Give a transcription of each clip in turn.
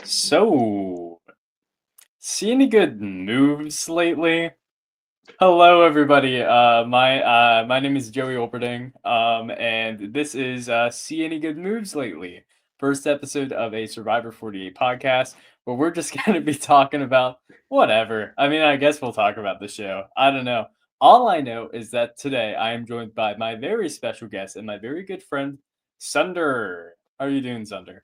So, see any good moves lately? Hello, everybody. My name is Joey Olperding, and this is See Any Good Moves Lately, first episode of a Survivor 48 podcast, where we're just going to be talking about whatever. I mean, I guess we'll talk about the show. I don't know. All I know is that today I am joined by my very special guest and my very good friend, Sunder. How are you doing, Sunder?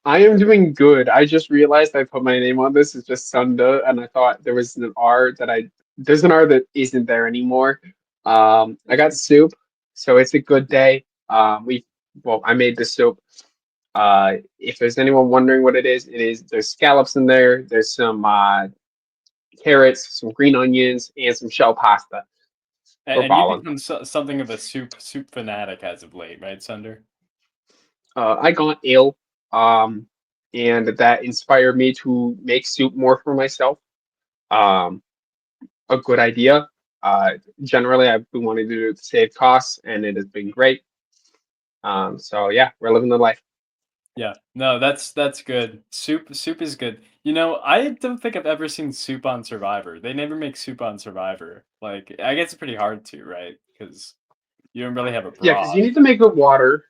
I am doing good. I just realized I put my name on this. It's just Sunda, and I thought there was an R that I there's an R that isn't there anymore. I got soup, so it's a good day. I made the soup. If there's anyone wondering what it is there's scallops in there. There's some carrots, some green onions, and some shell pasta for And you've balling. become something of a soup fanatic as of late, right, Sunder? I got ill, um, and that inspired me to make soup more for myself. Um, a good idea. Uh, Generally, I've been wanting to do it to save costs, and it has been great. So yeah, we're living the life. Yeah. No, that's good. Soup is good. I don't think I've ever seen soup on Survivor. They never make soup on Survivor. Like, I guess it's pretty hard to, right? Because you don't really have a Yeah, because broth. you need to make good water,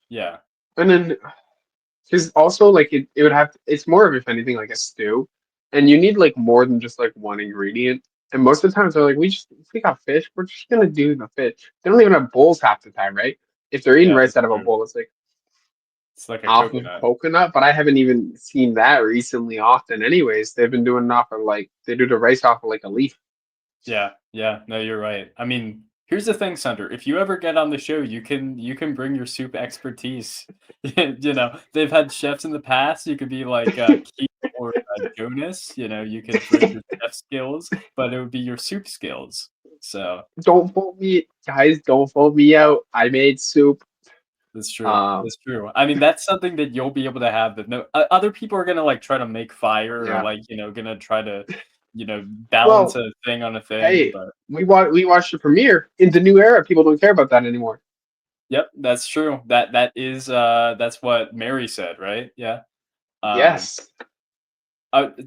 Yeah. and then because also like it would have it's more of if anything like a stew, and you need like more than just like one ingredient. And most of the times they're like, we got fish, we're just gonna do the fish. They don't even have bowls half the time, right? If they're eating Yeah, rice that's out of a true. bowl, it's like It's like a off of coconut. coconut, but I haven't even seen that recently often. Anyways, they've been doing it off of like they do the rice off of like a leaf. Yeah, yeah, no, you're right. I mean, here's the thing, Sunder. If you ever get on the show, you can bring your soup expertise. They've had chefs in the past. You could be like Keith or Jonas. You could bring your chef skills, but it would be your soup skills. So Don't vote me, guys. Don't vote me out. I made soup. that's true. Um, That's true. I mean, that's something that you'll be able to have that no other people are gonna like try to make fire or yeah. like gonna try to balance Well, a thing on a thing, hey, but we watched the premiere in the new era. People don't care about that anymore. yep, that's true. That's what Mary said, right? Yeah. Um, Yes,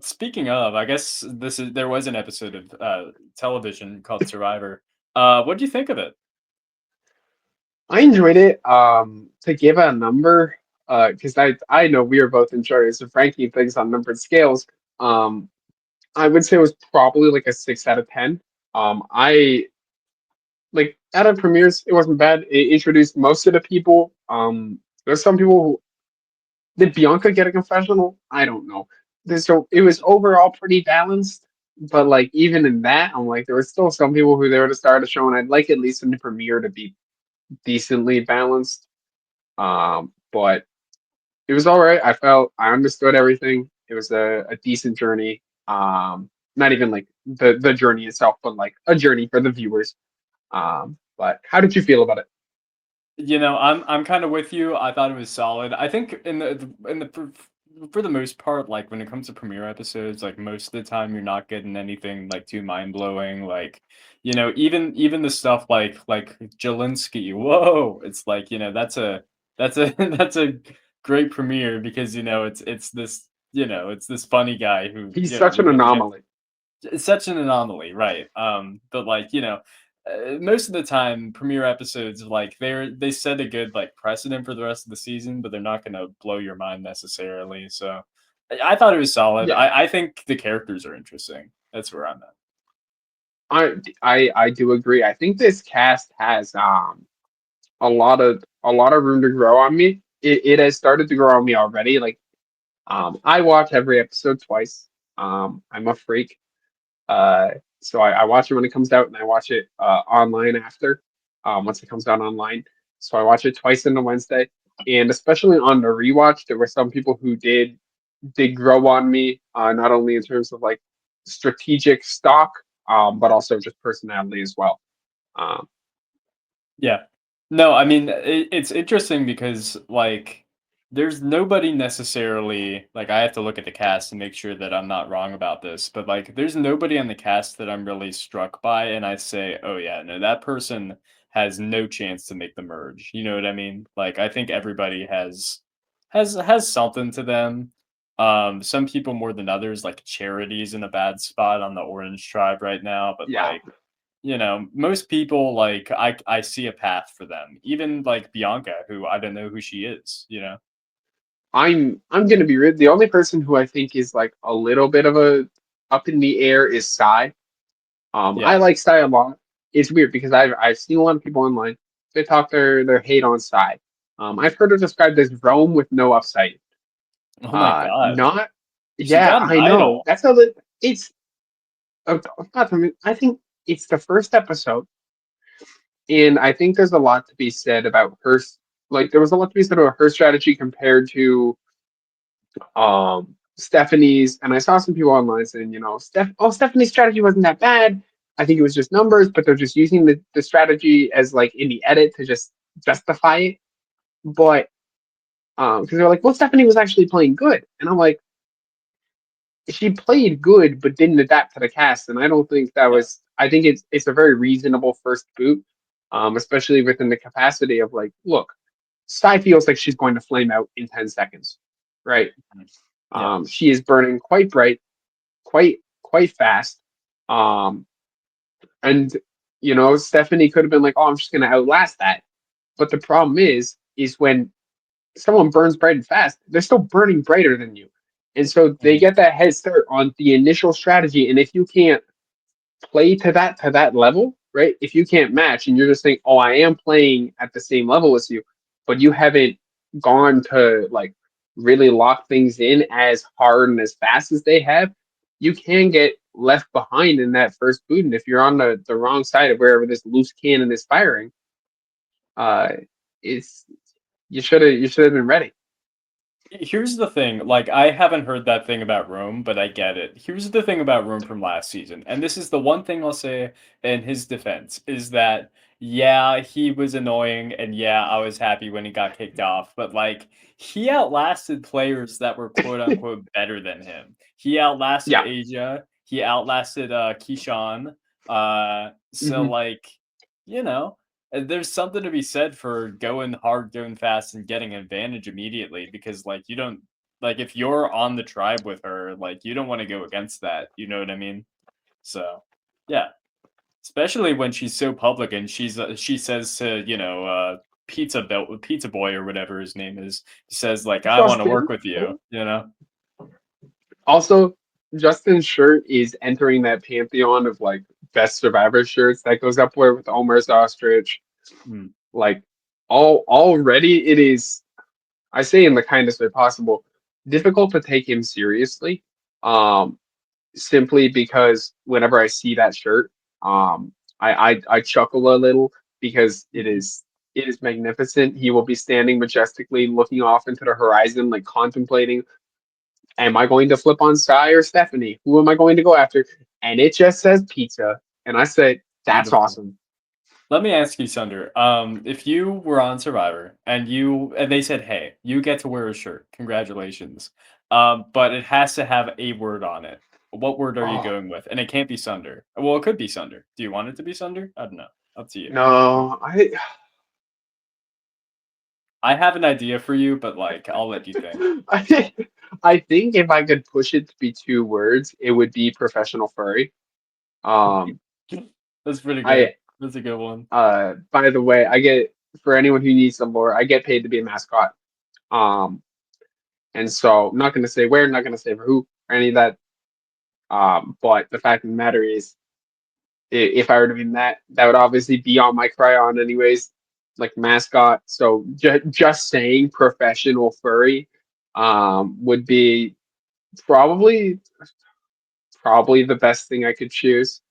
Speaking of, I guess there was an episode of television called Survivor. What do you think of it? I enjoyed it. To give a number, because I know we are both in charge of ranking things on numbered scales. Um, I would say it was probably like a 6 out of 10. I like out of premieres, it wasn't bad. It introduced most of the people. There's some people who did Bianca get a confessional? I don't know. So it was overall pretty balanced, but like even in that, I'm like there was still some people who they were to start the show, and I'd like at least in the premiere to be decently balanced. But it was all right. I felt I understood everything. It was a decent journey. Not even like the journey itself, but like a journey for the viewers. But how did you feel about it? I'm kind of with you. I thought it was solid. I think for the most part, like when it comes to premiere episodes, like most of the time you're not getting anything like too mind blowing. Like, even the stuff like Jelinski. Whoa, it's like that's a that's a great premiere because it's this funny guy who He's such we an really get. anomaly. It's such an anomaly, right? But most of the time, premiere episodes like they set a good like precedent for the rest of the season, but they're not going to blow your mind necessarily. So I thought it was solid. Yeah, I think the characters are interesting. That's where I'm at. I do agree. I think this cast has a lot of room to grow on me. It has started to grow on me already. Like I watch every episode twice. I'm a freak. Uh, so I watch it when it comes out, and I watch it online after. Once it comes out online. So I watch it twice in a Wednesday, and especially on the rewatch, there were some people who did grow on me. Not only in terms of like strategic stock, but also just personality as well. Um, Yeah. No, I mean, it's interesting because, like, there's nobody necessarily like, I have to look at the cast to make sure that I'm not wrong about this, but, like, there's nobody on the cast that I'm really struck by, and I say, "Oh, yeah, no, that person has no chance to make the merge." You know what I mean? Like, I think everybody has something to them. Some people more than others, like Charity's in a bad spot on the Orange Tribe right now, but Yeah, like, most people like I see a path for them. Even like Bianca, who I don't know who she is. I'm gonna be real. The only person who I think is like a little bit of a up in the air is Psy. I Yeah. like Psy a lot. It's weird because I've seen a lot of people online. They talk their hate on Psy. I've heard her described as Rome with no upside. Oh my god. Not. She Yeah, got an I know. idol. That's a lit. It's. Not I think it's the first episode, and I think there's a lot to be said about her. Like there was a lot to be said about her strategy compared to Stephanie's. And I saw some people online saying, Stephanie's strategy wasn't that bad. I think it was just numbers, but they're just using the strategy as like in the edit to just justify it. But because they're like, well, Stephanie was actually playing good, and I'm like, she played good, but didn't adapt to the cast, and I don't think that Yeah. was. I think it's a very reasonable first boot, especially within the capacity of like, look, Sai feels like she's going to flame out in 10 seconds, right? Mhm. Yeah. She is burning quite bright, quite fast. Um, and Stephanie could have been like, "Oh, I'm just going to outlast that." But the problem is when someone burns bright and fast, they're still burning brighter than you, and so they Mhm. get that head start on the initial strategy. And if you can't play to that level, right? If you can't match, and you're just saying, "Oh, I am playing at the same level as you," but you haven't gone to like really lock things in as hard and as fast as they have, you can get left behind in that first boot. And if you're on the wrong side of wherever this loose cannon is firing, uh, it's you should have been ready. Here's the thing, like, I haven't heard that thing about Rome, but I get it. Here's the thing about Rome from last season, and this is the one thing I'll say in his defense, is that, yeah, he was annoying, and yeah, I was happy when he got kicked off, but, like, he outlasted players that were quote unquote better than him. He outlasted Yeah. Asia, he outlasted Keyshawn, so, Hmm. like, you know, there's something to be said for going hard, going fast, and getting advantage immediately because, like, you don't like if you're on the tribe with her, like, you don't want to go against that. You know what I mean? So, yeah, especially when she's so public and she says to Pizza Boy or whatever his name is, he says like, I want to work Justin. with you. You know? Also, Justin's shirt is entering that pantheon of like best survivor shirts that goes up there with Omar's ostrich. Mm, Like all already it is, I say in the kindest way possible, difficult to take him seriously. Um Simply because whenever I see that shirt, I chuckle a little because it mhm. is it is magnificent. He will be standing majestically looking off into the horizon, like contemplating, am I going to flip on Sky or Stephanie? Who am I going to go after? And it just says pizza. And I said, that's Beautiful. awesome. Let me ask you, Sunder. If you were on Survivor and they said, "Hey, you get to wear a shirt. Congratulations." But it has to have a word on it. What word are you Oh, going with? And it can't be Sunder. Well, it could be Sunder. Do you want it to be Sunder? I don't know. Up to you. no, I have an idea for you, but like, I'll let you think. I, I think if I could push it to be 2 words, it would be professional furry. Um, That's pretty good. I That's a good one. By the way, I get for anyone who needs some lore, I get paid to be a mascot. Um, and so I'm not going to say where, not going to say for who or any of that. But the fact of the matter is, if I were to be that, that would obviously be on my cryon anyways, like mascot. So just saying professional furry, would be probably probably the best thing I could choose.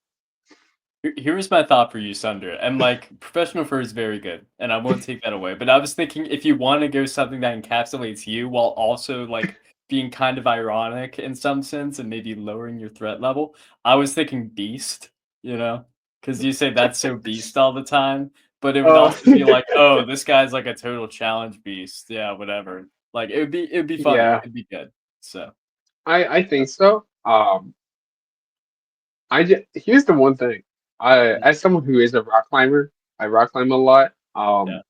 Here's my thought for you, Sunder. And like, professional fur is very good, and I won't take that away. But I was thinking if you want to go something that encapsulates you while also like being kind of ironic in some sense and maybe lowering your threat level, I was thinking beast, because you say that's so beast all the time, but it would Uh, also be like, oh, this guy's like a total challenge beast. Yeah, whatever. Like it would be funny. yeah, It'd be good. So I think so. Here's the one thing. yeah, As someone who is a rock climber, I rock climb a lot. yeah.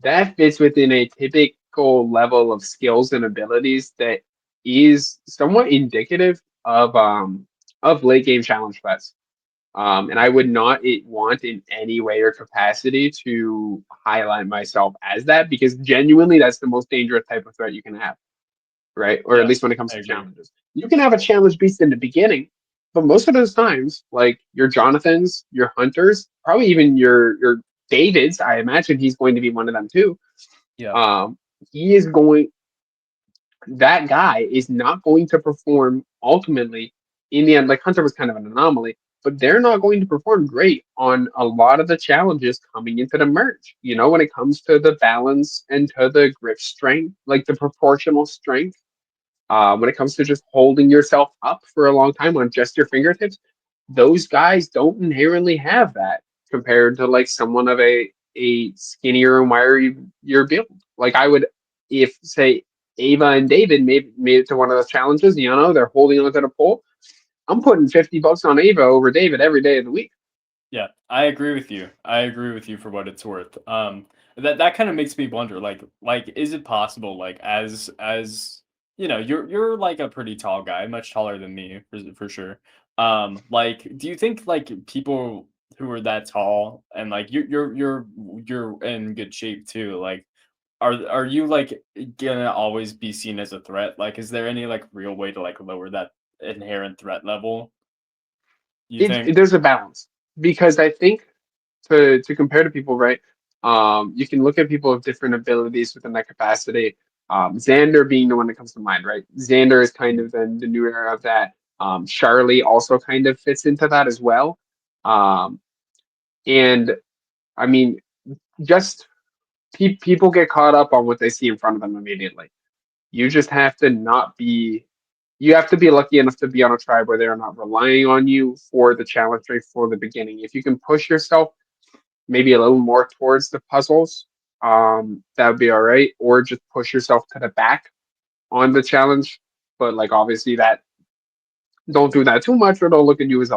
That fits within a typical level of skills and abilities that is somewhat indicative of late game challenge quests. And I would not want in any way or capacity to highlight myself as that, because genuinely that's the most dangerous type of threat you can have, right? Or at Yeah, least when it comes I to agree. challenges. You can have a challenge beast in the beginning, but most of those times, like your Jonathans, your Hunters, probably even your Davids, I imagine he's going to be one of them too. Yeah, Um, he is going that guy is not going to perform ultimately in the end. Like Hunter was kind of an anomaly, but they're not going to perform great on a lot of the challenges coming into the merge. You know, when it comes to the balance and to the grip strength, like the proportional strength, when it comes to just holding yourself up for a long time on just your fingertips, those guys don't inherently have that compared to like someone of a skinnier and wiry build. Like I would, if say Ava and David made it to one of those challenges, you know, they're holding onto the pole. I'm putting $50 on Ava over David every day of the week. yeah, I agree with you. I agree with you for what it's worth. That kind of makes me wonder, like, is it possible, like, as you know, you're like a pretty tall guy, much taller than me for sure. Like, do you think like people who are that tall and like you're in good shape too? Like, are you like gonna always be seen as a threat? Like, is there any like real way to like lower that inherent threat level? You think? There's a balance, because I think to compare to people, right? You can look at people of different abilities within that capacity. Xander being the one that comes to mind, right? Xander is kind of the new era of that. Charlie also kind of fits into that as well. Um, and I mean, just people get caught up on what they see in front of them immediately. You just have to not be. You have to be lucky enough to be on a tribe where they're not relying on you for the challenge right for the beginning. If you can push yourself maybe a little more towards the puzzles, that would be all right. Or just push yourself to the back on the challenge. But like obviously that don't do that too much, or they'll look at you as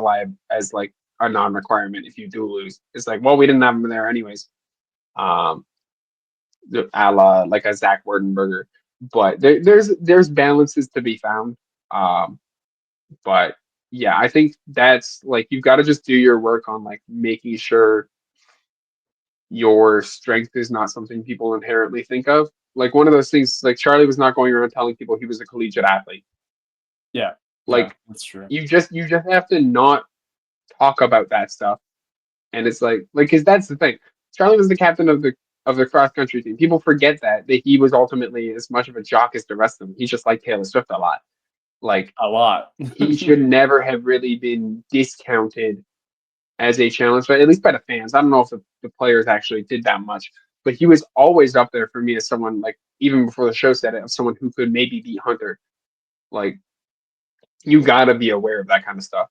as like a non-requirement if you do lose. It's like, well, we didn't have them there anyways. Um, a la like a Zach Werdenberger. But there's balances to be found. Um, but yeah, I think that's like you've got to just do your work on like making sure your strength is not something people inherently think of. Like one of those things, like Charlie was not going around telling people he was a collegiate athlete. Yeah, yeah, Like that's true. you just have to not talk about that stuff. And it's like because that's the thing. Charlie was the captain of the cross country team. People forget that he was ultimately as much of a jock as the rest of them. He's just like Taylor Swift a lot. Like A lot. he should never have really been discounted as a challenge, but at least by the fans. I don't know if the players actually did that much, but he was always up there for me as someone like even before the show said it, of someone who could maybe beat Hunter. Like you got to be aware of that kind of stuff.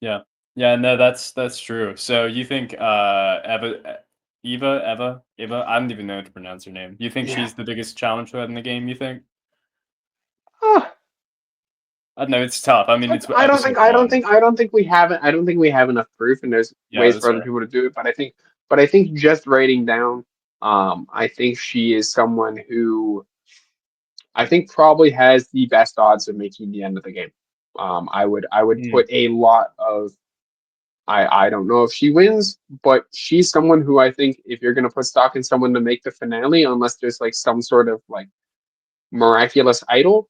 Yeah. Yeah, no, that's true. So you think Eva, I don't even know how to pronounce her name. You think Yeah. she's the biggest challenge threat in the game, you think? Ah, I don't know, it's tough. I mean, I it's I don't episode think I don't 1. think I don't think we have it. I don't think we have enough proof, and there's Yeah, ways that's for other fair. people to do it. But I think just writing down, I think she is someone who I think probably has the best odds of making the end of the game. I would Mm, put a lot of I don't know if she wins, but she's someone who I think if you're gonna put stock in someone to make the finale, unless there's like some sort of like miraculous idol,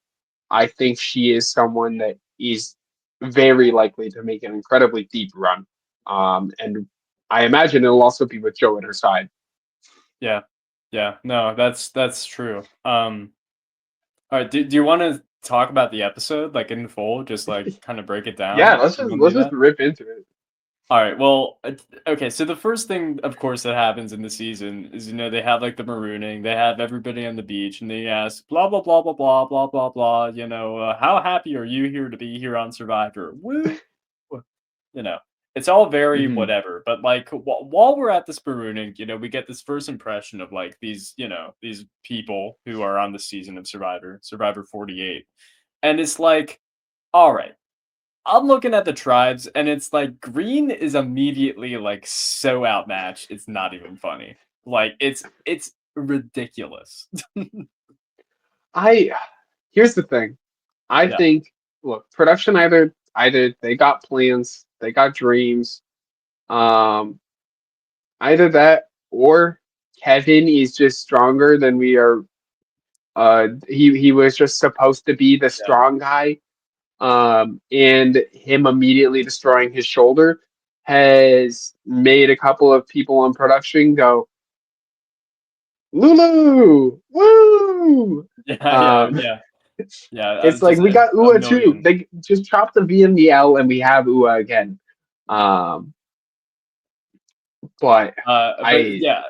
I think she is someone that is very likely to make an incredibly deep run. And I imagine it'll also be with Joe at her side. yeah. Yeah, no, that's true. Alright, do you wanna talk about the episode, like, in full? Just, like, kinda break it Yeah, down? let's You just wanna let's do just that? rip into it. All right. Well, okay. So the first thing, of course, that happens in the season is they have like the marooning. They have everybody on the beach, and they ask blah blah blah blah blah blah blah blah. How happy are you here to be here on Survivor? Woo! You know, it's all very Hmm. whatever. But like while we're at this marooning, we get this first impression of like these people who are on the season of Survivor 48, and it's like, all right. I'm looking at the tribes, and it's like green is immediately like so outmatched. It's not even funny. Like it's ridiculous. I Here's the thing. I Yeah. think, look, production either they got plans, they got dreams, um, either that or Kevin is just stronger than we are. He was just supposed to be the Yeah. strong guy, and him immediately destroying his shoulder has made a couple of people on production go, Lulu, woo! Yeah. Yeah. Um, Yeah. Yeah. it's like Just we got a Ua too. million. They just chop the V and the L, and we have Ua again. Um, but But I, yeah,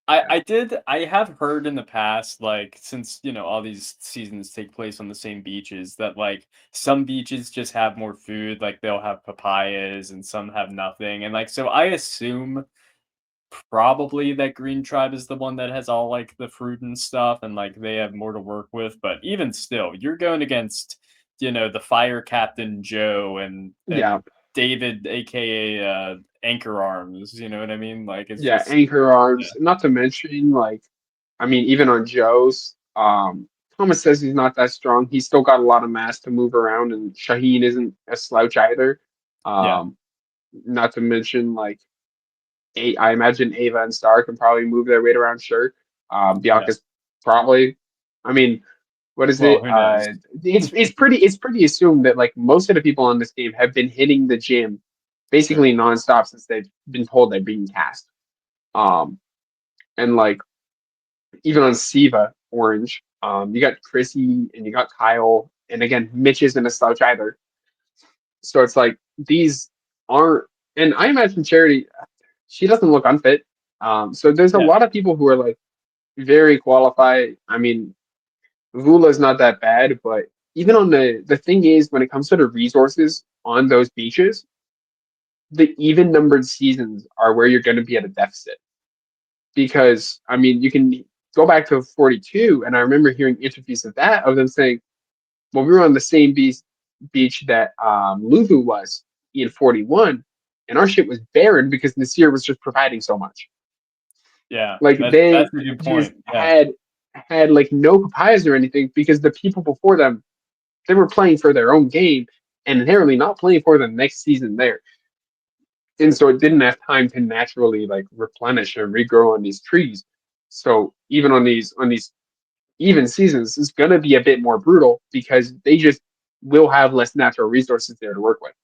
yeah, I have heard in the past, like, since, all these seasons take place on the same beaches, that, like, some beaches just have more food, like, they'll have papayas and some have nothing, and, like, so I assume probably that Green Tribe is the one that has all, like, the fruit and stuff, and, like, they have more to work with, but even still, you're going against, the Fire Captain Joe yeah, and David, AKA, Anchor Arms, you know what I mean? Like, it's yeah. just Anchor yeah, arms. Not to mention, like, I mean, even on Joe's, Thomas says he's not that strong. He's still got a lot of mass to move around, and Shaheen isn't a slouch either. yeah, Um, not to mention, like, I imagine Ava and Star can probably move their weight around. Sure. yeah. Bianca's probably. I mean, what is Well, it? who knows? It's pretty assumed that like most of the people on this game have been hitting the gym Sure. basically nonstop since they've been told they're being cast. Um, and like even on Siva Orange, you got Chrissy and you got Kyle, and again Mitch isn't a slouch either. So it's like these aren't, and I imagine Charity, she doesn't look unfit. So there's a Yeah, lot of people who are like very qualified. I mean, Vula's not that bad, but even on the thing is when it comes to the resources on those beaches, the even numbered seasons are where you're going to be at a deficit. Because I mean, you can go back to 42, and I remember hearing interviews of them saying, "Well, we were on the same beach that Luvu was in 41, and our shit was barren because Nasir was just providing so much. yeah. Like That's they a good just point. Yeah, had like no papayas or anything because the people before them they were playing for their own game and inherently not playing for the next season there. And so it didn't have time to naturally like replenish and regrow on these trees. So even on these even seasons, it's gonna be a bit more brutal because they just will have less natural resources there to work with.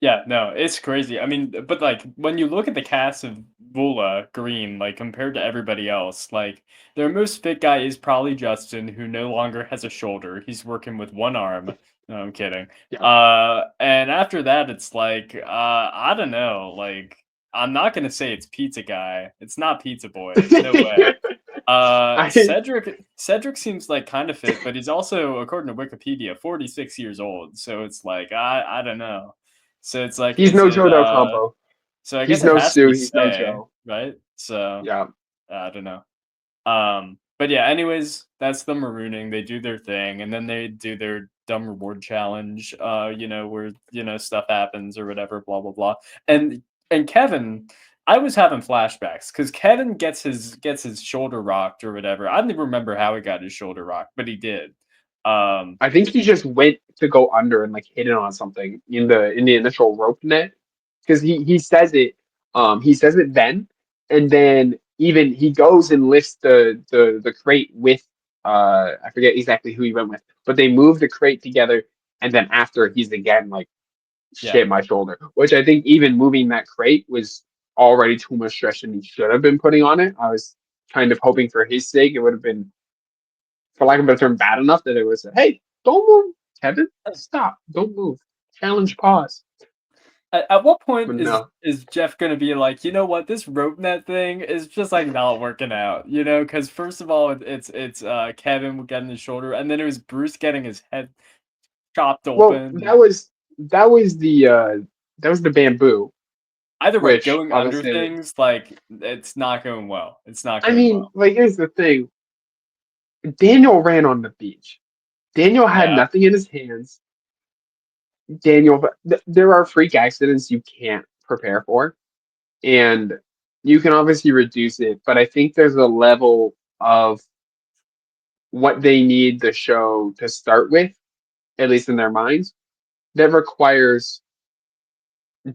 yeah. No, it's crazy. I mean, but like when you look at the cast of Vula Green, like compared to everybody else, like their most fit guy is probably Justin, who no longer has a shoulder. He's working with one arm. No, I'm kidding. Yeah. And after that, it's like, I don't know. Like, I'm not gonna say it's Pizza Guy. It's not Pizza Boy. No way. I Cedric seems like kind of fit, but he's also, according to Wikipedia, 46 years old. So it's like I don't know. So it's like, he's is no it Jodo combo. so I guess He's it no has to Sue, be he's no Say, Joe. right? So Yeah. I don't know. But yeah, anyways, that's the marooning. They do their thing, and then they do their dumb reward challenge, where, stuff happens or whatever, blah blah blah. And Kevin, I was having flashbacks because Kevin gets his shoulder rocked or whatever. I don't even remember how he got his shoulder rocked, but he did. Um, I think he just went to go under and like hit it on something in the initial rope net because he says it then and then even he goes and lifts the crate with I forget exactly who he went with but they move the crate together and then after he's again like yeah. shit my shoulder which I think even moving that crate was already too much stress and he should have been putting on it. I was kind of hoping for his sake it would have been for lack of a better term, bad enough that it was, hey, don't move, Kevin, stop, don't move, challenge, pause. At what point But is no, is Jeff gonna be like, you know what, this rope net thing is just like not working out, Because first of all, it's Kevin getting his shoulder, and then it was Bruce getting his head chopped well, open. that was the bamboo, Either way, which going under obviously, things, like, it's not going well. It's not I going mean, well. like here's the thing: Daniel ran on the beach. Daniel had Yeah, nothing in his hands. There are freak accidents you can't prepare for, and you can obviously reduce it, but I think there's a level of what they need the show to start with at least in their minds, that requires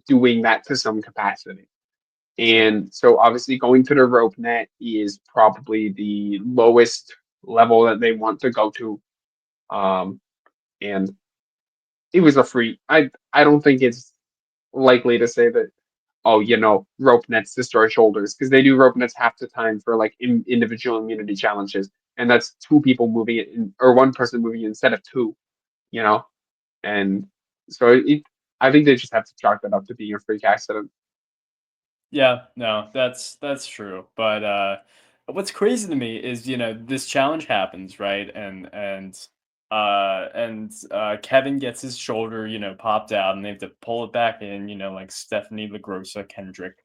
doing that to some capacity. Sure. And so obviously going to the rope net is probably the lowest level that they want to go to. Um, and it was a free. I don't think it's likely to say that, oh, rope nets destroy shoulders, because they do rope nets half the time for like individual immunity challenges, and that's two people moving it or one person moving it instead of two. You know, and so I think they just have to chalk that up to being a freak accident. Yeah, no, that's true. But what's crazy to me is, this challenge happens, right? And Kevin gets his shoulder, popped out, and they have to pull it back in, like Stephanie LaGrossa Kendrick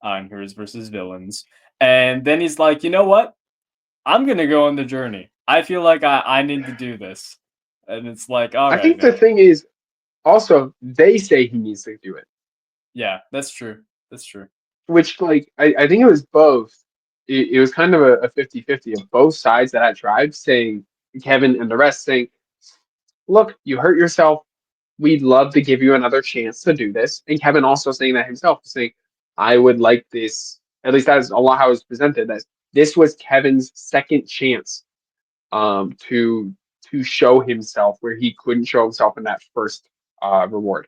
on Heroes versus Villains. And then he's like, you know what? I'm gonna go on the journey. I feel like I need to do this. And it's like, all I right, think the man. thing is also they say he needs to do it, Yeah, that's true. That's true. which like I think it was both. It was kind of a 50-50 of both sides of that tribe saying, Kevin and the rest saying, look, you hurt yourself. We'd love to give you another chance to do this. And Kevin also saying that himself, saying, I would like this, at least that's a lot how it was presented, that this was Kevin's second chance to show himself where he couldn't show himself in that first reward.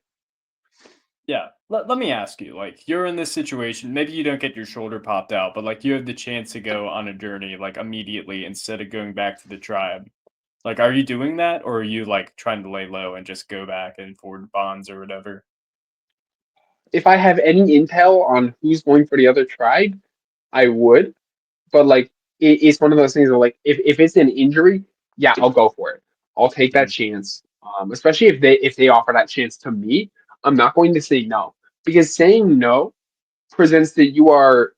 Yeah. Let me ask you, like, you're in this situation, maybe you don't get your shoulder popped out, but like you have the chance to go on a journey like immediately instead of going back to the tribe. Like, are you doing that, or are you like trying to lay low and just go back and forward bonds or whatever? If I have any intel on who's going for the other tribe, I would. But like it's one of those things where like if it's an injury, yeah, I'll go for it. I'll take that Mhm. chance. Especially if they offer that chance to me, I'm not going to say no, because saying no presents that you are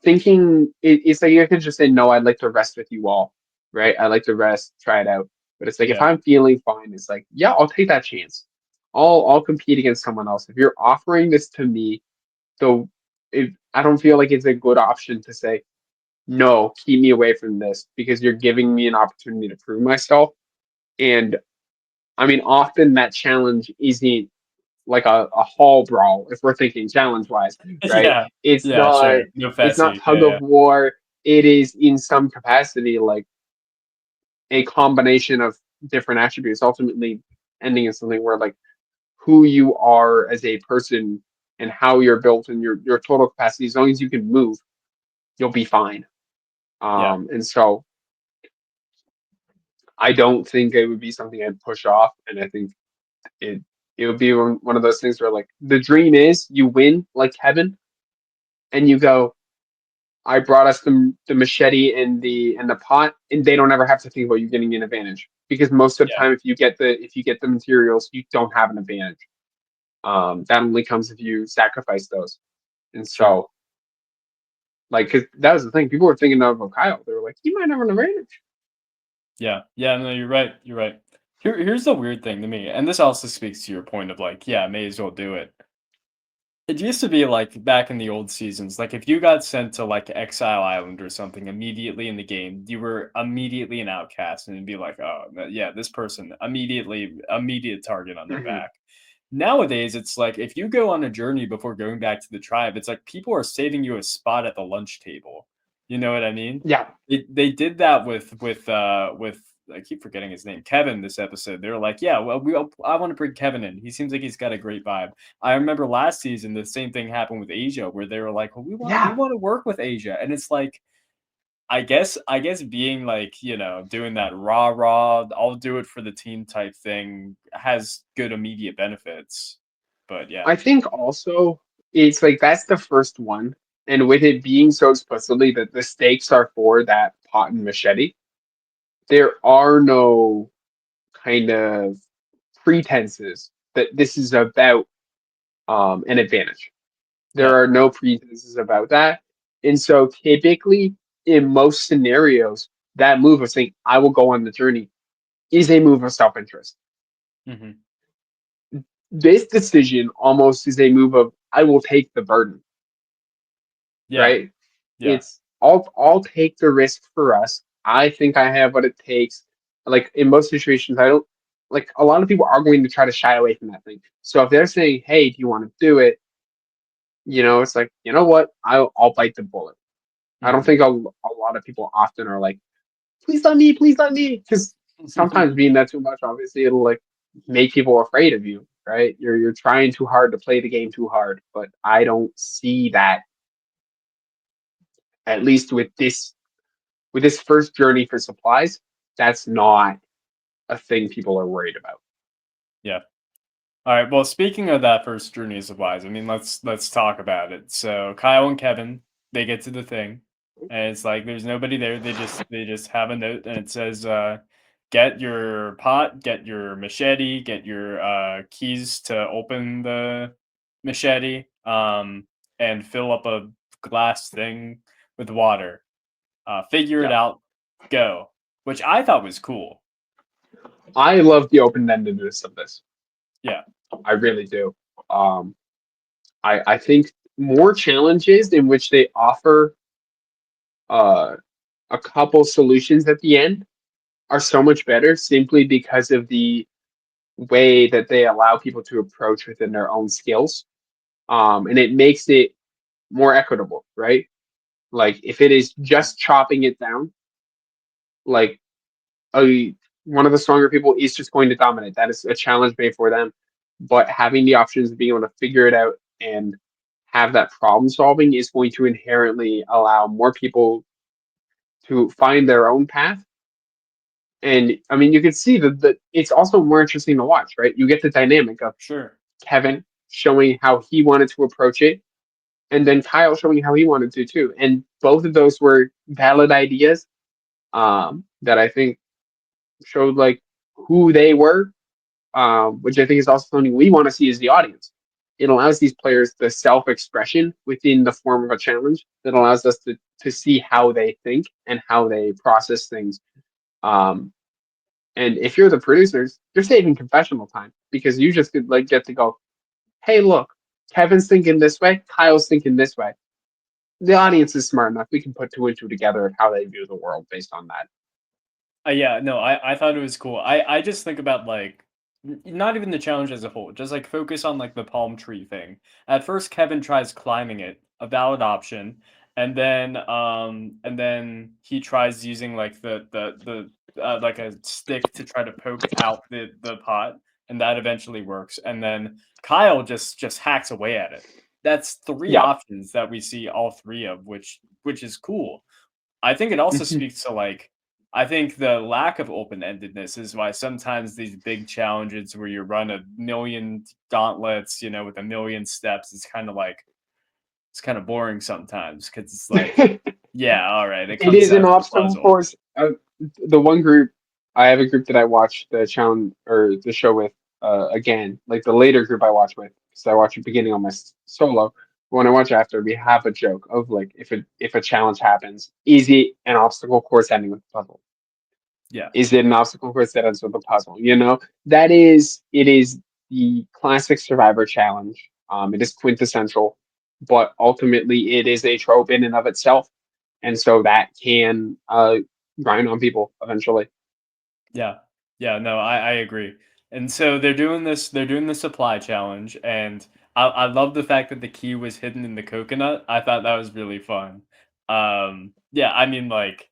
thinking it's like you can just say no. I'd like to rest with you all, right? I'd like to rest, try it out. But it's like if Yeah. I'm feeling fine, it's like yeah, I'll take that chance. I'll compete against someone else. If you're offering this to me, so I don't feel like it's a good option to say no, keep me away from this because you're giving me an opportunity to prove myself. And I mean, often that challenge isn't like a hall brawl if we're thinking challenge wise, right? Yeah. It's Yeah, not sure. No it's not fancy. tug Yeah. of war. It is in some capacity like a combination of different attributes, ultimately ending in something where like who you are as a person and how you're built and your total capacity, as long as you can move, you'll be fine. Yeah. And so I don't think it would be something I'd push off, and I think it it would be one of those things where like the dream is you win like Kevin, and you go, I brought us the machete and the pot, and they don't ever have to think about you getting an advantage because most of the Yeah. time if you get the materials, you don't have an advantage. That only comes if you sacrifice those, and Sure. so like 'cause that was the thing people were thinking of Kyle. They were like, he might have an advantage. Yeah. Yeah, no, you're right. You're right. Here's the weird thing to me, and this also speaks to your point of like, yeah, may as well do it. It used to be like back in the old seasons, like if you got sent to like Exile Island or something immediately in the game, you were immediately an outcast, and it'd be like, oh yeah, this person immediate target on their Mhm. back. Nowadays, it's like if you go on a journey before going back to the tribe, it's like people are saving you a spot at the lunch table. You know what I mean? Yeah, They did that with I keep forgetting his name, Kevin. This episode, they were like, yeah, well, I want to bring Kevin in. He seems like he's got a great vibe. I remember last season the same thing happened with Asia, where they were like, well, we yeah. want to work with Asia, and it's like I guess being like, doing that rah, I'll do it for the team type thing has good immediate benefits. But yeah, I think also it's like that's the first one, and with it being so explicitly that the stakes are for that pot and machete, there are no kind of pretenses that this is about an advantage. There yeah, are no pretenses about that, and so typically in most scenarios, that move of saying "I will go on the journey" is a move of self-interest. hmm, This decision almost is a move of "I will take the burden," yeah, right? yeah, It's I'll take the risk for us. I think I have what it takes. Like in most situations, I don't like a lot of people are going to try to shy away from that thing. So if they're saying, "Hey, do you want to do it?" It's like, you know what? I'll bite the bullet. I don't Mhm. think a lot of people often are like, please let me, because sometimes being that too much, obviously, it'll like make people afraid of you, right? You're trying too hard to play the game too hard, but I don't see that, at least with this first journey for supplies. That's not a thing people are worried about. Yeah. All right. Well, speaking of that first journey of supplies, I mean, let's talk about it. So Kyle and Kevin, they get to the thing, and it's like there's nobody there. They just have a note, and it says, "Get your pot, get your machete, get your keys to open the machete, and fill up a glass thing with water. Figure it Yeah, out. Go." Which I thought was cool. I love the open-endedness of this. Yeah. I really do. Um, I think more challenges in which they offer uh, a couple solutions at the end are so much better simply because of the way that they allow people to approach within their own skills. And it makes it more equitable, right? Like if it is just chopping it down, like a one of the stronger people is just going to dominate. That is a challenge made for them. But having the options of being able to figure it out and have that problem solving is going to inherently allow more people to find their own path. And I mean, you can see that it's also more interesting to watch, right? You get the dynamic of Sure. Kevin showing how he wanted to approach it, and then Kyle showing how he wanted to too. And both of those were valid ideas, that I think showed like who they were, which I think is also something we want to see as the audience. It allows these players the self-expression within the form of a challenge that allows us to see how they think and how they process things. Um, and if you're the producers, you're saving confessional time because you just could like get to go, hey, look, Kevin's thinking this way, Kyle's thinking this way. The audience is smart enough. We can put two and two together of how they view the world based on that. Yeah, no, I thought it was cool. I just think about like not even the challenge as a whole, just like focus on like the palm tree thing. At first, Kevin tries climbing it, a valid option, and then he tries using like the like a stick to try to poke out the pot, and that eventually works. And then Kyle just hacks away at it. That's three Yeah. options that we see all three of, which is cool. I think it also Mhm. speaks to like I think the lack of open-endedness is why sometimes these big challenges where you run a million gauntlets, with a million steps, it's kind of boring sometimes because it's like, yeah, all right, it It comes is down an to the obstacle puzzle. course. The one group, I have a group that I watch the challenge or the show with, again, like the later group I watch with, because I watch it beginning on my solo. But when I watch after, we have a joke of like if a challenge happens, is it an obstacle course ending with a puzzle? Yeah, Is it an obstacle course that ends with a puzzle? That is it is the classic Survivor challenge. It is quintessential, but ultimately it is a trope in and of itself, and so that can grind on people eventually. yeah, yeah. No, I agree. And so they're doing the supply challenge, and I love the fact that the key was hidden in the coconut. I thought that was really fun. Yeah, I mean, like,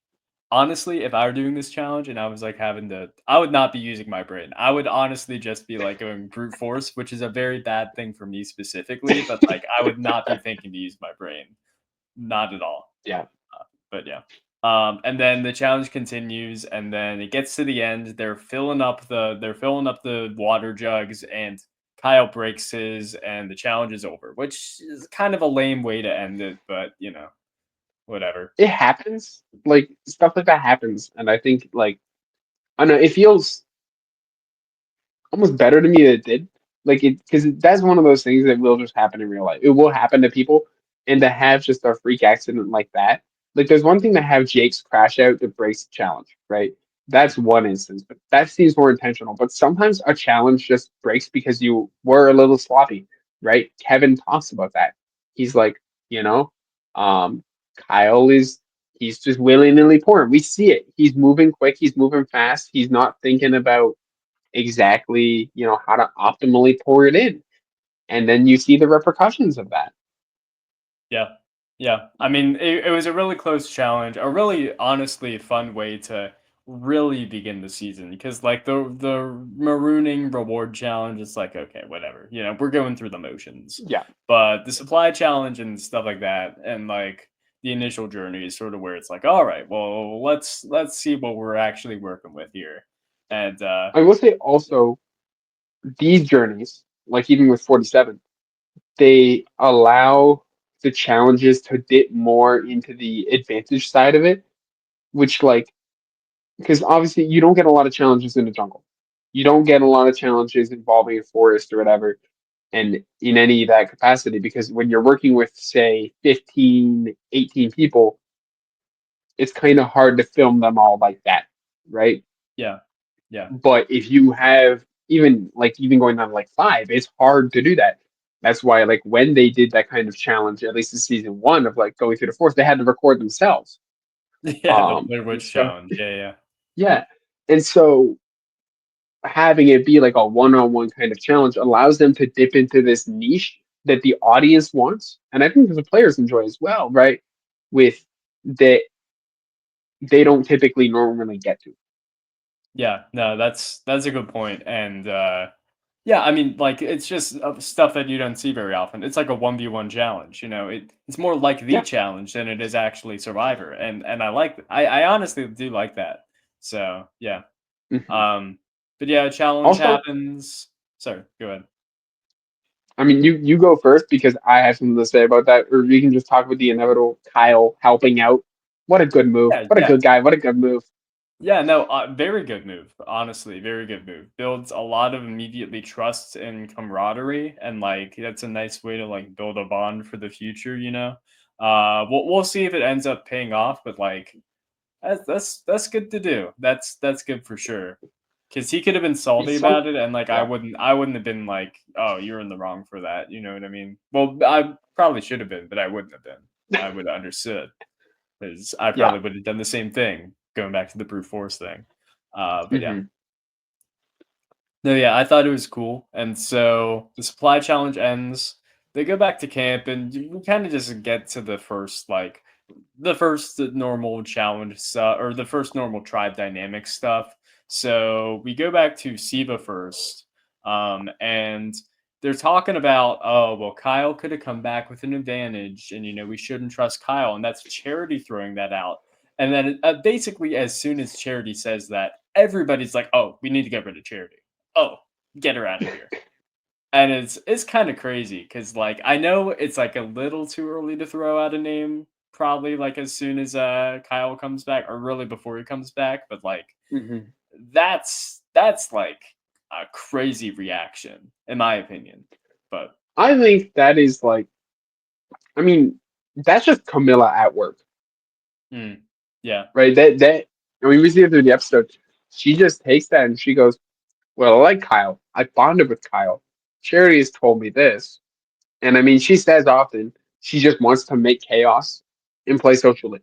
honestly, if I were doing this challenge and I was like having to, I would not be using my brain. I would honestly just be like going brute force, which is a very bad thing for me specifically, but like I would not be thinking to use my brain. Not at all. Yeah, But yeah. And then the challenge continues, and then it gets to the end. They're filling up the water jugs, and Kyle breaks his, and the challenge is over, which is kind of a lame way to end it, but whatever. it happens. Like stuff like that happens, and I think like I don't know. It feels almost better to me that it did. Like it because that's one of those things that will just happen in real life. It will happen to people, and to have just a freak accident like that. Like there's one thing to have Jake's crash out that breaks the challenge, right? That's one instance, but that seems more intentional. But sometimes a challenge just breaks because you were a little sloppy, right? Kevin talks about that. He's like, you know, um, Kyle is he's just willy nilly pouring. We see it. He's moving quick. He's moving fast. He's not thinking about exactly, how to optimally pour it in. And then you see the repercussions of that. Yeah. Yeah. I mean, it was a really close challenge, a really honestly fun way to really begin the season because like the marooning reward challenge is like okay, whatever. We're going through the motions. Yeah. But the supply challenge and stuff like that and like the initial journey is sort of where it's like, all right, well, let's see what we're actually working with here. And I will say also these journeys, like even with 47, they allow the challenges to dip more into the advantage side of it, which like because obviously you don't get a lot of challenges in the jungle. You don't get a lot of challenges involving a forest or whatever, and in any of that capacity, because when you're working with say 15, 18 people, it's kind of hard to film them all like that, right? yeah. Yeah. But if you have even going on like five, it's hard to do that. That's why like when they did that kind of challenge, at least in season one of like going through the forest, they had to record themselves. Yeah, the Blair And Witch so challenge. Yeah, yeah. yeah. And so having it be like a one-on-one kind of challenge allows them to dip into this niche that the audience wants. And I think the players enjoy as well, right? With that they don't typically normally get to. Yeah, no, that's a good point, and, yeah, I mean, like, it's just, stuff that you don't see very often. It's like a 1v1 challenge, it's more like the Yeah. challenge than it is actually Survivor, and I like I honestly do like that. So, yeah, Mhm. um, but yeah, a challenge Also, happens. Sorry, go ahead. I mean, you go first because I have something to say about that, or you can just talk with the inevitable Kyle helping out. What a good move! Yeah, What a yeah. good guy! What a good move! Yeah, no, very good move. Honestly, very good move. Builds a lot of immediately trust and camaraderie, and like that's a nice way to like build a bond for the future. We'll see if it ends up paying off, but like that's good to do. That's good for sure. Because he could have been salty It's some, about it, and like yeah, I wouldn't have been like, oh, you're in the wrong for that. You know what I mean? Well, I probably should have been, but I wouldn't have been. I would have understood. 'Cause I yeah. probably would have done the same thing, going back to the brute force thing. But yeah. Hmm. No, yeah, I thought it was cool, and so the supply challenge ends, they go back to camp, and we kinda just get to the first normal challenge stuff or the first normal tribe dynamic stuff. So we go back to Siva first, and they're talking about, oh well, Kyle could have come back with an advantage, and we shouldn't trust Kyle, and that's Charity throwing that out. And then basically, as soon as Charity says that, everybody's like, oh, we need to get rid of Charity. Oh, get her out of here. And it's kind of crazy because like I know it's like a little too early to throw out a name, probably like as soon as Kyle comes back or really before he comes back, but like Hmm. that's like a crazy reaction in my opinion. But I think that is like, I mean, that's just Camilla at work, mm, yeah, right? I mean, we see it through the episode. She just takes that and she goes, "Well, I like Kyle. I bonded with Kyle. Charity has told me this." And I mean, she says often she just wants to make chaos and play socially.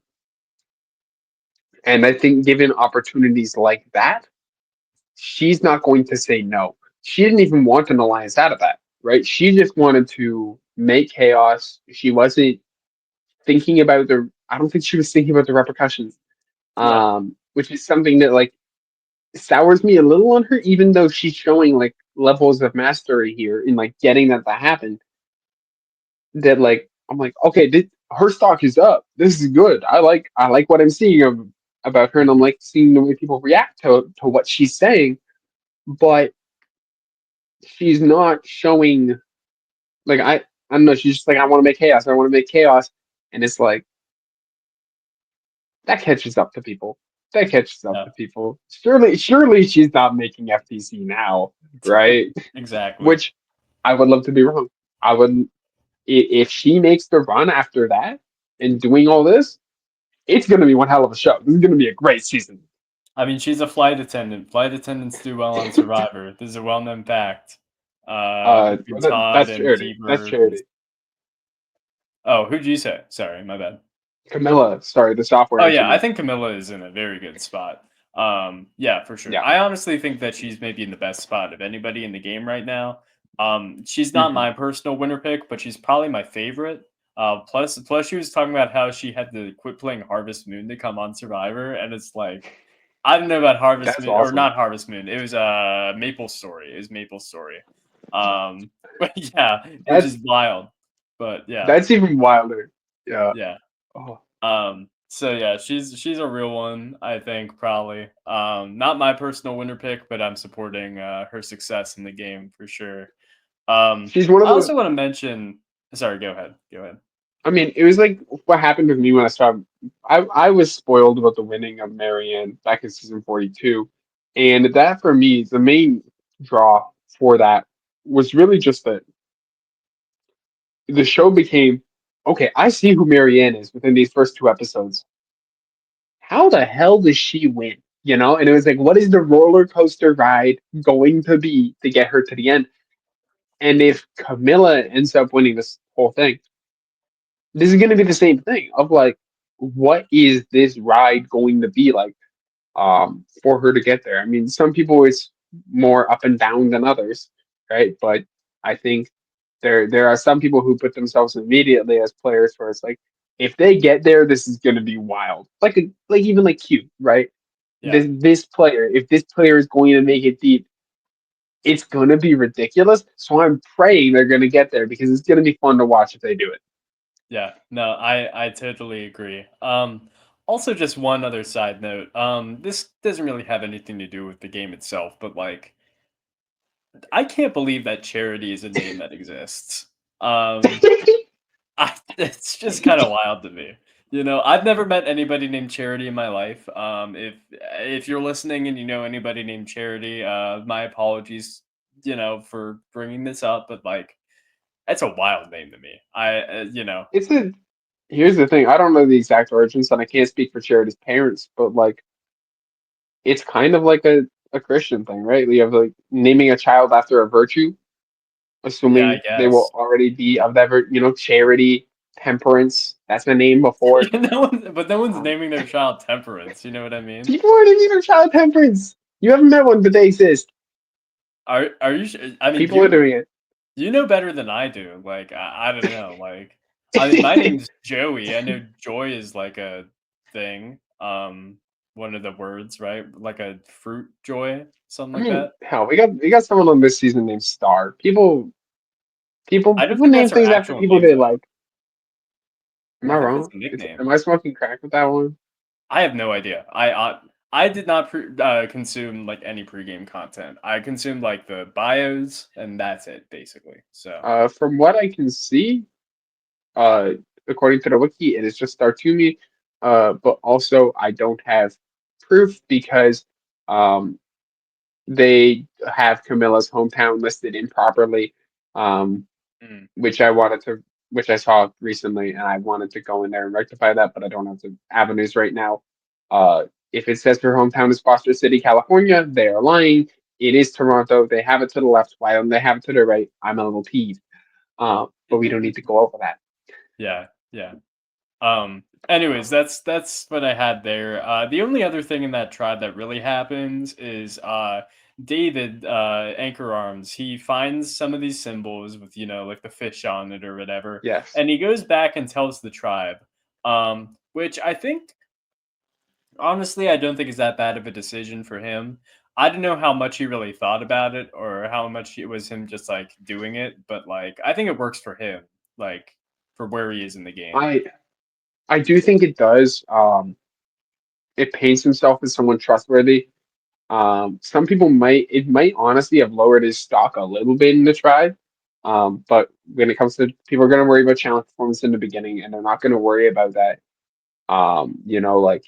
And I think given opportunities like that, she's not going to say no. She didn't even want an alliance out of that, right? She just wanted to make chaos. She wasn't thinking about I don't think she was thinking about the repercussions, yeah, which is something that like sours me a little on her, even though she's showing like levels of mastery here in like getting that to happen. That like I'm like, okay, her stock is up. This is good. I like what I'm seeing about her, and I'm like seeing the way people react to what she's saying, but she's not showing like I don't know. She's just like I want to make chaos. I want to make chaos, and it's like that catches up to people. That catches up yeah, to people. Surely she's not making FTC now, right? exactly. Which I would love to be wrong. I would if she makes the run after that and doing all this, it's going to be one hell of a show. This is going to be a great season. I mean, she's a flight attendant. Flight attendants do well on Survivor. This is a well-known fact. Between Todd That's and charity. That's T-Bird and charity. oh, who'd you say? Sorry, my bad. Camilla, sorry, the software Oh, yeah, I engineer. think Camilla is in a very good spot. Yeah, for sure. Yeah. I honestly think that she's maybe in the best spot of anybody in the game right now. She's not Hmm. my personal winner pick, but she's probably my favorite. Plus, she was talking about how she had to quit playing Harvest Moon to come on Survivor, and it's like, I don't know about Harvest That's Moon or awesome. not Harvest Moon. It was Maple Story. It was Maple Story. But yeah, which That's is wild. But yeah, that's even wilder. Yeah. yeah. Oh, So yeah, she's a real one, I think, probably. Not my personal winner pick, but I'm supporting her success in the game for sure. she's one of I those. also want to mention. Sorry, go ahead. Go ahead. I mean, it was like what happened with me when I started. I was spoiled about the winning of Marianne back in season 42, and that for me, the main draw for that was really just that the show became okay. I see who Marianne is within these first two episodes. How the hell does she win? You know, and it was like, what is the roller coaster ride going to be to get her to the end? And if Camilla ends up winning this whole thing, this is going to be the same thing of like, what is this ride going to be like for her to get there? I mean, some people it's more up and down than others, right? But I think there are some people who put themselves immediately as players where it's like, if they get there, this is going to be wild. Like even like Q, right? Yeah, This player, if this player is going to make it deep, it's going to be ridiculous. So I'm praying they're going to get there because it's going to be fun to watch if they do it. yeah. No, I totally agree. Also, just one other side note. This doesn't really have anything to do with the game itself, but like, I can't believe that Charity is a name that exists. Um, it's just kind of wild to me. You know, I've never met anybody named Charity in my life. If you're listening and you know anybody named Charity, my apologies, for bringing this up, but like, that's a wild name to me. It's a Here's the thing. I don't know the exact origins, and I can't speak for Charity's parents, but like it's kind of like a Christian thing, right? You have like naming a child after a virtue, Yeah, I assuming they will guess. already be of that, charity, temperance. That's the name before. But no one's Um, naming their child Temperance. You know what I mean? People are naming their child temperance. You haven't met one, but they exist. Are you? I mean, People are doing it. you know better than I do. Like, I don't know. Like, I mean, my name's Joey. I know joy is like a thing. One of the words, right? Like a fruit joy, something I like mean, that. hell, we got someone on this season named Star. People people I don't people think name that's her things after actual people name they though. like. Am I I think that's wrong? a nickname. Am I smoking crack with that one? I have no idea. I did not consume like any pregame content. I consumed like the bios, and that's it basically. So From what I can see, uh, according to the wiki, it is just Startumi. But also I don't have proof because um, they have Camilla's hometown listed improperly, um, mm, which I wanted to, which I saw recently, and I wanted to go in there and rectify that, but I don't have the avenues right now. If it says her hometown is Foster City, California, they are lying. It is Toronto. They have it to the left. Why don't they have it to the right? I'm a little peeved. But we don't need to go over that. yeah, yeah. Anyways, that's what I had there. The only other thing in that tribe that really happens is David Anchor Arms. He finds some of these symbols with like the fish on it or whatever, Yes. and he goes back and tells the tribe. Which I think honestly I don't think is that bad of a decision for him. I don't know how much he really thought about it or how much it was him just like doing it, but like I think it works for him, like for where he is in the game. I I do think it does. It paints himself as someone trustworthy. Some people might honestly have lowered his stock a little bit in the tribe. But when it comes to people are going to worry about challenge performance in the beginning, and they're not going to worry about that. Like,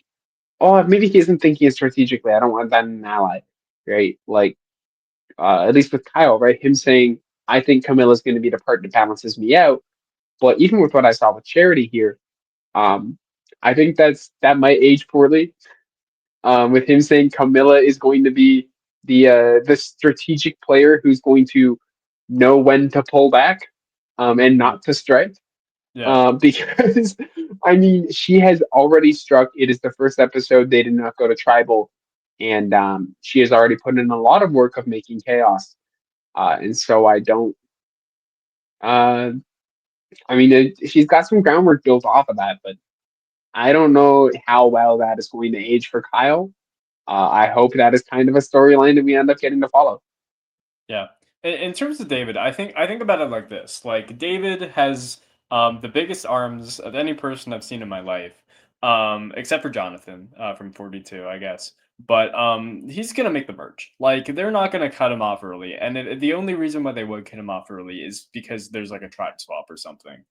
oh, maybe he isn't thinking strategically. I don't want that in an ally, right? Like, at least with Kyle, right? Him saying, "I think Camilla's going to be the part that balances me out." But even with what I saw with Charity here, um, I think that might age poorly. With him saying Camilla is going to be the strategic player who's going to know when to pull back and Mm, not to strike. yeah. Because I mean, she has already struck. It is the first episode. They did not go to tribal. and she has already put in a lot of work of making chaos. And so I don't. Uh, I mean, she's got some groundwork built off of that, but I don't know how well that is going to age for Kyle. I hope that is kind of a storyline that we end up getting to follow. Yeah. In terms of David, I think about it like this. Like David has the biggest arms of any person I've seen in my life. Except for Jonathan from 42, I guess. But he's gonna make the merge. Like they're not gonna cut him off early, and the only reason why they would cut him off early is because there's like a tribe swap or something,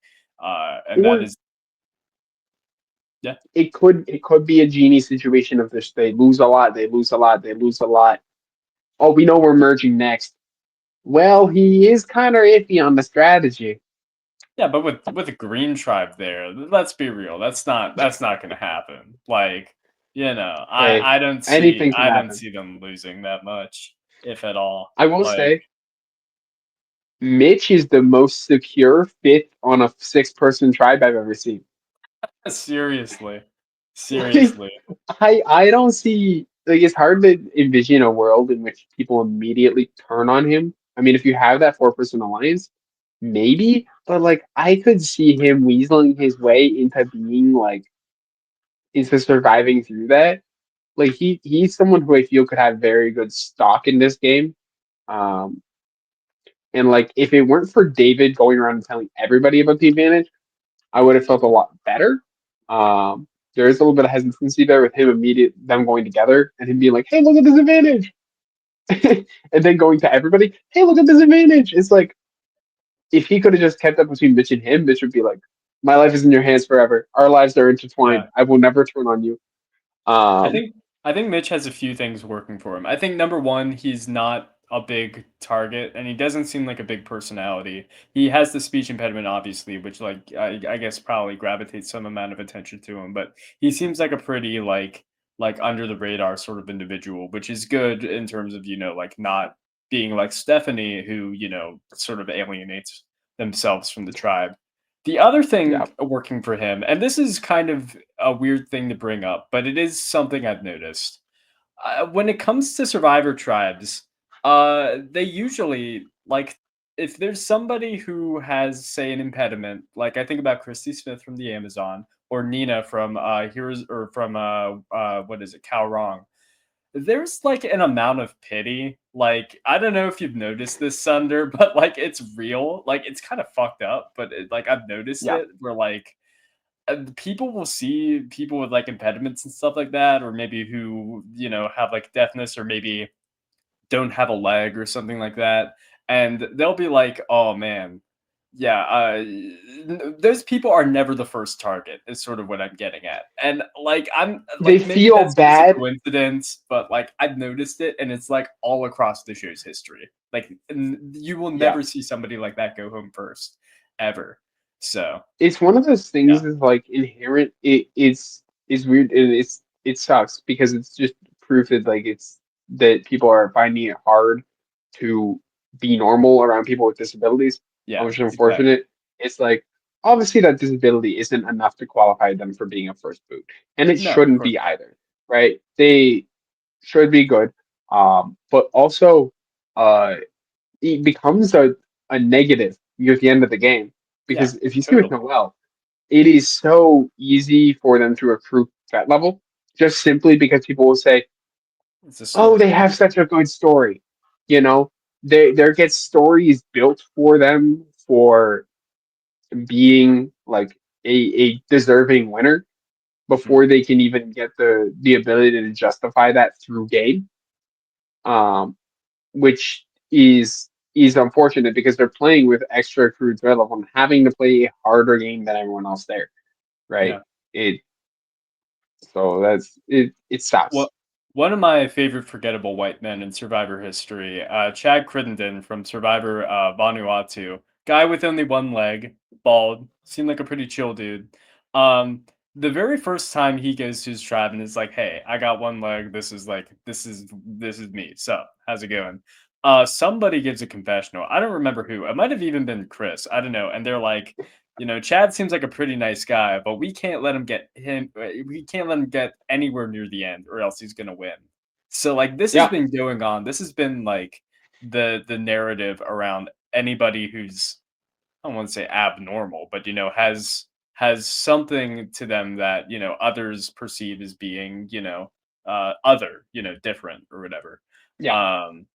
and that Or is yeah. it could be a genie situation of this. They lose a lot, they lose a lot, they lose a lot. Oh, we know we're merging next. Well, he is kind of iffy on the strategy. Yeah, but with a green tribe there, let's be real. That's not gonna happen. Like, Hey, I don't see anything can I don't happen. see them losing that much, if at all. I will Like, say, Mitch is the most secure fifth on a six-person tribe I've ever seen. seriously. Like, Seriously. I don't see like it's hard to envision a world in which people immediately turn on him. I mean, if you have that four-person alliance, maybe, but like I could see him weaseling his way into being like into surviving through that. Like he's someone who I feel could have very good stock in this game. Um, and like if it weren't for David going around and telling everybody about the advantage, I would have felt a lot better. There is a little bit of hesitancy there with him them going together and him being like, "Hey, look at this advantage," and then going to everybody, "Hey, look at this advantage." It's like if he could have just kept up between Mitch and him, Mitch would be like, "My life is in your hands forever. Our lives are intertwined. Yeah. I will never turn on you." I Um, think I think Mitch has a few things working for him. I think number one, he's not a big target, and he doesn't seem like a big personality. He has the speech impediment, obviously, which like I guess probably gravitates some amount of attention to him. But he seems like a pretty like under the radar sort of individual, which is good in terms of like not being like Stephanie, who sort of alienates themselves from the tribe. The other yeah, thing working for him, and this is kind of a weird thing to bring up, but it is something I've noticed. When it comes to survivor tribes, they usually like if there's somebody who has, say, an impediment, like I think about Christy Smith from the Amazon or Nina from Heroes or from what is it, Cow Wrong. There's, like, an amount of pity, like, I don't know if you've noticed this, Sunder, but, like, it's real, like, it's kinda fucked up, but like, I've noticed yeah. it where, like, people will see people with, like, impediments and stuff like that, or maybe who, have, like, deafness or maybe don't have a leg or something like that, and they'll be like, "Oh, man." Yeah, those people are never the first target is sort of what I'm getting at, and, like, I'm They like, maybe feel that's just a bad. coincidence, but, like, I've noticed it, and it's, like, all across the show's history. Like, you will Yeah, never see somebody like that go home first, ever. So, it's one of those things yeah, that's like inherent. It's weird and it sucks because it's just proof that like it's that people are finding it hard to be normal around people with disabilities, yeah, which is exactly. unfortunate. It's like obviously that disability isn't enough to qualify them for being a first boot, and it No, of shouldn't course be not. either, right? They should be good, but also uh, it becomes a negative near the end of the game Yeah, because if you see with totally. Noel, it is so easy for them to recruit that level just simply because people will say, It's a "Oh, story. they have such a good story," you know. There gets stories built for them for being like a deserving winner Mhm. before they can even get the ability to justify that through game. Um, which is unfortunate because they're playing with extra accrued threat level and having to play a harder game than everyone else there, right? Yeah. It so that's it. It sucks. What one of my favorite forgettable white men in Survivor history, Chad Crittenden from Survivor Vanuatu, guy with only one leg, bald, seemed like a pretty chill dude. Um, the very first time he goes to his tribe and is like, "Hey, I got one leg. This is me. So, how's it going?" Somebody gives a confessional. I don't remember who. It might have even been Chris. I don't know. And they're like, Chad seems like a pretty nice guy, but we can't let him get anywhere near the end, or else he's gonna win. So like this has Yeah, been going on. This has been like the narrative around anybody who's, I don't want to say abnormal, but has something to them that others perceive as being other, different or whatever. yeah. Um,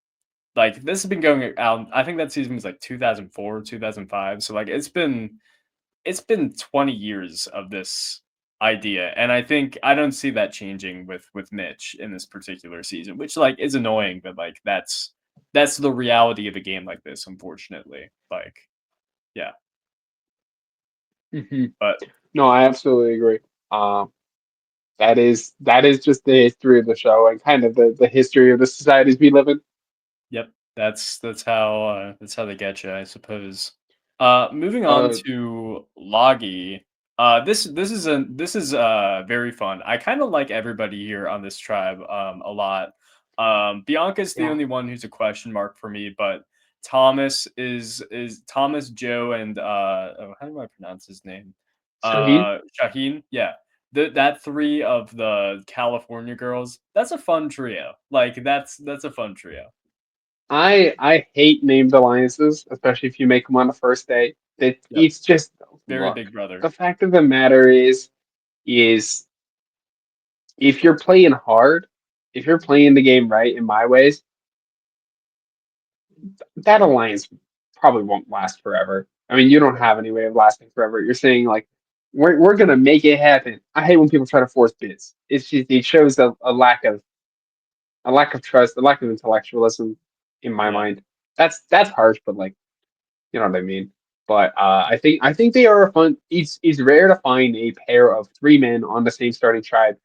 like this has been going out. I think that season was like 2004, 2005. So like it's been 20 years of this idea, and I think I don't see that changing with Mitch in this particular season, which like is annoying, but like that's the reality of a game like this, unfortunately. Like, yeah, Hmm. but No, I absolutely agree. Um, that is just the history of the show and kind of the history of the societies we live in. yep, that's how they get you, I suppose. Moving on Uh, to Logi. This is very fun. I kind of like everybody here on this tribe a lot. Bianca's the yeah, only one who's a question mark for me, but Thomas is Thomas, Joe, and how do I pronounce his name? Shaheen. Shaheen. Yeah. That three of the California girls, that's a fun trio. Like that's a fun trio. I hate named alliances, especially if you make them on the first day. Yep. It's just Very look. big brother. The fact of the matter is if you're playing hard, if you're playing the game right in my ways, that alliance probably won't last forever. I mean, you don't have any way of lasting forever. You're saying like we're gonna make it happen. I hate when people try to force bids. It's just it shows a lack of trust, a lack of intellectualism in my Yeah. mind. That's harsh, but like you know what I mean. But I think they are a fun. It's rare to find a pair of three men on the same starting tribe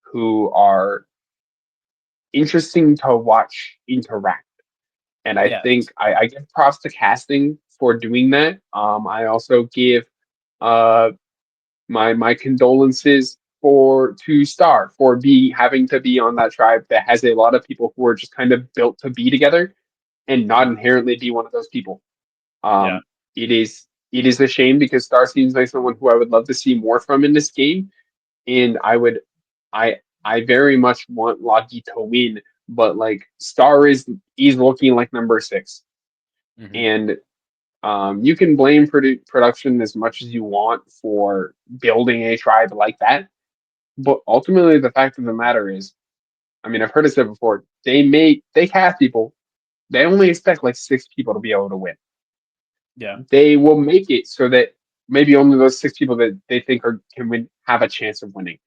who are interesting to watch interact. And I Yes. think I give props to casting for doing that. I also give uh my condolences for to Star for be having to be on that tribe that has a lot of people who are just kind of built to be together and not Mhm. inherently be one of those people. Yeah. It is a shame because Star seems like someone who I would love to see more from in this game, and I I very much want Loki to win, but like Star is looking like number six, Mhm. and you can blame production as much as you want for building a tribe like that, but ultimately the fact of the matter is, I mean, I've heard it said before, they cast people, they only expect like six people to be able to win. Yeah. They will make it so that maybe only those six people that they think are can win have a chance of winning.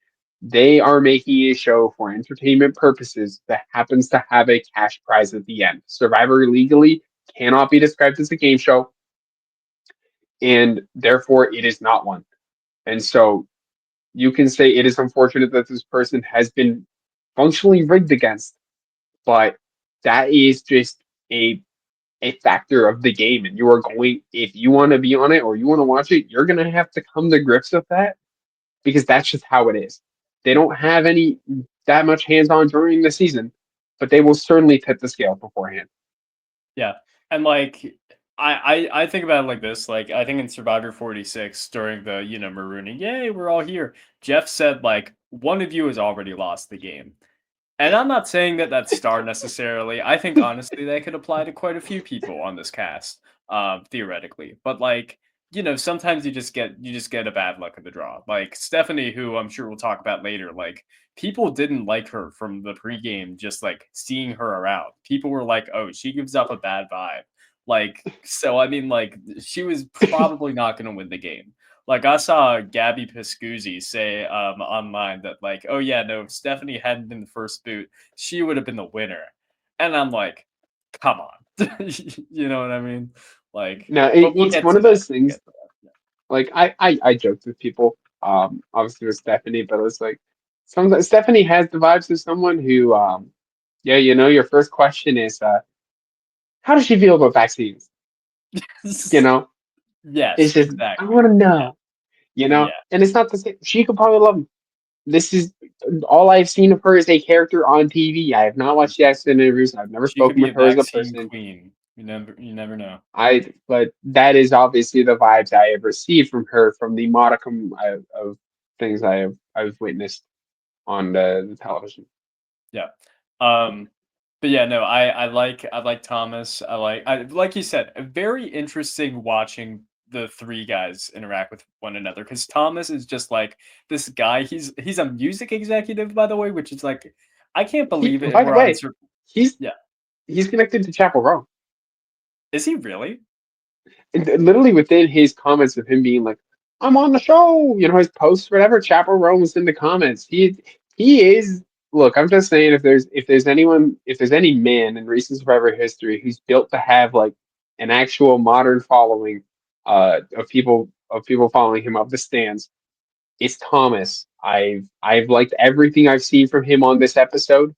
They are making a show for entertainment purposes that happens to have a cash prize at the end. Survivor legally cannot be described as a game show, and therefore it is not one. And so you can say it is unfortunate that this person has been functionally rigged against, but that is just a factor of the game, and you are going if you want to be on it or you want to watch it, you're gonna have to come to grips with that because that's just how it is. They don't have any that much hands on during the season, but they will certainly tip the scale beforehand. Yeah. And like I think about it like this. Like I think in Survivor 46 during the, marooning, yay, we're all here. Jeff said like one of you has already lost the game. And I'm not saying that that's Star necessarily. I think honestly that could apply to quite a few people on this cast, theoretically. But like, sometimes you just get a bad luck of the draw. Like Stephanie, who I'm sure we'll talk about later, like people didn't like her from the pregame, just like seeing her around. People were like, oh, she gives up a bad vibe. Like, so I mean, like, she was probably not gonna win the game. Like I saw Gabby Piscuzzi say online that like, oh yeah, no, if Stephanie hadn't been the first boot, she would have been the winner. And I'm like, come on, you know what I mean? Like, Now but we'll it's get one to of that. those We'll things. get to that. Like I joked with people, obviously with Stephanie, but it's like sometimes Stephanie has the vibes of someone who, yeah, your first question is, how does she feel about vaccines? Yeah. You know, it's Yes, just I exactly. want to Yeah, know, yeah. and it's not the same. She could probably love him. This is all I've seen of her as a character on TV. I have not watched the accident interviews. I've never She could spoken be with a her as a vaccine person. queen. You never know. But that is obviously the vibes I have received from her from the modicum of things I've witnessed on the television. Yeah. Um, but yeah, no, I like Thomas. Like you said, very interesting watching the three guys interact with one another because Thomas is just like this guy. He's a music executive, by the way, which is like I can't He, believe it. by the We're on. way, he's Yeah, he's connected to Chapel Roan. is he really? And literally within his comments of him being like, "I'm on the show," his posts, whatever. Chapel Roan was in the comments. He is. Look, I'm just saying, if there's any man in recent Survivor history who's built to have like an actual modern following, of people following him up the stands, it's Thomas. I've liked everything I've seen from him on this episode.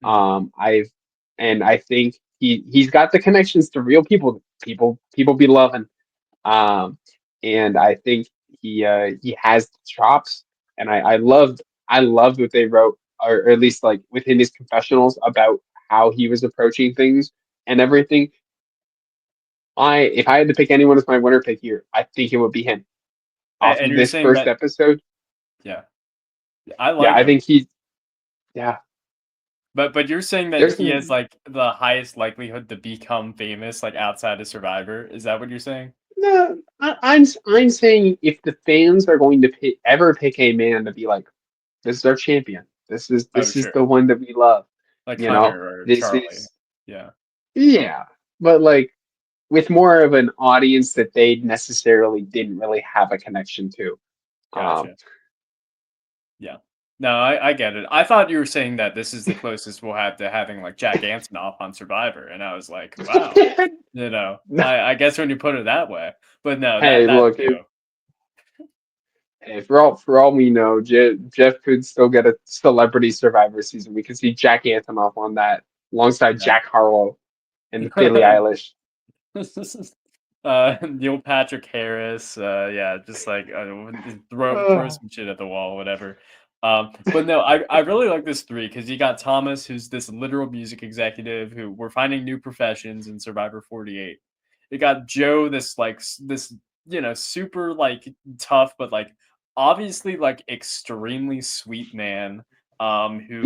Mhm. I've and I think he's got the connections to real people. People be loving. Um, and I think he has the chops. And I loved what they wrote, or at least like within his confessionals about how he was approaching things and everything. If I had to pick anyone as my winner pick here, I think it would be him. Off And of you're this saying first that? episode, Yeah, I yeah, like I him. think he's yeah. But you're saying that There's he has some like the highest likelihood to become famous, like outside of Survivor. Is that what you're saying? no. I'm saying if the fans are going to ever pick a man to be like, this is our champion. This is Oh, this is the sure. one that we love. Like You know, Hunter or this Charlie. is Yeah, yeah, but like with more of an audience that they necessarily didn't really have a connection to. Um, gotcha. Yeah. No, I get it. I thought you were saying that this is the closest we'll have to having like Jack Antonoff on Survivor, and I was like, wow, I guess when you put it that way, but no, that hey, that look, too. for all we know, Jeff could still get a Celebrity Survivor season. We could see Jack Antonoff on that alongside Jack Harlow and Billie Yeah. Eilish. Neil Patrick Harris, yeah, just like throw Uh, some shit at the wall, whatever. But no, I really like this three because you got Thomas, who's this literal music executive who we're finding new professions in Survivor 48. You got Joe, this like this super like tough, but like obviously like extremely sweet man, who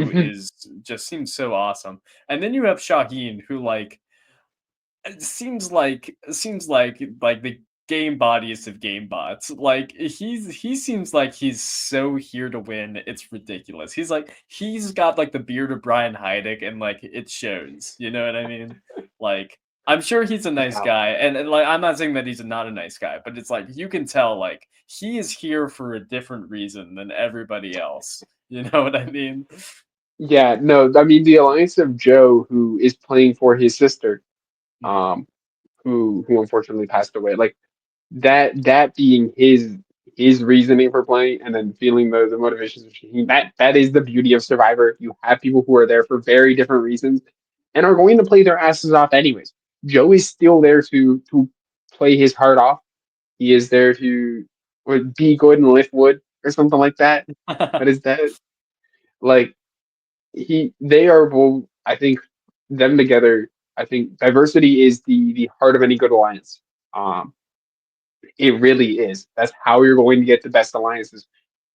mhm. is just seems so awesome. And then you have Shaheen, who like it seems like the game bodiest of game bots. Like he seems like he's so here to win. It's ridiculous. He's got like the beard of Brian Heidick and like it shows. You know what I mean? Like I'm sure he's a nice Yeah, guy and like I'm not saying that he's not a nice guy, but it's like you can tell like he is here for a different reason than everybody else. You know what I mean? yeah. No, I mean the alliance of Joe, who is playing for his sister, Mhm. um, who unfortunately passed away. Like that being his reasoning for playing, and then feeling the motivations of Shaheen. That is the beauty of Survivor. You have people who are there for very different reasons and are going to play their asses off anyways. Joe is still there to play his heart off. He is there to be good and lift wood or something like that. But is that like they are both? I think them together. I think diversity is the heart of any good alliance. Um, it really is. That's how you're going to get the best alliances.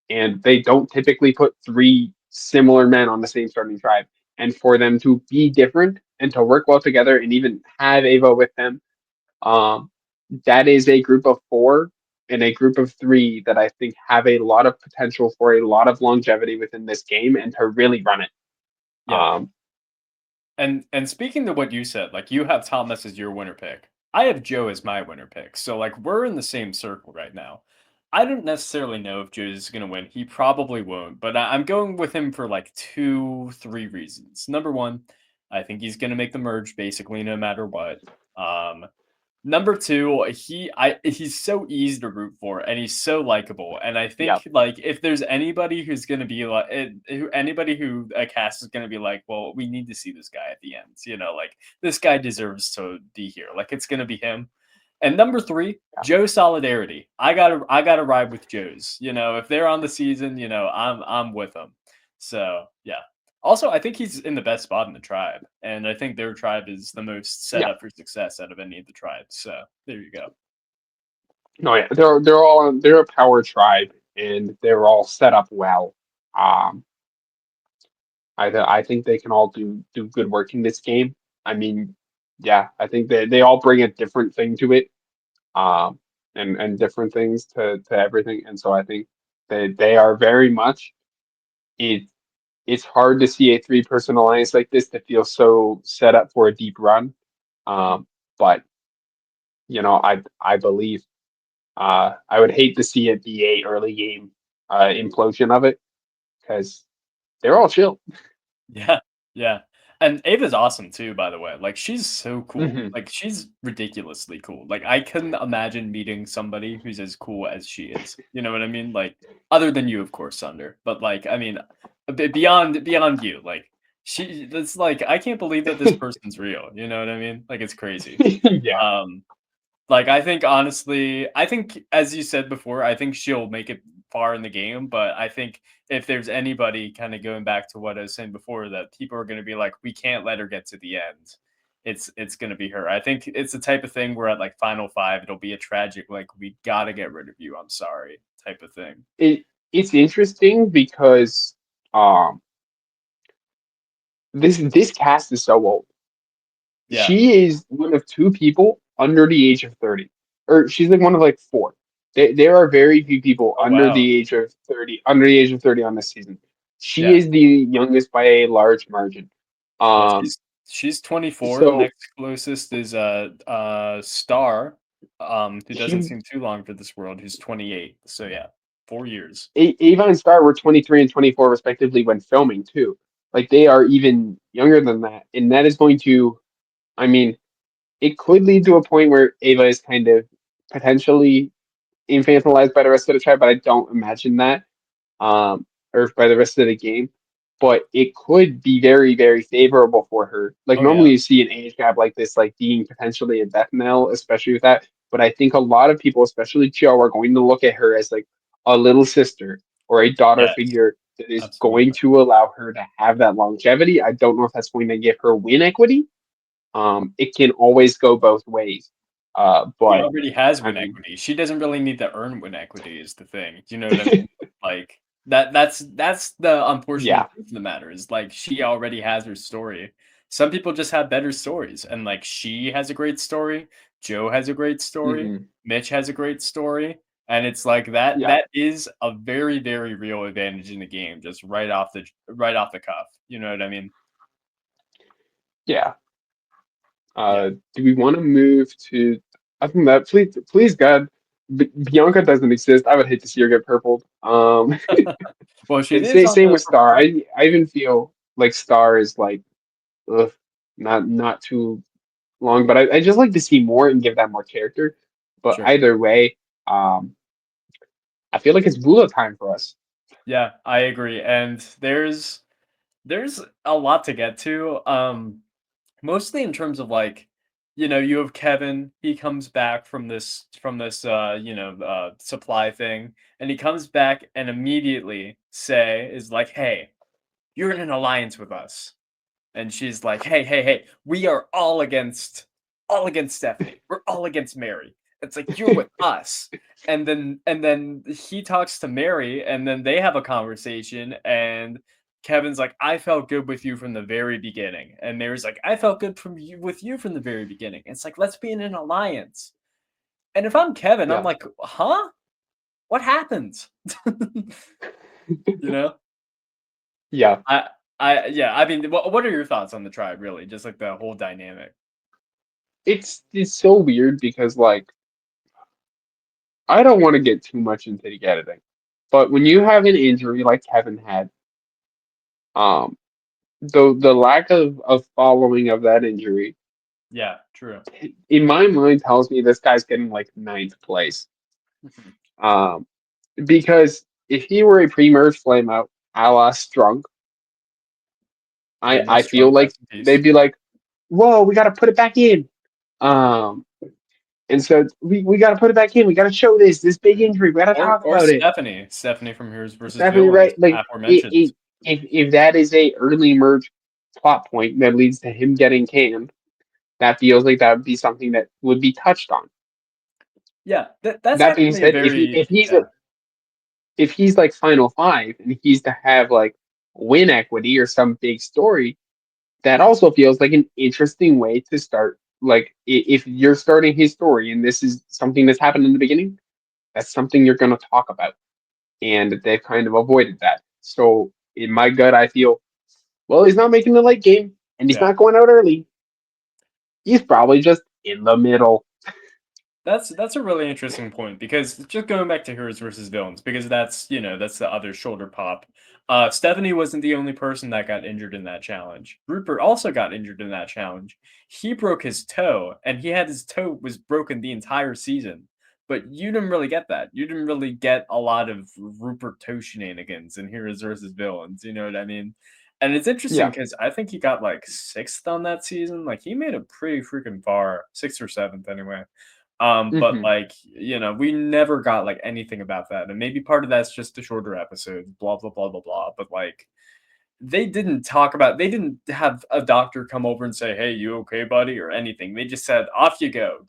And they don't typically put three similar men on the same starting tribe. And for them to be different and to work well together and even have Ava with them, um, that is a group of four and a group of three that I think have a lot of potential for a lot of longevity within this game and to really run it. Yep. Um, And speaking to what you said, like you have Thomas as your winner pick. I have Joe as my winner pick. So like we're in the same circle right now. I don't necessarily know if Joe's gonna win. He probably won't, but I'm going with him for like two, three reasons. Number one, I think he's gonna make the merge basically no matter what. Um, Number 2, he's so easy to root for, and he's so likable, and I yeah, think, like, if there's anybody who's gonna be like anybody who a cast is gonna be like, "Well, we need to see this guy at the end," like, "This guy deserves to be here," like, it's gonna be him. And number 3, yeah, Joe Solidarity. I gotta ride with Joes, if they're on the season, I'm with them. So, yeah. Also, I think he's in the best spot in the tribe, and I think their tribe is the most set yeah. up for success out of any of the tribes. So there you go. No, yeah, they're a power tribe and they're all set up well. Um, I think they can all do good work in this game. I mean, yeah, I think they all bring a different thing to it, um, and different things to everything. And so I think they are very much it. It's hard to see a three-person alliance like this that feels so set up for a deep run. But I believe I would hate to see it be a early game implosion of it because they're all chill. Yeah, yeah. And Ava's awesome too, by the way. Like, she's so cool. Hmm. Like, she's ridiculously cool. Like, I couldn't imagine meeting somebody who's as cool as she is. You know what I mean? Like, other than you, of course, Sunder. But like, I mean, beyond you. Like, it's like I can't believe that this person's real. You know what I mean? Like, it's crazy. Yeah. Um, like, I think honestly, I think as you said before, I think she'll make it far in the game, but I think if there's anybody kind of going back to what I was saying before, that people are going to be like, we can't let her get to the end. It's going to be her. I think it's the type of thing where at like final five, it'll be a tragic, like we got to get rid of you. I'm sorry, type of thing. It's interesting because um this cast is so old. Yeah. She is one of two people under the age of 30. Or she's like one of like four. There are very few people Oh wow. under the age of 30 on this season. She Yeah. is the youngest by a large margin. Yeah. Um She's 24. The so next closest is Star, who doesn't she seem too long for this world, who's 28. So yeah, 4 years. Ava and Star were 23 and 24 respectively when filming too. Like they are even younger than that. And that is going to I mean, it could lead to a point where Ava is kind of potentially infantilized by the rest of the tribe, but I don't imagine that, or by the rest of the game. But it could be very, very favorable for her. Like Oh yeah. normally you see an age gap like this, like being potentially a death knell, especially with that. But I think a lot of people, especially Joe, are going to look at her as like a little sister or a daughter Yes. figure that is going Absolutely. to allow her to have that longevity. I don't know if that's going to give her win equity. It can always go both ways. She But already has I win mean, equity. She doesn't really need to earn win equity is the thing. Do you know what I mean? Like that's the unfortunate yeah. truth of the matter is like she already has her story. Some people just have better stories and like she has a great story, Joe has a great story, Hmm. Mitch has a great story, and it's like that Yeah. that is a very very real advantage in the game just right off the cuff. You know what I mean? Yeah. Yeah. Do we want to move to? I think that please God, Bianca doesn't exist. I would hate to see her get purpled. Well, she And is on same the with purple Star. team. I even feel like Star is like, ugh, not too long, but I just like to see more and give that more character. But Sure. either way, um, I feel like it's Bula time for us. Yeah, I agree. And there's a lot to get to. Mostly in terms of like, you have Kevin, he comes back from this supply thing, and he comes back and immediately is like, "Hey, you're in an alliance with us." And she's like, "Hey, hey, hey, we are all against Stephanie. We're all against Mary." It's like, "You're with us." And then he talks to Mary, and then they have a conversation, and Kevin's like, "I felt good with you from the very beginning." And Mary's like, "I felt good with you from the very beginning." It's like, "Let's be in an alliance." And if I'm Kevin, I'm Yeah. like, "Huh? What happened?" You know? Yeah. I I yeah, I mean, what are your thoughts on the tribe really? Just like the whole dynamic. It's so weird because like I don't want to get too much into the editing, but when you have an injury like Kevin had, um, the lack of following of that injury, Yeah, true. in my mind, tells me this guy's getting like ninth place. Mhm. Um, because if he were a pre-merge flameout a la Strunk, Yeah, I Miss feel Trunk, like rest in peace. they'd be like, "Whoa, we got to put it back in." Um, and so we got to put it back in. We got to show this big injury. We got to Or talk or about it. Stephanie from Heroes versus Definitely Villains, right. Like aforementioned. if that is a early merge plot point that leads to him getting canned, that feels like that would be something that would be touched on. Yeah, that's That being actually a said, very yeah. if he's like final five and he's to have like win equity or some big story, that also feels like an interesting way to start. Like if you're starting his story and this is something that's happened in the beginning, that's something you're going to talk about, and they've kind of avoided that. So in my gut, I feel, well, he's not making the late game, and he's Yeah. not going out early. He's probably just in the middle. That's a really interesting point because just going back to heroes versus villains, because that's that's the other shoulder pop. Stephanie wasn't the only person that got injured in that challenge. Rupert also got injured in that challenge. He broke his toe, and he had his toe was broken the entire season. But you didn't really get that. You didn't really get a lot of Rupert toe shenanigans in heroes versus villains. You know what I mean? And it's interesting Yeah. because I think he got like sixth on that season. Like he made it pretty freaking far, sixth or seventh anyway. But Hmm. like, we never got like anything about that. And maybe part of that's just the shorter episodes, blah blah blah blah blah. But like they didn't have a doctor come over and say, "Hey, you okay, buddy?" or anything. They just said, "Off you go.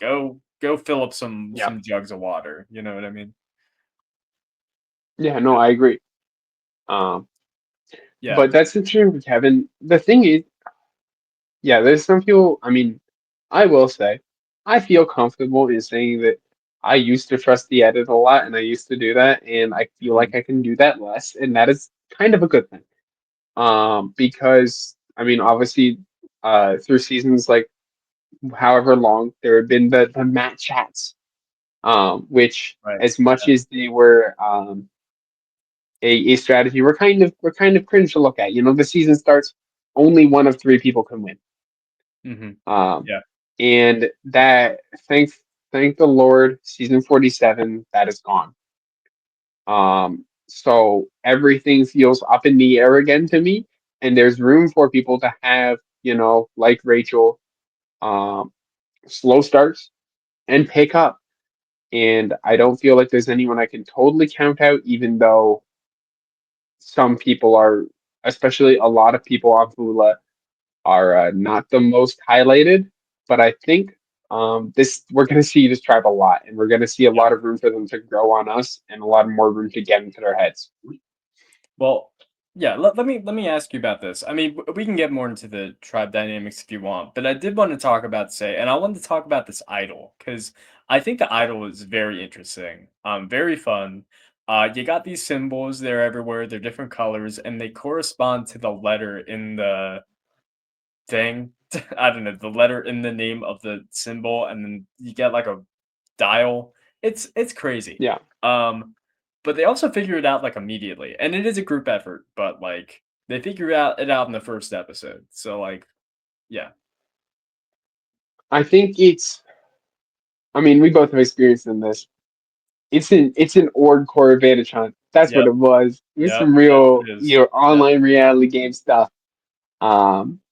Go fill up Yeah. some jugs of water." You know what I mean? Yeah. No, I agree. Um, Yeah. but that's interesting for Kevin. The thing is, yeah, there's some people. I mean, I will say, I feel comfortable in saying that I used to trust the edit a lot, and I used to do that, and I feel like Mhm. I can do that less, and that is kind of a good thing. Because I mean, obviously, through seasons like however long, there have been the Matt chats, which Right. as much Yeah. as they were a strategy, we're kind of cringe to look at. You know, the season starts, only one of three people can win. Mhm. Um, Yeah. and that thank the Lord, season 47 that is gone. So everything feels up in the air again to me, and there's room for people to have, like Rachel, um, slow starts and pick up. And I don't feel like there's anyone I can totally count out, even though some people are, especially a lot of people on Fula, are not the most highlighted. But I think this we're going to see this tribe a lot, and we're going to see a Yeah. lot of room for them to grow on us, and a lot more room to get into their heads. Well, yeah, let me ask you about this. I mean, we can get more into the tribe dynamics if you want, but I did want to talk about and I wanted to talk about this idol because I think the idol is very interesting, very fun. You got these symbols; they're everywhere. They're different colors, and they correspond to the letter in the thing. I don't know, the letter in the name of the symbol, and then you get like a dial. It's crazy. Yeah, Um, but they also figure it out like immediately, and it is a group effort. But like they figure it out in the first episode. So like, yeah, I think it's. I mean, we both have experience in this. It's an org core advantage hunt. That's what yep, it was. It was yep, some yep. real, It is. Yep. online reality game stuff.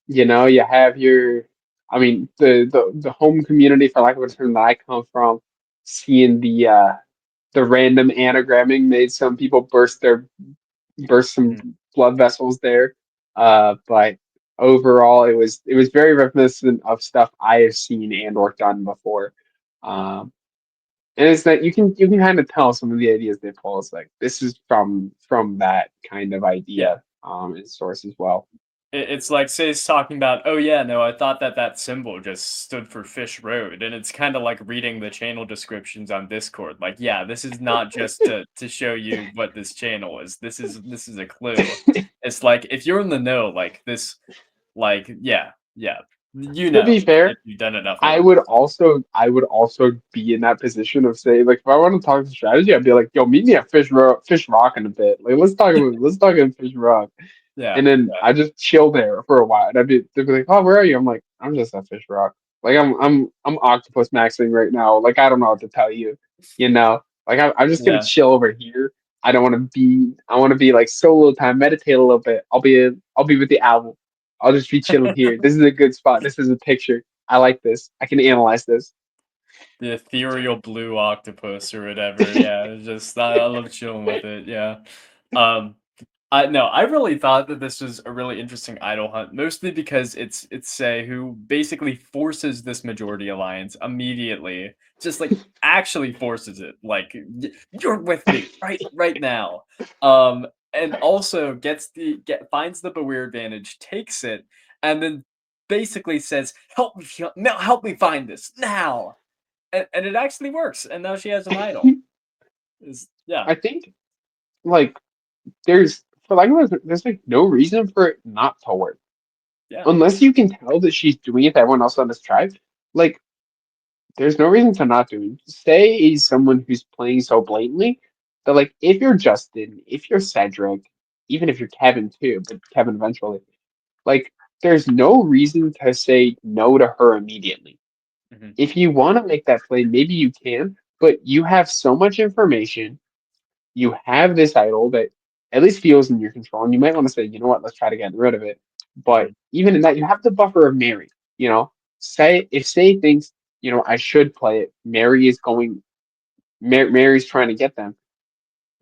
You have your, I mean, the home community, for lack of a term, that I come from, seeing the random anagramming made some people burst some Mhm. blood vessels there. But overall, it was very reminiscent of stuff I have seen and or done before. Um, and it's that you can kind of tell some of the ideas they pull. It's like this is from that kind of Yeah. idea and source as well. It's like Say's talking about, oh yeah, no, I thought that symbol just stood for Fish Road, and it's kind of like reading the channel descriptions on Discord. Like, yeah, this is not just to show you what this channel is. This is a clue. It's like if you're in the know, like this, like yeah, yeah, To be if fair, you've done enough I work. would also be in that position of saying, like, if I want to talk strategy, I'd be like, yo, meet me at Fish Rock in a bit. Like, let's talk about Fish Rock. Yeah, And then I just chill there for a while. And they'd be like, "Oh, where are you?" I'm like, "I'm just at Fish Rock. Like I'm octopus maxing right now. Like I don't know what to tell you. You know, like I'm just gonna yeah, chill over here. I don't want to be. I want to be like solo time, meditate a little bit. I'll be with the album. I'll just be chilling here. This is a good spot. This is a picture. I like this. I can analyze this. the ethereal blue octopus or whatever. Yeah, it's just I love chilling with it. Yeah. Um, I no, I really thought that this was a really interesting idol hunt, mostly because it's Say who basically forces this majority alliance immediately, just like actually forces it. Like you're with me right now. and also finds the Beware advantage, takes it, and then basically says, help me find this now." And it actually works, and now she has an idol. Is yeah, I think like there's for lack of a there's like no reason for it not to work yeah, unless you can tell that she's doing it to everyone else on this tribe. Like there's no reason to not do it. Say is someone who's playing so blatantly that like if you're Justin, if you're Cedric, even if you're Kevin too, but Kevin eventually, like there's no reason to say no to her immediately. mhm, If you want to make that play, maybe you can, but you have so much information. You have this idol that at least feels in your control, and you might want to say, you know what, let's try to get rid of it. But mhm, even in that, you have the buffer of Mary. You know, say thinks, I should play it. Mary's trying to get them.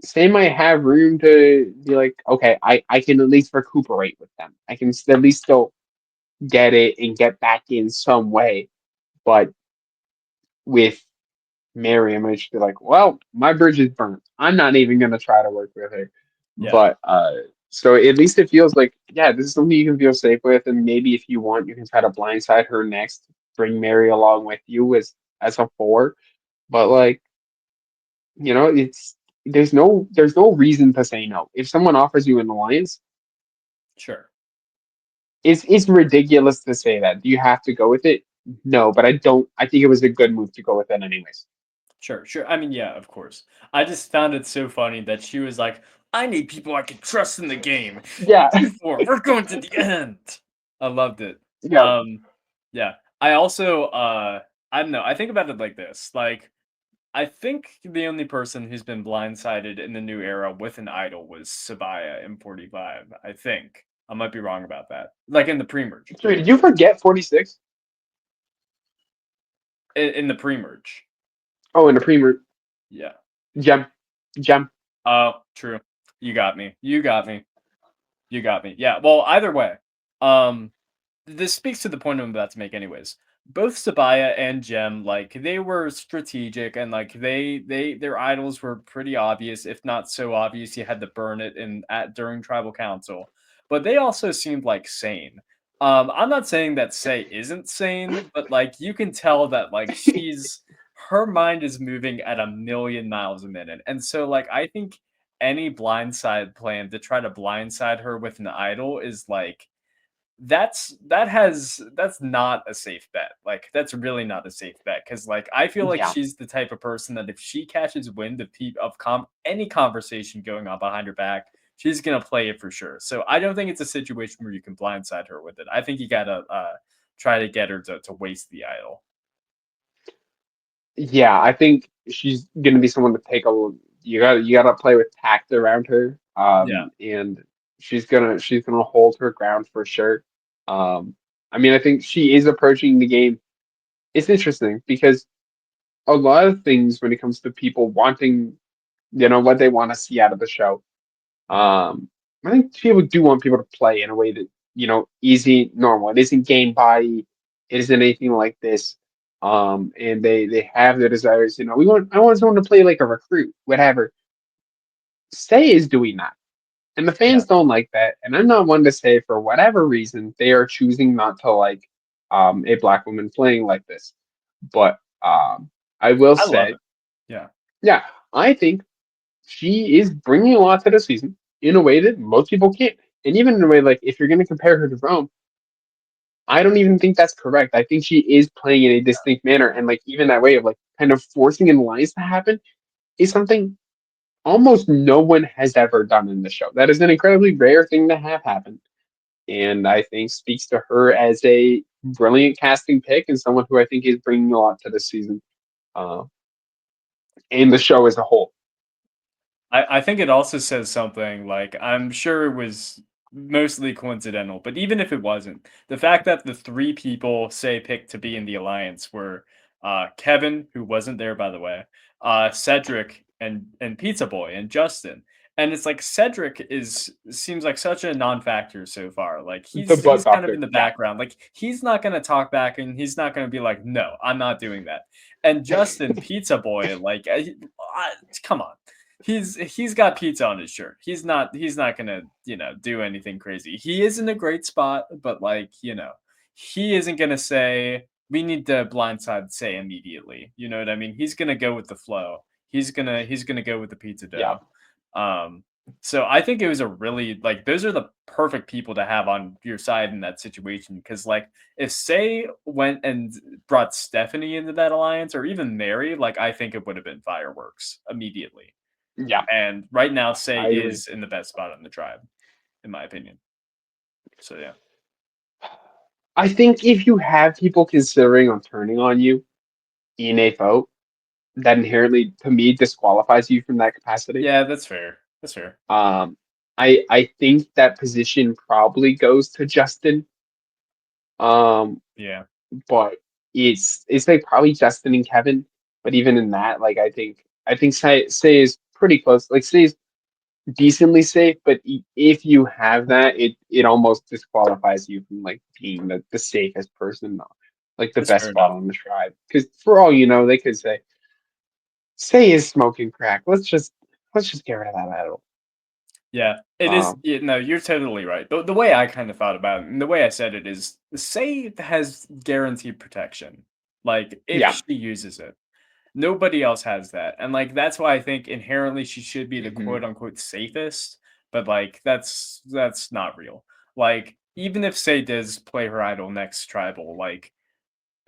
Say might have room to be like, okay, I can at least recuperate with them. I can at least still get it and get back in some way. But with Mary, I might just be like, well, my bridge is burnt. I'm not even gonna try to work with her. yeah, But so at least it feels like, yeah, this is something you can feel safe with, and maybe if you want, you can try to blindside her next, bring Mary along with you as a four. But like, it's there's no reason to say no. If someone offers you an alliance, sure. it's ridiculous to say that. Do you have to go with it? No, but I don't. I think it was a good move to go with it anyways. Sure, sure. I mean, yeah, of course. I just found it so funny that she was like, "I need people I can trust in the game. Yeah, You four, we're going to the end." I loved it. yeah, Yeah. I also, I don't know. I think about it like this. Like, I think the only person who's been blindsided in the new era with an idol was Sabaya in 45. I think I might be wrong about that. Like in the pre-merge, Sorry, did you forget 46? in the pre-merge. Oh, in the premier Yeah. gem, gem. Oh, true. You got me. You got me. You got me. Yeah, well, either way, um, this speaks to the point I'm about to make anyways. Both Sabaya and Gem, like, they were strategic and, like, their idols were pretty obvious, if not so obvious you had to burn it during tribal council. But they also seemed like sane. I'm not saying that Say isn't sane, but like you can tell that like her mind is moving at a million miles a minute. And so like I think any blindside plan to try to blindside her with an idol is like that's not a safe bet. Like that's really not a safe bet because like I feel like Yeah, she's the type of person that if she catches wind of any conversation going on behind her back, she's gonna play it for sure. So I don't think it's a situation where you can blindside her with it. I think you gotta try to get her to waste the idol. yeah. I think she's gonna be someone to take a. You gotta play with tact around her. Yeah, And she's gonna hold her ground for sure. I mean, I think she is approaching the game. It's interesting because a lot of things when it comes to people wanting, what they want to see out of the show. Um, I think people do want people to play in a way that, easy, normal. It isn't game body. It isn't anything like this. And they have their desires. I want someone to play like a recruit, whatever. Stay is doing that, and the yeah. fans don't like that. And I'm not one to say for whatever reason they are choosing not to like a black woman playing like this. But I will I love say, it. Yeah, yeah, I think she is bringing a lot to the season in a way that most people can't. And even in a way, like if you're going to compare her to Rome, I don't even think that's correct. I think she is playing in a distinct manner, and like even that way of like kind of forcing an alliance to happen is something almost no one has ever done in the show. That is an incredibly rare thing to have happen, and I think speaks to her as a brilliant casting pick and someone who I think is bringing a lot to the season uh, and the show as a whole. I think it also says something like I'm sure it was mostly coincidental, but even if it wasn't, the fact that the three people say picked to be in the alliance were Kevin, who wasn't there by the way, Cedric and Pizza Boy and Justin. And it's like Cedric is seems like such a non-factor so far. Like The he's butt kind of doctor, in the yeah. background. Like he's not gonna talk back and he's not gonna be like, no, I'm not doing that. And Justin, Pizza Boy, like come on, he's got pizza on his shirt. He's not gonna, do anything crazy. He is in a great spot, but like, he isn't gonna say we need to blindside say immediately. You know what I mean? He's gonna go with the flow. He's gonna go with the pizza Yeah, dough. Um, so I think it was a really like those are the perfect people to have on your side in that situation because like if Say went and brought Stephanie into that alliance or even Mary, like I think it would have been fireworks immediately. yeah, And right now, Say I agree. is in the best spot on the tribe, in my opinion. So yeah, I think if you have people considering on turning on you in a vote, that inherently, to me, disqualifies you from that capacity. yeah, that's fair. That's fair. Um, I think that position probably goes to Justin. Um, Yeah, but it's like probably Justin and Kevin. But even in that, like I think Say is pretty close. Like Say is decently safe, but if you have that, it almost disqualifies you from like being the safest person, like the that's best fair spot enough. on the tribe. Because for all you know, they could say is smoking crack. Let's just get rid of that battle. Yeah, it is. Um, Yeah, no, you're totally right. The way I kind of thought about it, and the way I said it is, Say has guaranteed protection. Like if yeah. she uses it, nobody else has that, and like that's why I think inherently she should be the Hmm. quote unquote safest. But like that's not real. Like even if Say does play her idol next tribal, like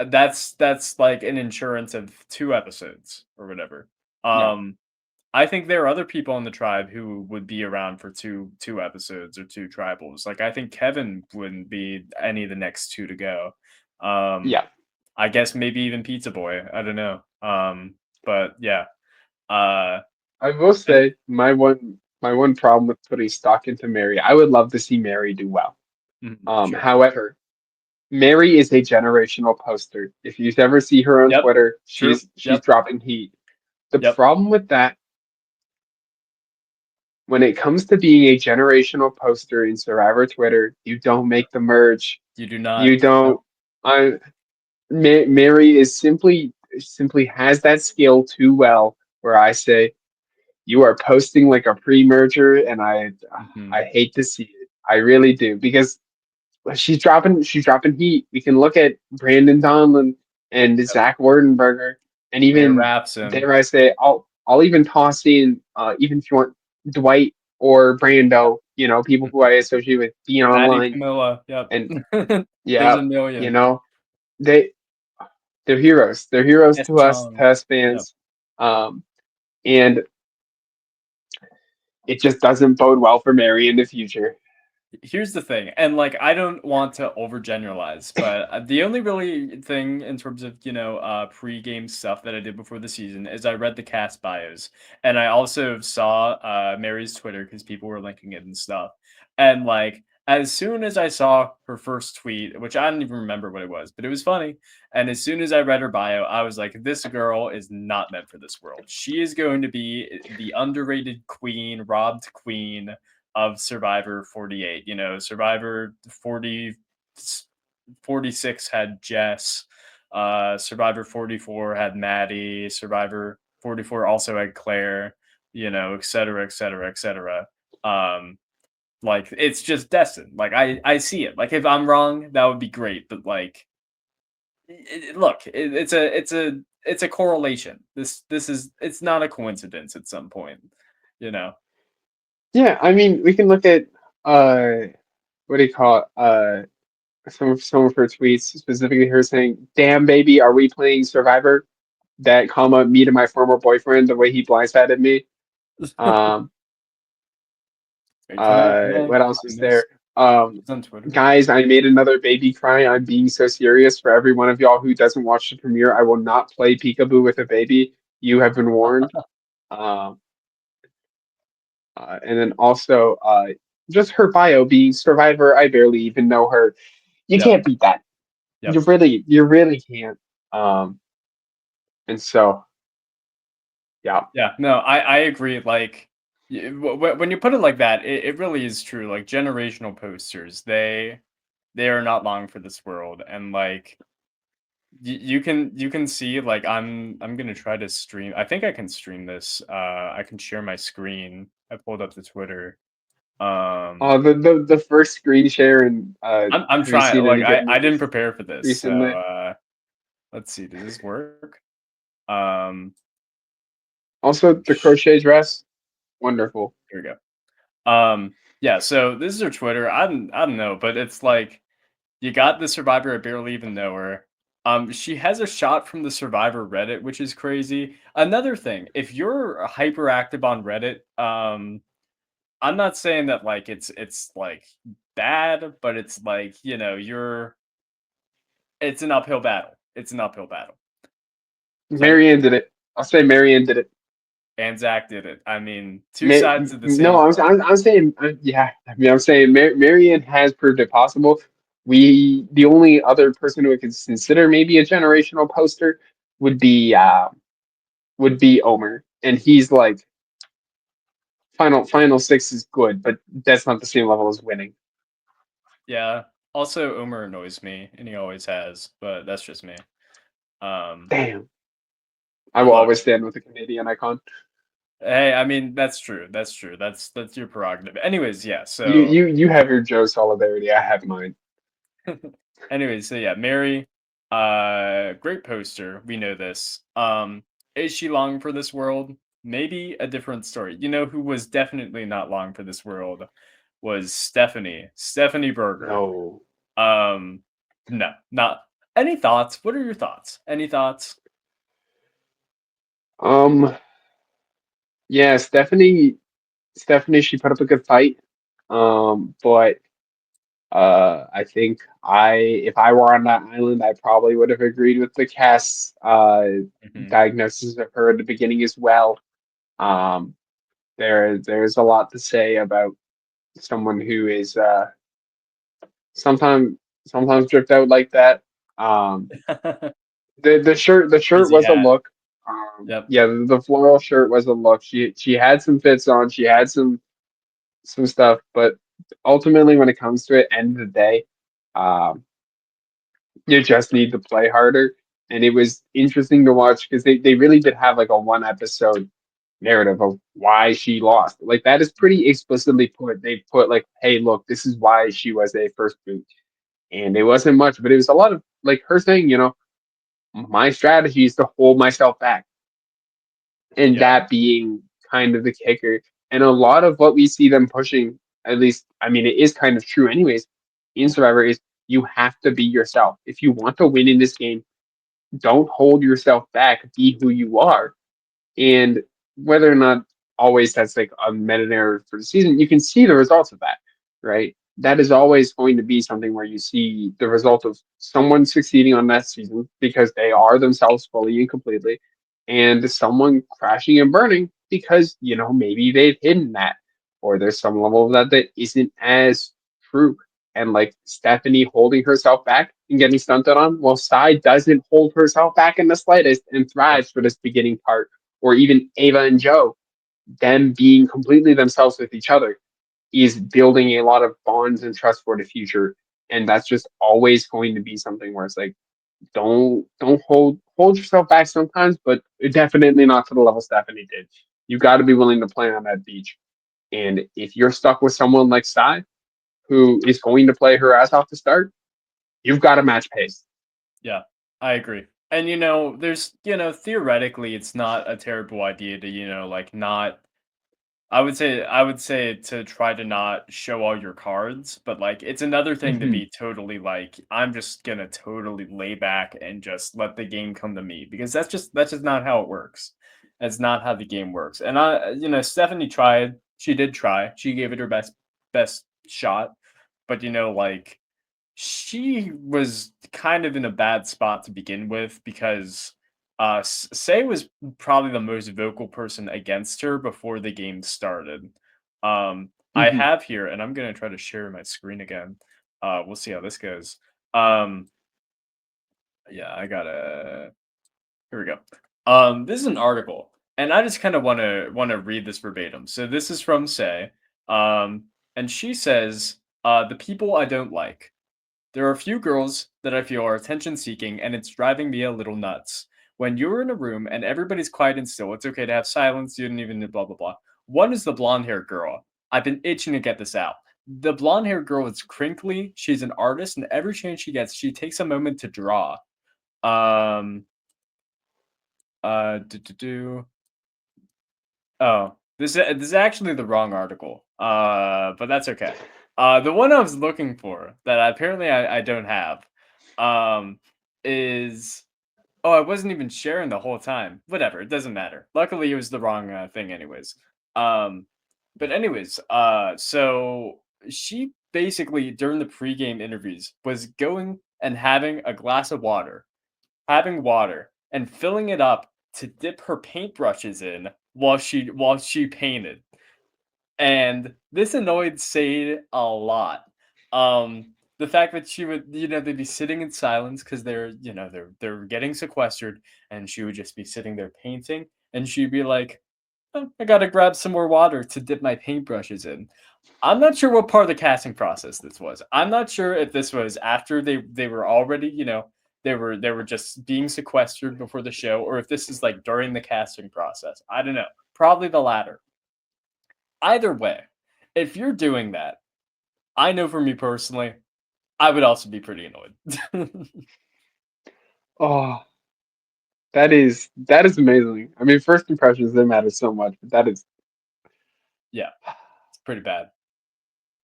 that's like an insurance of 2 episodes or whatever. Yeah. Um, I think there are other people in the tribe who would be around for 2 episodes or 2 tribals. Like, I think Kevin wouldn't be any of the next 2 to go. Um, Yeah. I guess maybe even Pizza Boy, I don't know. But yeah, uh, I will and say my one problem with putting stock into Mary, I would love to see Mary do well. sure. However, Mary is a generational poster. If you ever see her on Yep, Twitter, true. she's Yep, dropping heat. The yep. problem with that, when it comes to being a generational poster in Survivor Twitter, you don't make the merge. You do not. You don't. Nope. I Mary is simply has that skill too well. Where I say you are posting like a pre-merger, and I Mhm. hate to see it. I really do because she's dropping heat. We can look at Brandon Donlin and Yep. Zach Wardenberger, and Mayor even Rapson. dare I say, I'll even toss in even if you want Dwight or Brando, people who Mhm. I associate with being Maddie online, Camilla. Yep. and There's yeah, a you million. know they they're heroes. They're heroes S. to us, to Chong. us Yep. fans, and it just doesn't bode well for Mary in the future. Here's the thing, and like I don't want to overgeneralize, but the only really thing in terms of pre-game stuff that I did before the season is I read the cast bios, and I also saw Mary's Twitter because people were linking it and stuff. And like as soon as I saw her first tweet, which I don't even remember what it was, but it was funny. And as soon as I read her bio, I was like, this girl is not meant for this world. She is going to be the underrated queen, robbed queen of Survivor 48. Survivor 46 had Jess. Survivor 44 had Maddie. Survivor 44 also had Claire. Et cetera, et cetera, et cetera. Um, like it's just destined. Like I see it. Like if I'm wrong, that would be great. But like, look, it's a correlation. It's not a coincidence. At some point, you know. Yeah, I mean, we can look at uh, what do you call it? Some of her tweets, specifically her saying, "Damn, baby, are we playing Survivor?" That comma me to my former boyfriend, the way he blindsided me. Um, Are you putting it in what the else is there? comments? Um, It's on Twitter. guys, I made another baby cry. I'm being so serious. For every one of y'all who doesn't watch the premiere, I will not play peekaboo with a baby. You have been warned. Um, and then also just her bio being Survivor. I barely even know her. You Yep, can't beat that. You yep. really, you really can't. Um, and so, yeah, Yeah, no, I agree, like, when you put it like that, it really is true, like, generational posters, they are not long for this world, and, like, You can see, like, I'm gonna try to stream. I think I can stream this. I can share my screen. I pulled up the Twitter. Um, The first screen share, and I'm have you trying. seen Like, any good I didn't movies prepare for this, so recently? let's see. Does this work? Um, Also, the sh- crochet dress, wonderful. Here we go. Yeah. So this is her Twitter. I don't know, but it's like you got the Survivor. I barely even know her. She has a shot from the Survivor Reddit, which is crazy. Another thing, if you're hyperactive on Reddit, I'm not saying that like it's like bad, but it's like, it's an uphill battle. It's an uphill battle. So Marianne did it. I'll say Marianne did it. and Zach did it. I mean, two sides of the No, same coin. I'm saying, yeah. I mean, I'm saying Marianne has proved it possible. The only other person who we could consider maybe a generational poster would be would be Omer, and he's like final six is good, but that's not the same level as winning. Yeah. Also, Omer annoys me, and he always has, but that's just me. Um, Damn, I but will look, always stand with the Canadian icon. hey, I mean, that's true. That's true. That's your prerogative. Anyways, yeah. You have your Joe solidarity. I have mine. Anyways, so yeah, Mary, great poster. We know this. Is she long for this world? Maybe a different story. You know who was definitely not long for this world was Stephanie. Stephanie Berger. No. Um, no, not. Any thoughts? What are your thoughts? Any thoughts? Um. Yeah, Stephanie, she put up a good fight. But I think if I were on that island, I probably would have agreed with the cast's Hmm. diagnosis of her at the beginning as well. Um, there's a lot to say about someone who is sometimes sometimes dripped out like that. Um, the shirt Easy was a hat. look. Yep. Yeah, the floral shirt was a look. She had some fits on. She had some stuff, but ultimately, when it comes to it, end of the day, um, you just need to play harder. And it was interesting to watch because they really did have like a one episode narrative of why she lost. Like that is pretty explicitly put. They put like, hey, look, this is why she was a first boot. And it wasn't much, but it was a lot of like her saying, my strategy is to hold myself back, and Yep. that being kind of the kicker. And a lot of what we see them pushing, at least, I mean, it is kind of true, anyways, in Survivor, is you have to be yourself. If you want to win in this game, don't hold yourself back. Be who you are. And whether or not always that's like a meta narrative for the season, you can see the results of that, right? That is always going to be something where you see the result of someone succeeding on that season because they are themselves fully and completely, and someone crashing and burning because, maybe they've hidden that, or there's some level of that that isn't as true. And like Stephanie holding herself back and getting stunted on, well, Sai doesn't hold herself back in the slightest and Yep. thrives for this beginning part, or even Ava and Joe, them being completely themselves with each other, is building a lot of bonds and trust for the future. And that's just always going to be something where it's like, don't hold yourself back sometimes, but definitely not to the level Stephanie did. You got to be willing to play on that beach. And if you're stuck with someone like Sai, who is going to play her ass off to start, you've got to match pace. Yeah, I agree. And there's theoretically, it's not a terrible idea to like not. I would say to try to not show all your cards, but like it's another thing to Hmm. be totally like I'm just gonna totally lay back and just let the game come to me because that's just not how it works. That's not how the game works. And Stephanie tried. She did try. She gave it her best shot, but like she was kind of in a bad spot to begin with because Say was probably the most vocal person against her before the game started. I Hmm. have here, and I'm gonna try to share my screen again. We'll see how this goes. Um, yeah, I gotta. Here we go. This is an article, and I just kind of want to read this verbatim. So this is from Say, and she says, "The people I don't like." There are a few girls that I feel are attention seeking, and it's driving me a little nuts. When you're in a room and everybody's quiet and still, it's okay to have silence. You didn't even blah blah blah. One is the blonde haired girl. I've been itching to get this out. The blonde haired girl is crinkly. She's an artist, and every chance she gets, she takes a moment to draw. Um. Do, do, do. Oh, this is actually the wrong article. But that's okay. The one I was looking for that apparently I don't have, um, is oh, I wasn't even sharing the whole time. Whatever, it doesn't matter. Luckily, it was the wrong thing, anyways. Um, but anyways, so she basically during the pregame interviews was going and having a glass of water, having water, and filling it up to dip her paintbrushes in while she painted. And this annoyed Sade a lot. The fact that she would, they'd be sitting in silence because they're getting sequestered, and she would just be sitting there painting, and she'd be like, "Oh, I gotta grab some more water to dip my paintbrushes in." I'm not sure what part of the casting process this was. I'm not sure if this was after they were already, they were just being sequestered before the show, or if this is like during the casting process. I don't know. Probably the latter. Either way, if you're doing that, I know for me personally, I would also be pretty annoyed. Oh, that is amazing. I mean, first impressions they matter so much, but that is Yeah, it's pretty bad.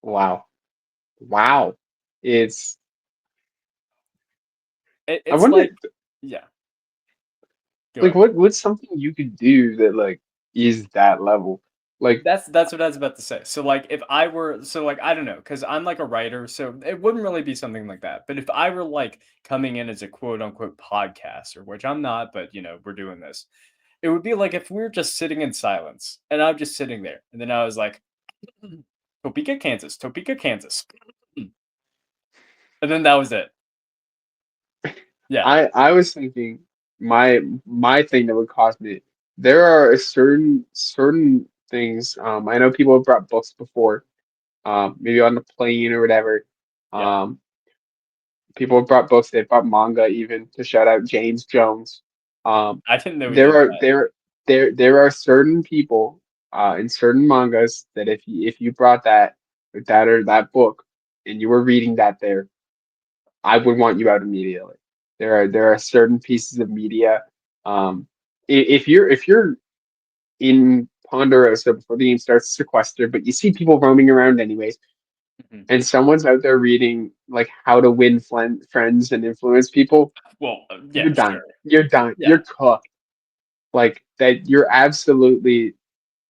wow, wow. It's I It's wonder like, yeah, go like ahead. what's something you could do that like is that level? Like That's what I was about to say. So like if I were so like I don't know, because I'm like a writer, so it wouldn't really be something like that. But if I were like coming in as a quote unquote podcaster, which I'm not, but we're doing this, it would be like if we were just sitting in silence and I'm just sitting there, and then I was like, Topeka, Kansas, Topeka, Kansas. And then that was it. Yeah. I was thinking my thing that would cost me. There are a certain things. I know people have brought books before. Maybe on the plane or whatever. Yeah. Um, People have brought books. They've brought manga even to shout out James Jones. Um, I didn't know we there did are that. there are certain people in certain mangas that if you brought that or that book and you were reading that there, I would want you out immediately. There are certain pieces of media. If you're in Ponderosa before the game starts to sequester, but you see people roaming around anyways, Mhm. and someone's out there reading like how to win friends and influence people, Well, you're yeah, done. sure. You're done. Yeah. You're cooked. Like that. You're absolutely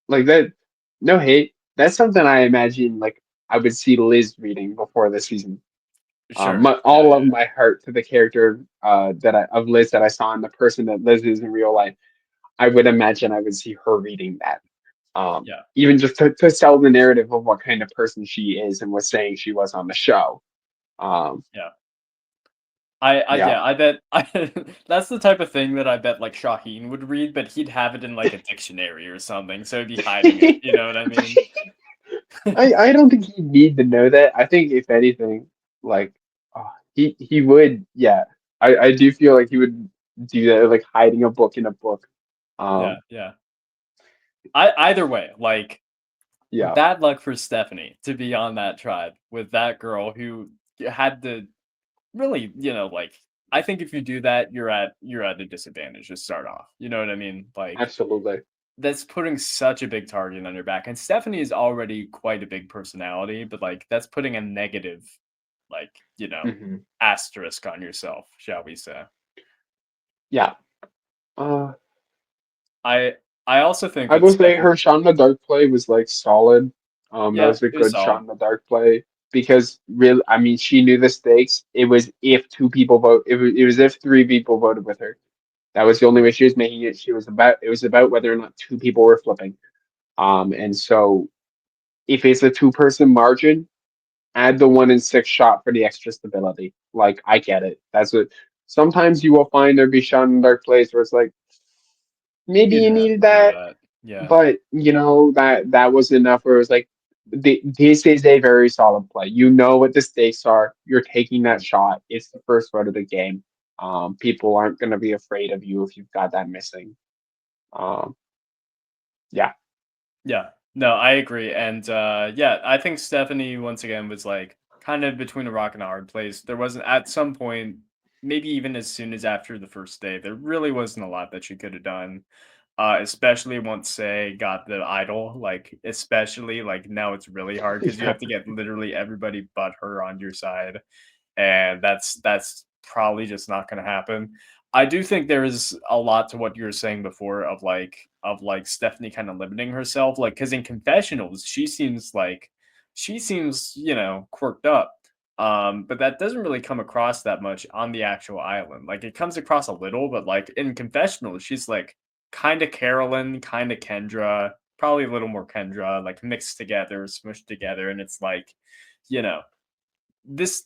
like that. No hate. That's something I imagine like I would see Liz reading before the season. Sure. Yeah, All of yeah, my heart to the character of Liz that I saw and the person that Liz is in real life. I would imagine I would see her reading that. yeah, Even just to sell the narrative of what kind of person she is and was saying she was on the show. Um, yeah. yeah. Yeah, I bet that's the type of thing that I bet like Shaheen would read, but he'd have it in like a dictionary or something, so he'd be hiding it. You know what I mean? I don't think he'd need to know that. I think if anything, like he would, yeah. I do feel like he would do that, like hiding a book in a book. Yeah, Um, yeah. Either way, like yeah, bad luck for Stephanie to be on that tribe with that girl who had to really, like I think if you do that, you're at a disadvantage to start off. You know what I mean? Like absolutely. that's putting such a big target on your back. And Stephanie is already quite a big personality, but like that's putting a negative, like, Hmm. asterisk on yourself, shall we say. Yeah. Uh, I I also think I that will say Stephanie, her Shaun the Dark play was like solid. That yeah, was a it was good solid. Shaun the Dark play because real. I mean, she knew the stakes. It was if two people vote. It was if three people voted with her. That was the only way she was making it. It was about whether or not two people were flipping. And so if it's a two-person margin, add the 1 in 6 shot for the extra stability. Like I get it. That's what sometimes you will find there be Shaun in Dark plays where it's like maybe You you didn't have needed to do that, that. Yeah. but you know that was enough where it was like This is a very solid play. You know what the stakes are. You're taking that Mhm. shot. It's the first vote of the game. People aren't going to be afraid of you if you've got that missing. Um, yeah, Yeah. No, I agree. And yeah, I think Stephanie once again was like kind of between a rock and a hard place. There wasn't at some point, maybe even as soon as after the first day, there really wasn't a lot that she could have done. Especially once Say got the idol, like especially like now it's really hard because you yeah, have to get literally everybody but her on your side, and that's probably just not going to happen. I do think there is a lot to what you were saying before of like Stephanie kind of limiting herself, like because in confessionals she seems quirked up, but that doesn't really come across that much on the actual island. Like it comes across a little, but like in confessionals, she's like kind of Carolyn, kind of Kendra, probably a little more Kendra, like mixed together, smushed together, and it's like you know this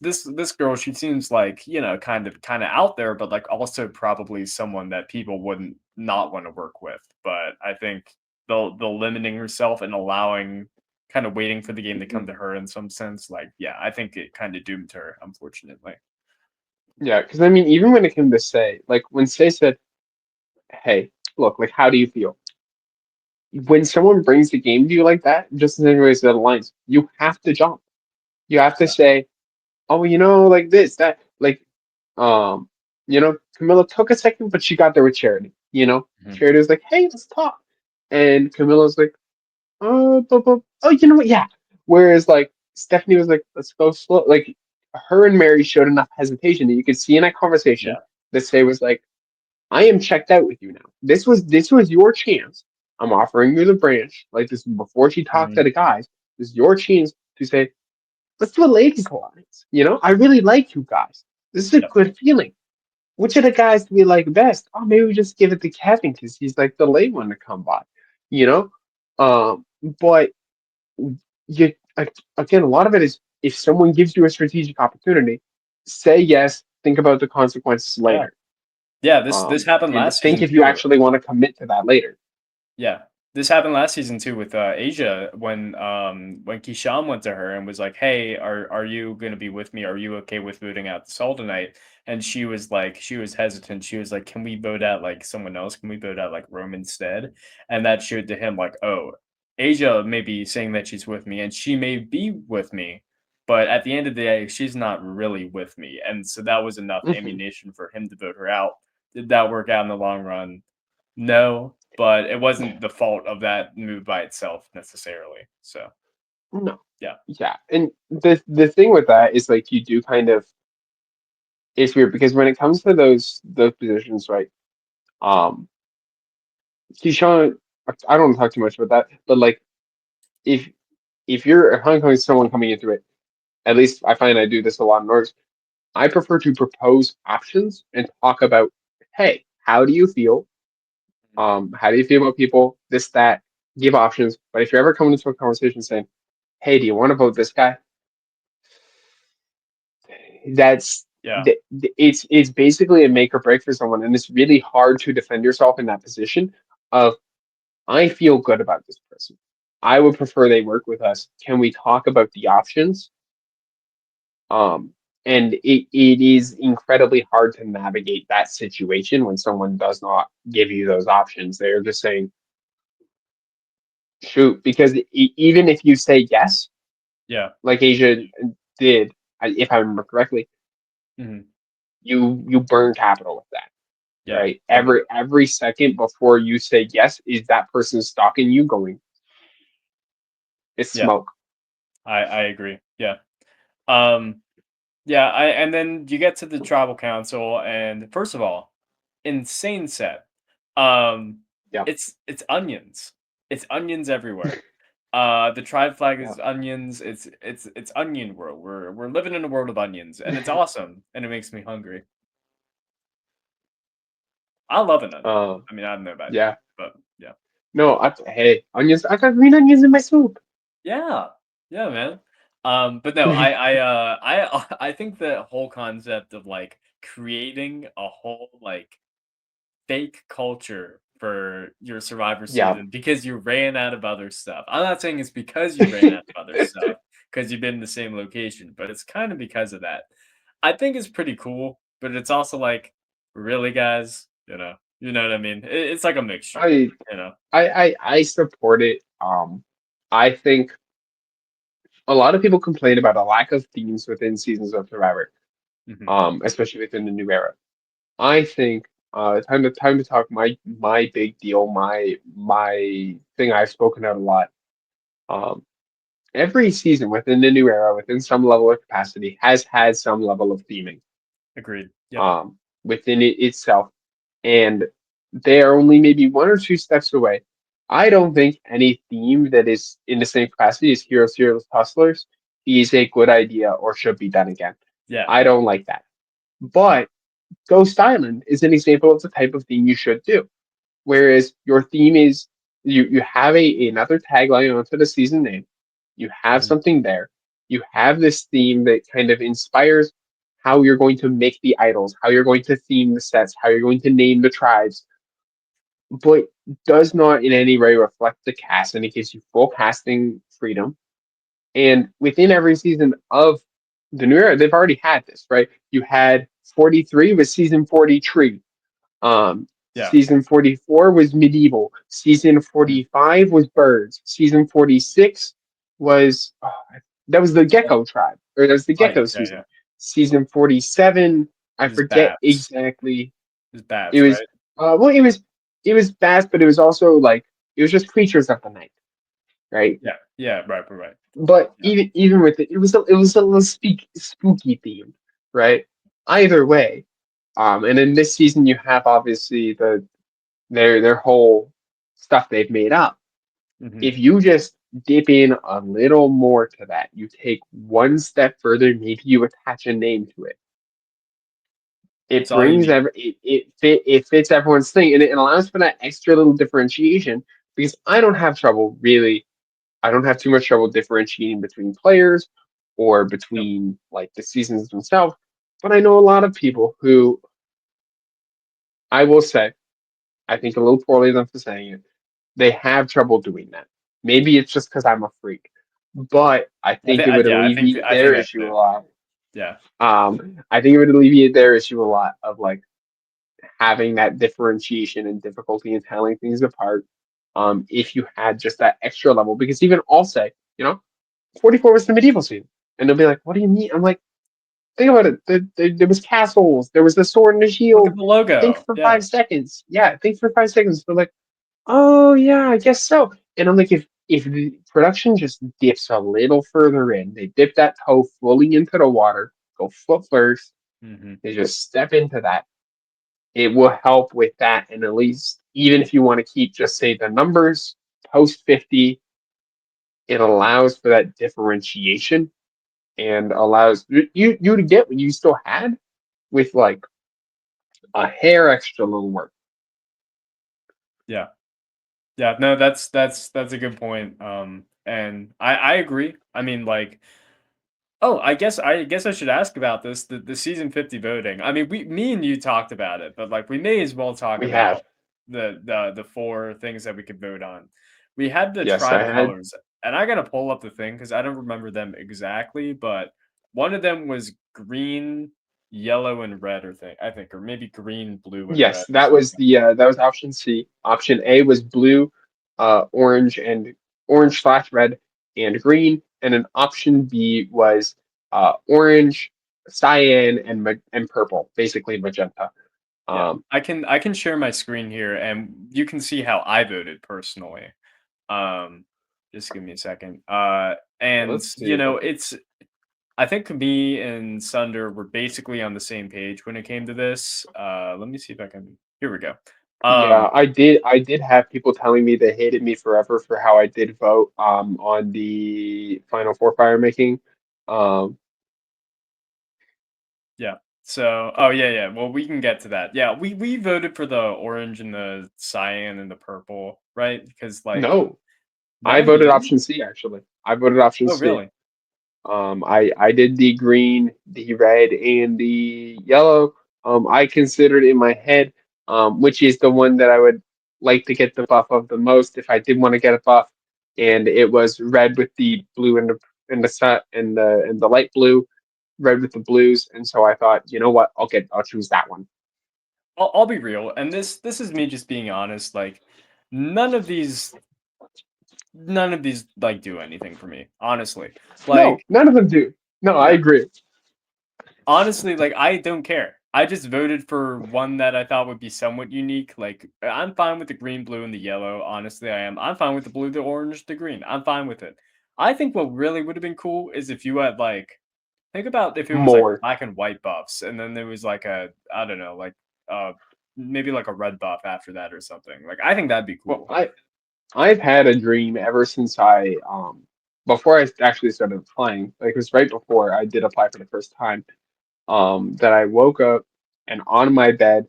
girl, she seems like, kind of out there, but like also probably someone that people wouldn't not want to work with. But I think the limiting herself and allowing kind of waiting for the game to come mhm, to her in some sense, like yeah, I think it kind of doomed her, unfortunately. yeah. Because I mean, even when it came to Say, like when Say said, "Hey, look, like, how do you feel?" When someone brings the game to you like that, just as anyways the lines, you have to jump. You have to Yeah. say, "Oh, like this, that, like." Um, Camilla took a second, but she got there with Charity. Mhm. Charity was like, "Hey, let's talk," and Camilla's like, "Oh, you know what? Yeah." Whereas like Stephanie was like, "Let's go slow." Like her and Mary showed enough hesitation that you could see in that conversation Yeah. that Say was like, "I am checked out with you now. This was your chance. I'm offering you the branch. Like this is before she talked to Mhm. the guys. This is your chance to say, let's do a ladies alliance. I really like you guys. This is a Yep. good feeling. Which of the guys do we like best? Oh, maybe we just give it to Kevin because he's like the late one to come by, you know? But you again, a lot of it is if someone gives you a strategic opportunity, say yes, think about the consequences Yeah. later. Yeah, this happened And last think season if you too. actually want to commit to that later. Yeah. This happened last season too with Asia when Kishan went to her and was like, "Hey, are you gonna be with me? Are you okay with voting out the Sol tonight?" And she was hesitant. She was like, "Can we vote out like someone else? Can we vote out like Rome instead?" And that showed to him like, "Oh, Asia may be saying that she's with me, and she may be with me, but at the end of the day, she's not really with me." And so that was enough Mhm. ammunition for him to vote her out. Did that work out in the long run? No, but it wasn't the fault of that move by itself necessarily. So, No. yeah. Yeah. And the thing with that is like you do kind of it's weird because when it comes to those positions, right? Um Keyshawn, I don't want to talk too much about that, but like if if you're a Hong Kong someone coming into it, at least I find I do this a lot in Nords, I prefer to propose options and talk about, hey, how do you feel? How do you feel about people? This, that, give options. But if you're ever coming into a conversation saying, hey, do you want to vote this guy? That's Yeah. it's basically a make or break for someone, and it's really hard to defend yourself in that position of I feel good about this person. I would prefer they work with us. Can we talk about the options? Um, and it is incredibly hard to navigate that situation when someone does not give you those options. They're just saying, shoot, because even if you say yes, Yeah. like Asia did, if I remember correctly, Mhm. you burn capital with that, Yeah. right? Totally. Every second before you say yes is that person stalking you going, it's Yeah. smoke. I agree. Yeah. Um, yeah, I and then you get to the tribal council and first of all, insane set. Um, Yeah. it's onions. It's onions everywhere. The tribe flag Yeah. is onions. It's onion world. We're living in a world of onions, and it's awesome, and it makes me hungry. I love an onion. uh, I mean, I don't know about you, yeah. but yeah. No, hey, onions. I got green onions in my soup. Yeah. Yeah, man. But no, I think the whole concept of like creating a whole like fake culture for your Survivor Yeah. season because you ran out of other stuff. I'm not saying it's because you ran out of other stuff because you've been in the same location, but it's kind of because of that. I think it's pretty cool, but it's also like, really, guys, you know what I mean? It's like a mixture, I you know. I support it. I think a lot of people complain about a lack of themes within seasons of Survivor, Hmm. especially within the new era. I think time to talk my big deal, my thing I've spoken out a lot. Um, every season within the new era, within some level of capacity, has had some level of theming Agreed. Yep. um, within it itself, and they are only maybe one or two steps away. I don't think any theme that is in the same capacity as Heroes, Heroes, Hustlers is a good idea or should be done again. Yeah. I don't like that. But Ghost Island is an example of the type of theme you should do. Whereas your theme is you have another tagline onto the season name. You have Mhm. something there. You have this theme that kind of inspires how you're going to make the idols, how you're going to theme the sets, how you're going to name the tribes, but does not in any way reflect the cast, and it gives you full casting freedom. And within every season of the new era, they've already had this, right? You had 43 with season 43. Yeah. Season 44 was medieval. Season Mhm. 45 was birds. Season 46 was that was the gecko tribe, or that was the Right. gecko Yeah. season. Yeah. Season 47, I It was forget bats. exactly. It was It bats, was right? well, it was bats, but it was also like it was just creatures of the night, right? Yeah. Yeah. Right. Right. Right. But Yeah. even with it, it was a little spooky theme, right? Either way, and in this season you have obviously their whole stuff they've made up. Hmm. If you just dip in a little more to that, you take one step further, maybe you attach a name to it. It's It all you brings need. it fits everyone's thing, and it allows for that extra little differentiation. Because I don't have trouble really, I don't have too much trouble differentiating between players or Nope. between like the seasons themselves. But I know a lot of people who I will say, I think a little poorly of them for saying it, they have trouble doing that. Maybe it's just because I'm a freak, but I think it would Yeah. alleviate I think their that issue a too. lot. Yeah. I think it would alleviate their issue a lot of like having that differentiation and difficulty in telling things apart. If you had just that extra level, because even I'll say, 44 was the medieval scene, and they'll be like, "What do you mean?" I'm like, think about it. There was castles, there was the sword and the Look at shield. the Think logo. for Yeah. 5 seconds. Yeah, think for 5 seconds. They're like, oh yeah, I guess so. And I'm like, if the production just dips a little further in, they dip that toe fully into the water, go foot first, Hmm. they just step into that. It will help with that, and at least even if you want to keep just say the numbers post 50, it allows for that differentiation and allows you to get what you still had with like a hair extra little work. Yeah. Yeah. No, that's a good point. And I agree. I mean, like, oh, I guess I should ask about this, the season 50 voting. I mean, me and you talked about it, but like we may as well talk We have. about the four things that we could vote on. We had the Yes, I tribe had. colors, and I gotta pull up the thing because I don't remember them exactly, but one of them was green, yellow, and red, or thing I think, or maybe green, blue, and red Yes, or something. that was option C. Option A was blue, orange and orange slash red and green, and then option B was orange, cyan, and purple, basically magenta. Yeah, Um, I can share my screen here, and you can see how I voted personally. Um, just give me a second. And let's see. it's I think me and Sunder were basically on the same page when it came to this. Let me see if I can. Here we go. Yeah, Um, I did have people telling me they hated me forever for how I did vote on the final four fire making. Um, yeah. So, oh yeah, yeah. Well, we can get to that. Yeah, we voted for the orange and the cyan and the purple, right? Because like, no, I no, you voted didn't. option C actually. I voted option Oh, C. really? I did the green, the red, and the yellow. I considered in my head, which is the one that I would. like to get the buff of the most if I did want to get a buff, and it was red with the blue and the set and the light blue, red with the blues, and so I thought, you know what, I'll choose that one. I'll be real, and this is me just being honest. Like, none of these none of these like do anything for me, honestly. No, Like, none of them do. No, I no, agree. honestly, like I don't care. I just voted for one that I thought would be somewhat unique. Like, I'm fine with the green, blue, and the yellow. Honestly, I am. I'm fine with the blue, the orange, the green. I'm fine with it. I think what really would have been cool is if you had like think about if it was like More. black and white buffs, and then there was like a I don't know, like uh maybe like a red buff after that or something. Like I think that'd be Well, cool. I've had a dream ever since I before I actually started playing, like it was right before I did apply for the first time, that I woke up and on my bed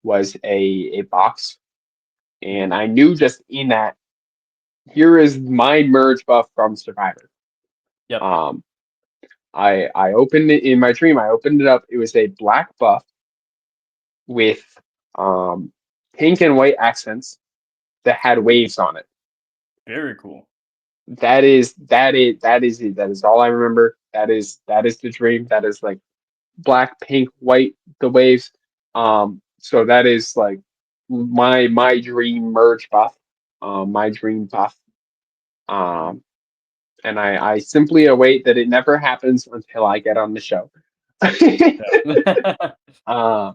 was a box, Mhm. and I knew just in that, here is my merge buff from Survivor. Yep. Um, I opened it in my dream. I opened it up. It was a black buff with um pink and white accents that had waves on it. Very cool. That is it. That is all I remember. That is the dream. That is like black, pink, white, the waves. So that is like my dream merge buff. My dream buff. Mhm. Um, and I simply await that it never happens until I get on the show. Yeah. uh,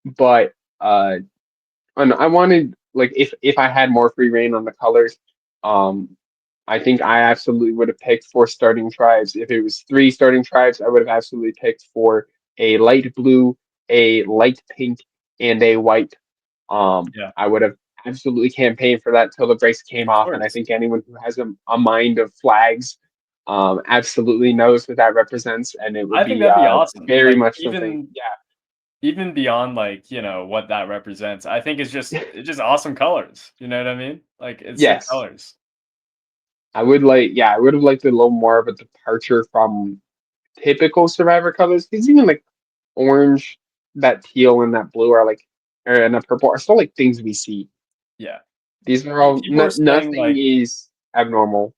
but and I wanted, like, if I had more free reign on the colors, um, I think I absolutely would have picked four starting tribes. If it was three starting tribes, I would have absolutely picked for a light blue, a light pink, and a white. Yeah. I would have absolutely campaigned for that till the breaks came Of off, and I course. think anyone who has a mind of flags, absolutely knows what that represents, and it would I think be that'd be awesome. very Like much something. even Yeah. even beyond like, what that represents, I think it's just awesome colors. You know what I mean? Like it's sick Yes. colors. I would have liked a little more of a departure from typical Survivor colors. Because even like orange, that teal, and that blue are like, and that purple are still like things we see. Yeah. These are all People are saying nothing like is abnormal.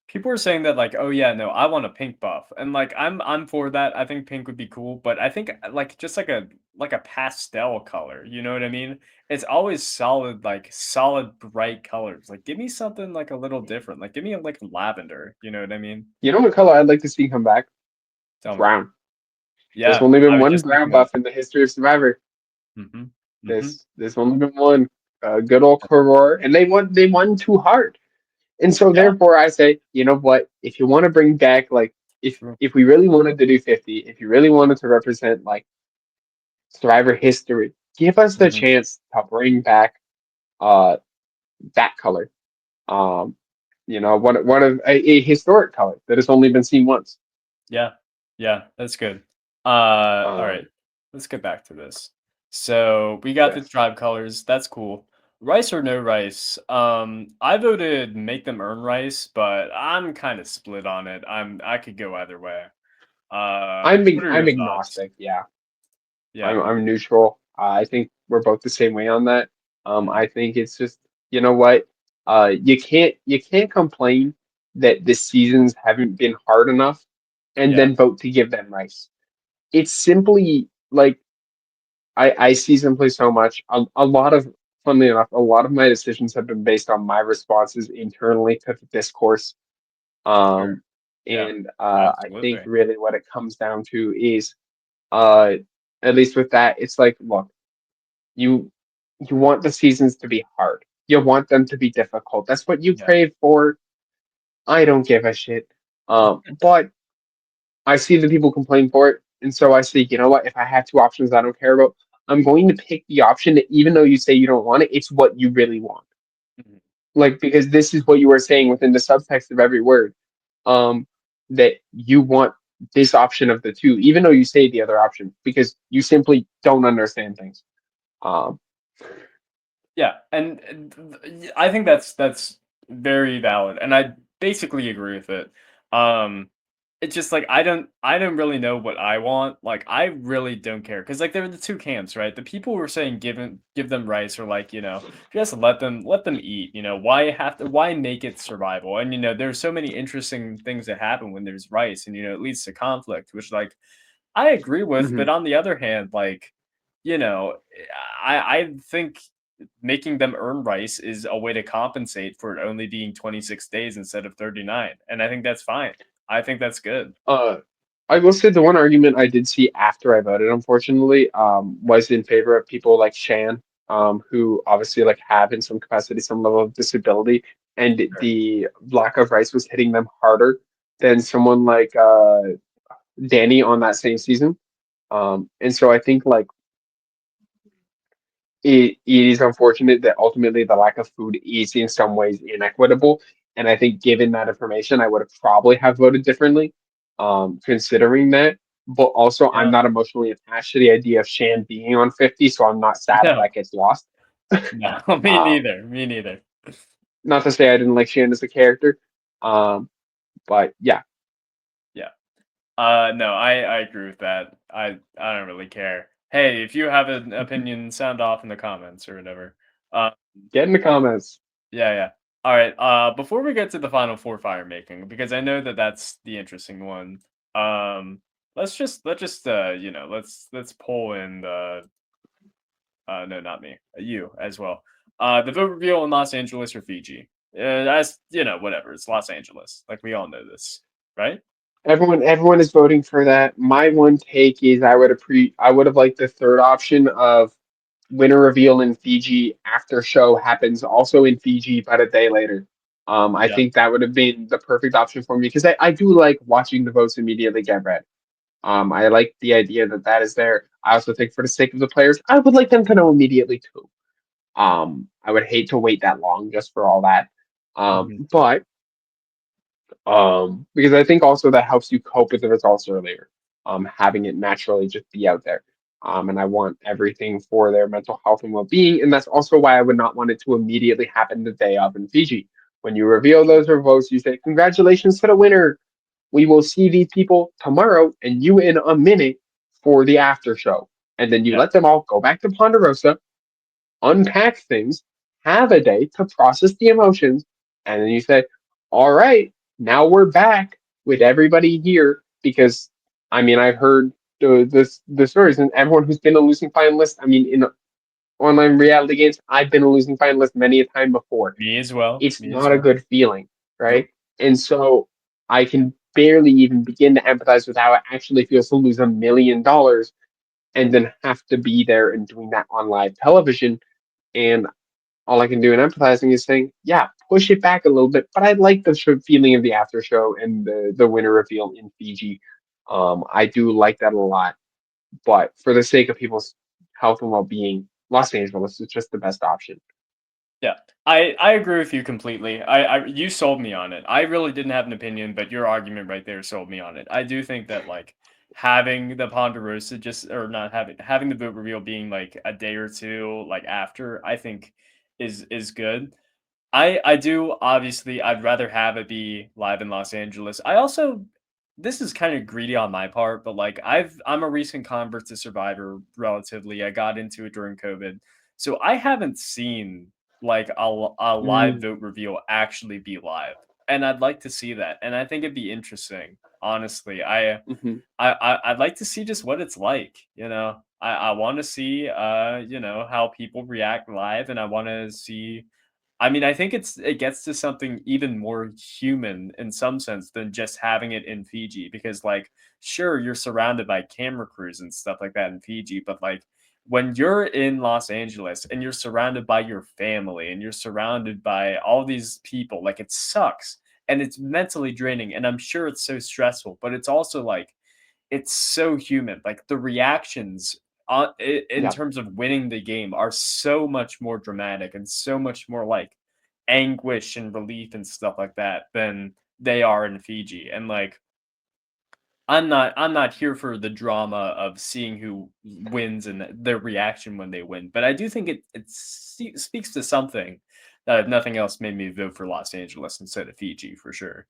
people are saying that like, "Oh yeah, no, I want a pink buff." And like I'm for that. I think pink would be cool, but I think like just like a pastel color, you know what I mean? It's always solid like solid bright colors. Like give me something like a little different. Like give me like lavender, you know what I mean? You know what color I'd like to see come back? Tell me. Brown. There's Yeah, only I been was one just brown thinking that. buff in the history of Survivor. Mhm. Mhm. There's only been one. Good old Koror, and they won too hard. And so Yeah, therefore I say, you know what? If you want to bring back, like, true. if we really wanted to do 50, if you really wanted to represent like Survivor history, give us the Mhm. chance to bring back uh that color. Um, one of a historic color that has only been seen once. Yeah. Yeah, that's good. All right. Um, Let's get back to this. So we got the yes. tribe colors. That's cool. Rice or no rice? I voted make them earn rice, but I'm kind of split on it. I could go either way. What are I'm your thoughts? agnostic. Yeah, Yeah. I'm neutral. I think we're both the same way on that. Mhm. I think it's just, you know what? You can't complain that the seasons haven't been hard enough, and Yeah. then vote to give them rice. It's simply like, I season play so much. A lot of, funnily enough, a lot of my decisions have been based on my responses internally to the discourse. Sure. Um, Yeah. and I think Absolutely. really what it comes down to is, uh, at least with that, it's like, look, you you want the seasons to be hard. You want them to be difficult. That's what you Yeah. crave for. I don't give a shit. But I see the people complain for it, and so I say, you know what? If I have two options I don't care about, I'm going to pick the option that, even though you say you don't want it, it's what you really want. Mhm. Like, because this is what you are saying within the subtext of every word. Um, that you want this option of the two, even though you say the other option, because you simply don't understand things. Um, Yeah, I think that's very valid, and I basically agree with it. Um, it's just like I don't really know what I want. Like I really don't care because like there are the two camps, right? The people who are saying give them rice or like just let them eat. Why have to why make it survival? And there's so many interesting things that happen when there's rice, and it leads to conflict, which like I agree with. Hmm. But on the other hand, like you know, I think making them earn rice is a way to compensate for it only being 26 days instead of 39, and I think that's fine. I think that's good. Uh, I will say the one argument I did see after I voted, unfortunately, was in favor of people like Shan, who obviously like have in some capacity some level of disability, and Sure. the lack of rice was hitting them harder than someone like Danny on that same season. And so I think like it is unfortunate that ultimately the lack of food is in some ways inequitable. And I think given that information, I would have probably have voted differently, considering that. But also, I'm Yeah. not emotionally attached to the idea of Shan being on 50, so I'm not sad No. that gets lost. No. Me Um, neither. Me neither. Not to say I didn't like Shan as a character, um, but yeah, Yeah. No, I agree with that. I don't really care. Hey, if you have an opinion, sound off in the comments or whatever. Uh, get in the comments. yeah, yeah. All right. Before we get to the final four fire making, because I know that that's the interesting one. Um, let's just let's pull in the no, not me, you as well. The vote reveal in Los Angeles or Fiji. That's whatever. It's Los Angeles. Like we all know this, right? Everyone is voting for that. My one take is I would have liked the third option of winner reveal in Fiji after show happens also in Fiji, but a day later. I Yeah. think that would have been the perfect option for me because I do like watching the votes immediately get read. I like the idea that that is there. I also think for the sake of the players, I would like them to know immediately too. I would hate to wait that long just for all that. Mhm. But because I think also that helps you cope with the results earlier, having it naturally just be out there. And I want everything for their mental health and well-being, and that's also why I would not want it to immediately happen the day of in Fiji. When you reveal those votes, you say, "Congratulations to the winner. We will see these people tomorrow, and you in a minute for the after show." And then you Yeah. let them all go back to Ponderosa, unpack things, have a day to process the emotions, and then you say, "All right, now we're back with everybody here." Because I mean, I've heard the stories, and everyone who's been a losing finalist. I mean, in online reality games, I've been a losing finalist many a time before. Me as well. It's Me as not a well. good feeling, right? Nope. And so I can barely even begin to empathize with how it actually feels to lose $1 million and then have to be there and doing that on live television. And all I can do in empathizing is saying, yeah, push it back a little bit. But I like the feeling of the after show and the winner reveal in Fiji. I do like that a lot. But for the sake of people's health and well being, Los Angeles is just the best option. Yeah, I agree with you completely. You sold me on it. I really didn't have an opinion, but your argument right there sold me on it. I do think that like having the Ponderosa just or not having the boot reveal being like a day or two like after, I think is good. I do obviously I'd rather have it be live in Los Angeles. I also this is kind of greedy on my part, but like I'm a recent convert to Survivor relatively. I got into it during COVID. So I haven't seen like a live Mm, vote reveal actually be live. And I'd like to see that. And I think it'd be interesting. Honestly, hmm. I'd like to see just what it's like. I want to see how people react live, and I want to see I mean, I think it gets to something even more human in some sense than just having it in Fiji because like sure you're surrounded by camera crews and stuff like that in Fiji, but like when you're in Los Angeles and you're surrounded by your family and you're surrounded by all these people, like it sucks and it's mentally draining and I'm sure it's so stressful, but it's also like it's so human. Like the reactions in Yeah. terms of winning the game are so much more dramatic and so much more like anguish and relief and stuff like that than they are in Fiji. And like I'm not here for the drama of seeing who wins and their reaction when they win. But I do think it speaks to something that if nothing else made me vote for Los Angeles instead of Fiji for sure.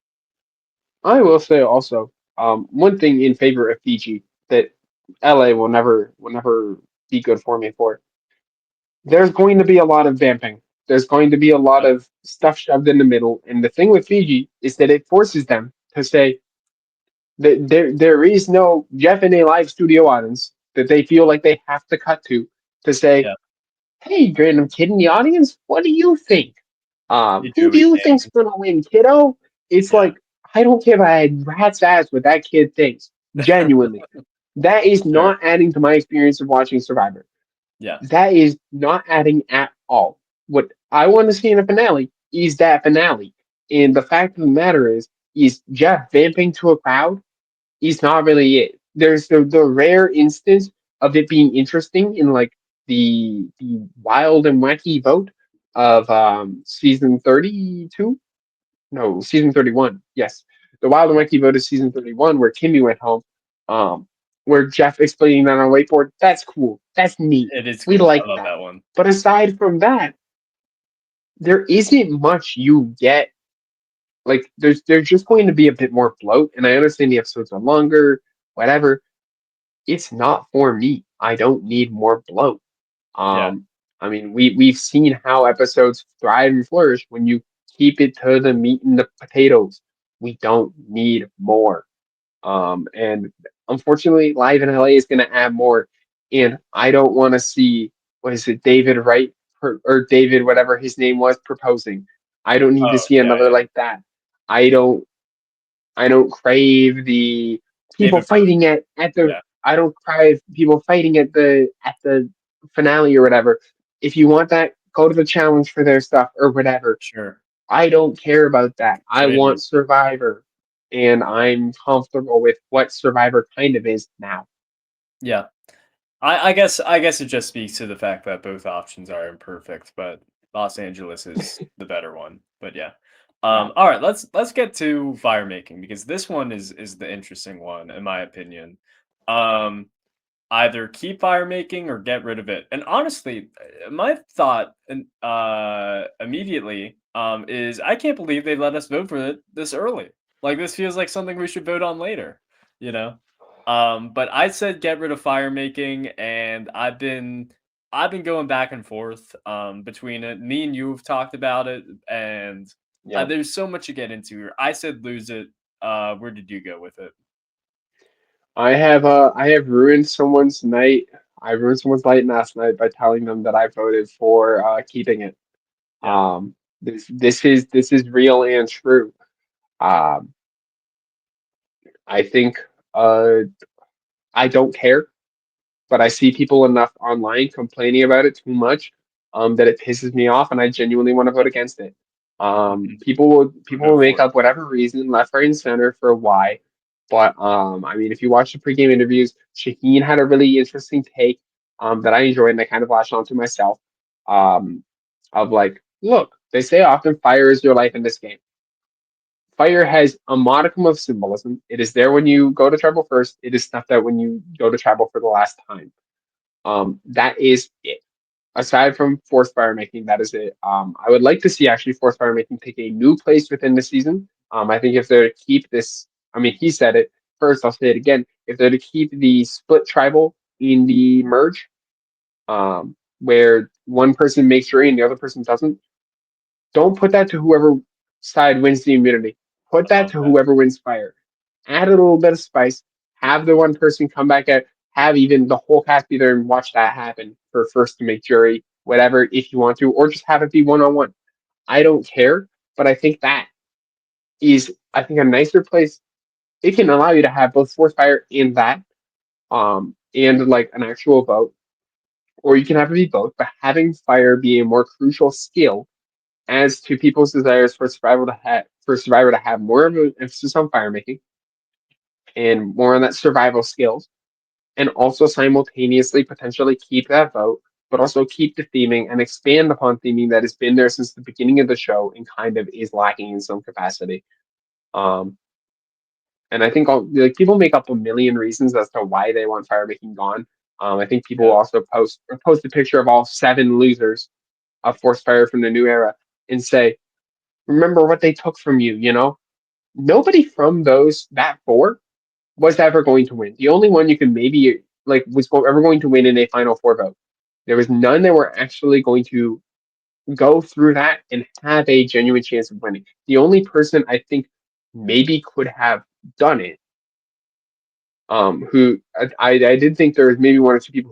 I will say also. one thing in favor of Fiji that LA will never be good for me for. There's going to be a lot of vamping. There's going to be a lot Yep. of stuff shoved in the middle, and the thing with Fiji is that it forces them to say that there is no Jeff in a live studio audience that they feel like they have to cut to say, Yep. hey, random kid in the audience, what do you think? Hey, Who do Joey you think's King. gonna win, kiddo? It's Yeah. like I don't give a rat's ass what that kid thinks. Genuinely, that is Sure. not adding to my experience of watching Survivor. Yeah. That is not adding at all. What I want to see in a finale is that finale. And the fact of the matter is Jeff vamping to a crowd is not really it. There's the rare instance of it being interesting in like the wild and wacky vote of season 32. No, season 31. Yes, the wild and wacky vote of season 31 where Kimmy went home. Um, where Jeff explaining that on a whiteboard. That's cool. That's neat. It is We cool. I like love that. that one. But aside from that, there isn't much you get. Like there's just going to be a bit more bloat, and I understand the episodes are longer, whatever. It's not for me. I don't need more bloat. Yeah. Um, I mean, we've seen how episodes thrive and flourish when you keep it to the meat and the potatoes. We don't need more. And unfortunately, Live in LA is going to add more. And I don't want to see what is it, David Wright or David whatever his name was proposing. I don't need to Oh, see yeah, another yeah. like that. I don't I don't crave the people David Booth. fighting at the Yeah. I don't crave people fighting at the finale or whatever. If you want that, go to the challenge for their stuff or whatever. Sure. I don't care about that. I Same. want Survivor, and I'm comfortable with what Survivor kind of is now. Yeah. I guess it just speaks to the fact that both options are imperfect, but Los Angeles is the better one. But yeah. Yeah. All right, let's get to fire making because this one is the interesting one in my opinion. Um Either keep fire making or get rid of it. And honestly, my thought immediately is I can't believe they let us vote for it this early. Like this feels like something we should vote on later, you know? But I said get rid of fire making, and I've been going back and forth between it. Me and you have talked about it, and Yeah. there's so much to get into here. I said lose it. Where did you go with it? I have ruined someone's night. I ruined someone's night last night by telling them that I voted for keeping it. Yeah. This is real and true. Um, I think uh, I don't care, but I see people enough online complaining about it too much that it pisses me off, and I genuinely want to vote against it. Mhm. People Go will make for it. up whatever reason, left, right, and center for why. But I mean, if you watch the pregame interviews, Shaheen had a really interesting take that I enjoyed, and I kind of latched onto myself. Um, of like, look, they say often fire is your life in this game. Fire has a modicum of symbolism. It is there when you go to tribal first. It is snuffed out when you go to tribal for the last time. That is it. Aside from forced fire making, that is it. I would like to see actually forced fire making take a new place within the season. I think if they're to keep this, I mean, he said it first. I'll say it again. If they're to keep the split tribal in the merge, where one person makes rain and the other person doesn't, don't put that to whoever side wins the immunity. Put I that love to that. whoever wins fire. Add a little bit of spice. Have the one person come back out. Have even the whole cast be there and watch that happen for first to make jury, whatever, if you want to, or just have it be one on one. I don't care, but I think that is, I think, a nicer place. It can allow you to have both force fire and that, and like an actual vote, or you can have it be both. But having fire be a more crucial skill as to people's desires for survivor to have more of an emphasis on fire making and more on that survival skills, and also simultaneously potentially keep that vote, but also keep the theming and expand upon theming that has been there since the beginning of the show and kind of is lacking in some capacity. Um, and I think like people make up a million reasons as to why they want fire making gone. I think people Yeah. also post a picture of all seven losers of forced fire from the new era and say, remember what they took from you, you know? Nobody from that four was ever going to win. The only one you could maybe like was ever going to win in a Final Four vote. There was none that were actually going to go through that and have a genuine chance of winning. The only person I think maybe could have done it, who I did think there was maybe one or two people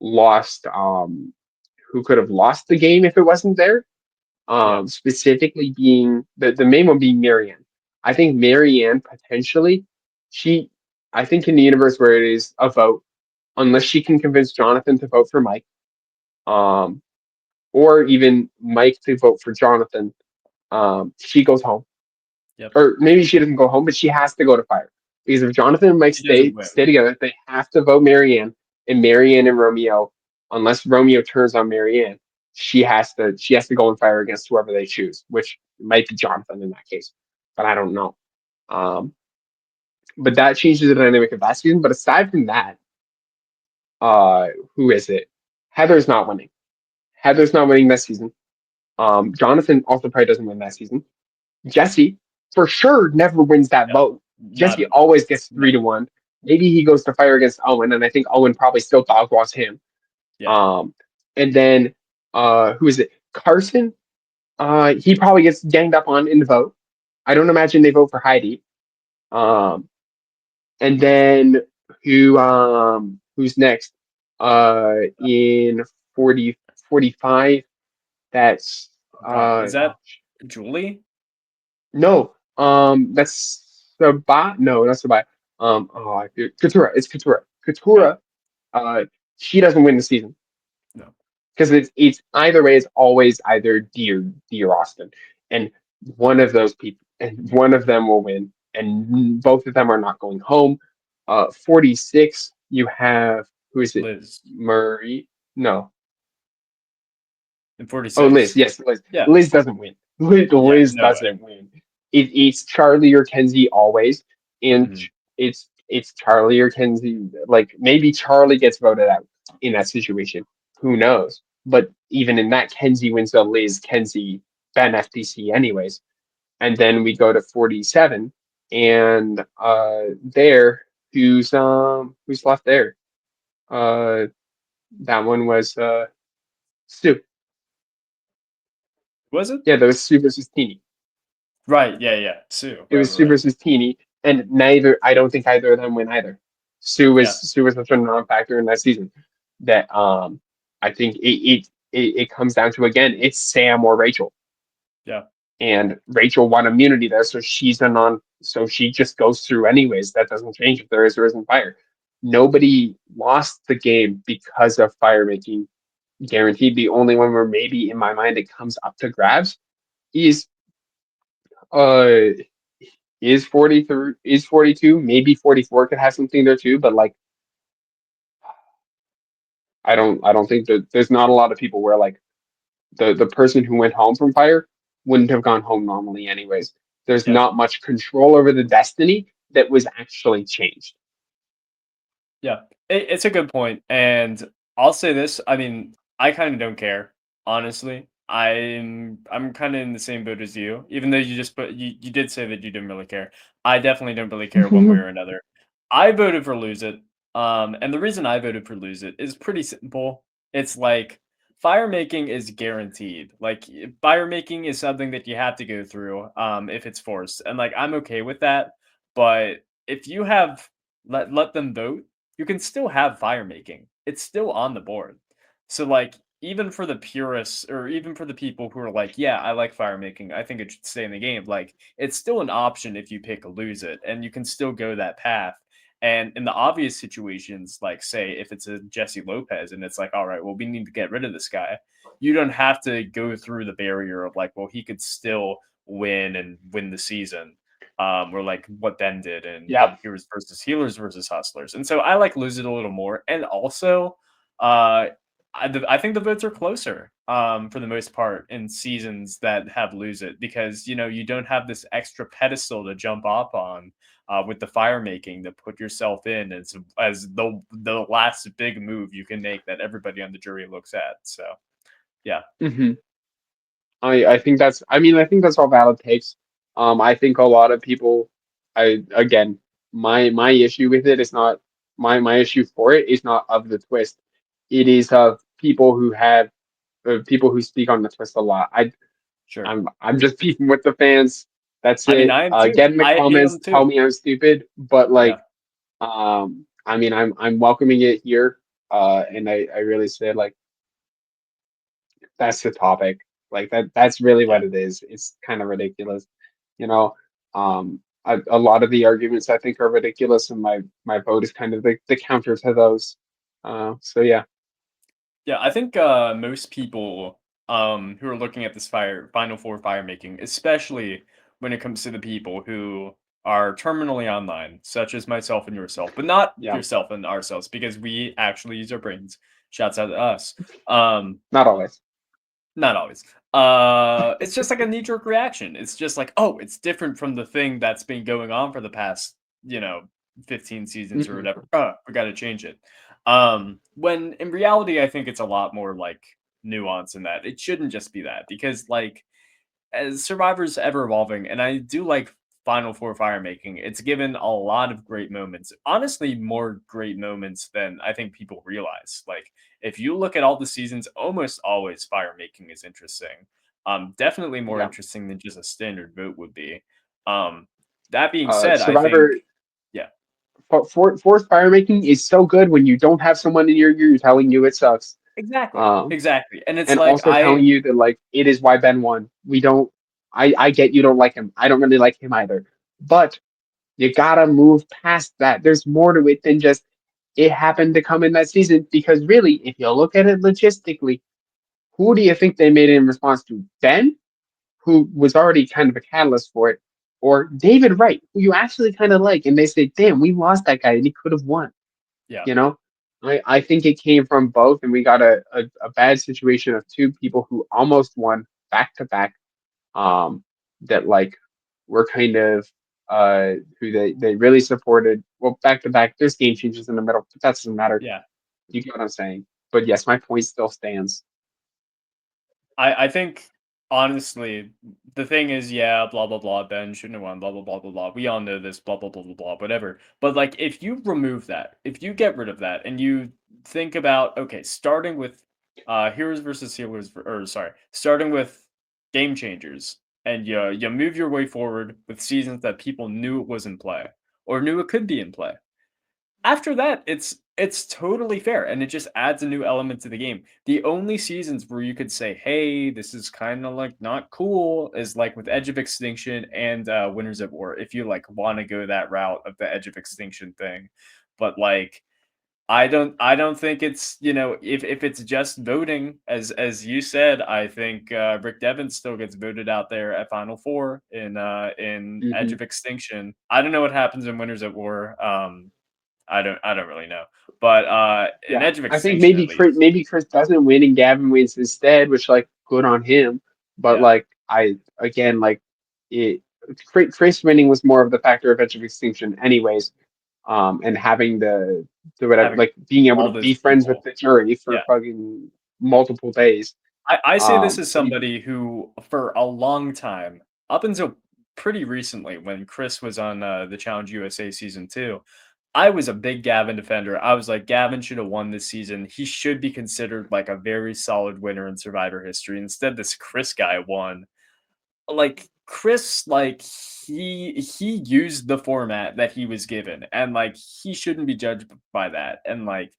lost, who could have lost the game if it wasn't there. Yeah. Specifically being the main one being Marianne. I think Marianne potentially, she, I think in the universe where it is a vote, unless she can convince Jonathan to vote for Mike, um, or even Mike to vote for Jonathan, she goes home. Yep. Or maybe she doesn't go home, but she has to go to fire. Because if Jonathan and Mike She doesn't stay win. together, they have to vote Marianne, and Marianne and Romeo, unless Romeo turns on Marianne, she has to go and fire against whoever they choose, which might be Jonathan in that case. But I don't know. Um, but that changes the dynamic of that season. But aside from that, uh, who is it? Heather's not winning. Heather's not winning that season. Jonathan also probably doesn't win that season. Jesse for sure never wins that Yeah. vote. Not Jesse at all. always gets three No. to one. Maybe he goes to fire against Owen, and I think Owen probably still dog walks him. Yeah. Um, and then who is it? Carson. He probably gets ganged up on in the vote. I don't imagine they vote for Heidi. Um, and then who's next? In 40 45. That's Oh God. Is that oh, Julie? no, that's Sabat. No, that's Sabat. Katura. It's Katura. Okay. Katura. Uh, she doesn't win the season No. because it's either way. It's always either D or Austin, and one of those people, and one of them will win, and both of them are not going home. 46. You have who is it? Liz. Murray. No. In Oh, Liz. 46? Yes, Liz. Yeah. Liz doesn't win. Yeah. Liz No way. doesn't win. It's Charlie or Kenzie always, and Mhm. it's Charlie or Kenzie. Like maybe Charlie gets voted out in that situation. Who knows? But even in that, Kenzie wins the Liz Kenzie Ben FTC anyways. And then we go to 47, and there who's left there? Uh, that one was Stu. Was it? Yeah, that was Stu versus Teeny. Right. Yeah. Yeah. Sue. It Right. was Right. Sue Right. versus Teeny, and I don't think either of them win either. Yeah. Sue was such a non-factor in that season that I think it comes down to again it's Sam or Rachel, Yeah. and Rachel won immunity there, so so she just goes through anyways. That doesn't change if there is or isn't fire. Nobody lost the game because of fire making guaranteed. The only one where maybe in my mind it comes up to grabs is uh is 43 is 42 maybe 44 could have something there too, but like I don't think that there's not a lot of people where like the person who went home from fire wouldn't have gone home normally anyways. There's Yeah. not much control over the destiny that was actually changed. Yeah, it's a good point, and I'll say this. I mean, I kind of don't care, honestly. I'm kind of in the same boat as you, even though you did say that you didn't really care. I definitely don't really care one way or another. I voted for lose it, and the reason I voted for lose it is pretty simple. It's like fire making is guaranteed. Like fire making is something that you have to go through, if it's forced, and like I'm okay with that. But if you have let them vote, you can still have fire making. It's still on the board. So like even for the purists or even for the people who are like, yeah, I like fire making, I think it should stay in the game. Like it's still an option if you pick lose it and you can still go that path. And in the obvious situations, like say if it's a Jesse Lopez and it's like, all right, well, we need to get rid of this guy, you don't have to go through the barrier of like, well, he could still win and win the season, or like what Ben did in Yeah. Heroes versus Healers versus Hustlers. And so I like lose it a little more. And also, uh, I think the votes are closer, for the most part in seasons that have lose it because you don't have this extra pedestal to jump up on, with the fire making to put yourself in as the last big move you can make that everybody on the jury looks at. So yeah, hmm I think that's I mean I think that's all valid takes. I think a lot of people I again my issue with it is not my issue for it is not of the twist. It is of people who speak on the twist a lot. Sure. I'm just beefing with the fans. That's I mean, it. I am too. Get in the I hate comments, them tell too. me I'm stupid, but Yeah. like, I mean, I'm welcoming it here. And I really say like that's the topic. Like that's really Yeah. what it is. It's kind of ridiculous, you know. A lot of the arguments I think are ridiculous, and my vote is kind of the counter to those. So yeah, Yeah, I think most people who are looking at this Final Four fire making, especially when it comes to the people who are terminally online, such as myself and yourself, but not yeah, yourself and ourselves, because we actually use our brains. Shouts out to us. Um, not always. Not always. It's just like a knee-jerk reaction. It's just like, "Oh, it's different from the thing that's been going on for the past, you know, 15 seasons or Hmm. whatever. We gotta change it." When in reality, I think it's a lot more, like, nuance in that. It shouldn't just be that because, like, as Survivor's ever evolving, and I do like Final Four fire making. It's given a lot of great moments. Honestly, more great moments than I think people realize. Like if you look at all the seasons, almost always fire making is interesting. Definitely more Yeah, interesting than just a standard vote would be. Um, that being said, I think Survivor yeah, forced fire making is so good when you don't have someone in your ear telling you it sucks. exactly, Um, exactly, and it's and like also telling you that like it is why Ben won. We don't. I get you don't like him. I don't really like him either. But you gotta move past that. There's more to it than just it happened to come in that season. Because really, if you look at it logistically, who do you think they made it in response to? Ben, who was already kind of a catalyst for it, or David Wright, who you actually kind of like, and they say, "Damn, we lost that guy, and he could have won." yeah, You know, I think it came from both, and we got a bad situation of two people who almost won back to back. That like were kind of who they really supported. Well, back to back, there's game changes in the middle, but that doesn't matter. yeah. You get what I'm saying. But yes, my point still stands. I think honestly, the thing is, yeah, blah blah blah. Ben shouldn't have won. Blah blah blah blah blah. We all know this. Blah blah blah blah blah. Whatever. But like, if you remove that, if you get rid of that, and you think about okay, starting with heroes versus healers, or sorry, starting with game changers, and you move your way forward with seasons that people knew it was in play or knew it could be in play. After that, it's totally fair, and it just adds a new element to the game. The only seasons where you could say, "Hey, this is kinda, like, not cool," is, like, with Edge of Extinction and, Winners at War, if you, like, wanna go that route of the Edge of Extinction thing. But, like, I don't think it's if it's just voting, as you said, I think, Rick Devens still gets voted out there at Final Four in Edge Hmm. of Extinction. I don't know what happens in Winners at War, I don't really know. But, an Yeah, Edge of I think Extinction at least. Maybe Chris doesn't win and Gavin wins instead, which like good on him. But Yeah. like I again like it. Chris winning was more of the factor of Edge of Extinction, anyways. And having the whatever Having like being able all to those be friends with people. the jury for Yeah. fucking multiple days. I say this as So you, somebody who, for a long time, up until pretty recently when Chris was on, the Challenge USA season 2, I was a big Gavin defender. I was like, "Gavin should have won this season. He should be considered, like, a very solid winner in Survivor history." Instead, this Chris guy won. Like Chris, like he used the format that he was given, and like he shouldn't be judged by that. And like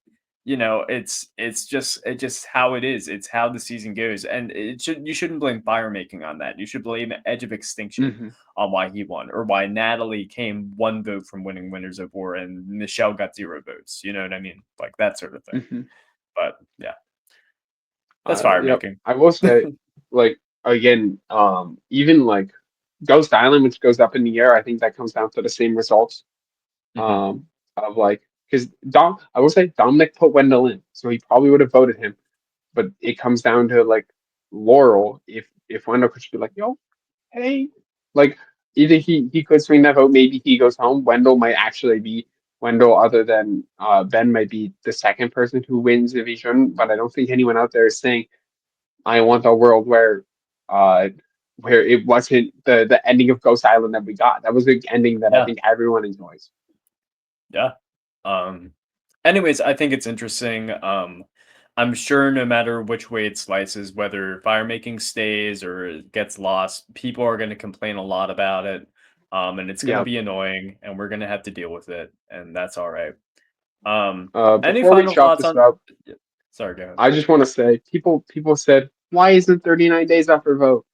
it's just how it is. It's how the season goes, and you shouldn't blame fire making on that. You should blame Edge of Extinction hmm on why he won, or why Natalie came one vote from winning Winners of War, and Michelle got 0 votes. You know what I mean? Like that sort of thing. hmm But yeah, that's fire yep. making. I will say, like again, even like Ghost Island, which goes up in the air, I think that comes down to the same results. Hmm. Of like because I will say Dominic put Wendell in, so he probably would have voted him. But it comes down to like Laurel. If Wendell could just be like, yo, hey, like either he could swing that vote, maybe he goes home. Wendell might actually be Wendell, other than Ben might be the second person who wins if he shouldn't. But I don't think anyone out there is saying I want a world uh where it wasn't the ending of Ghost Island that we got. That was the ending that I Yeah. think everyone enjoys. Yeah. Um, anyways, I think it's interesting. I'm sure no matter which way it slices, whether fire making stays or it gets lost, people are going to complain a lot about it. And it's going to Yeah. be annoying, and we're going to have to deal with it, and that's all right. Any Before we final chop thoughts this on? up, Yeah, sorry, go ahead. I just want to say people said, why isn't 39 days after vote?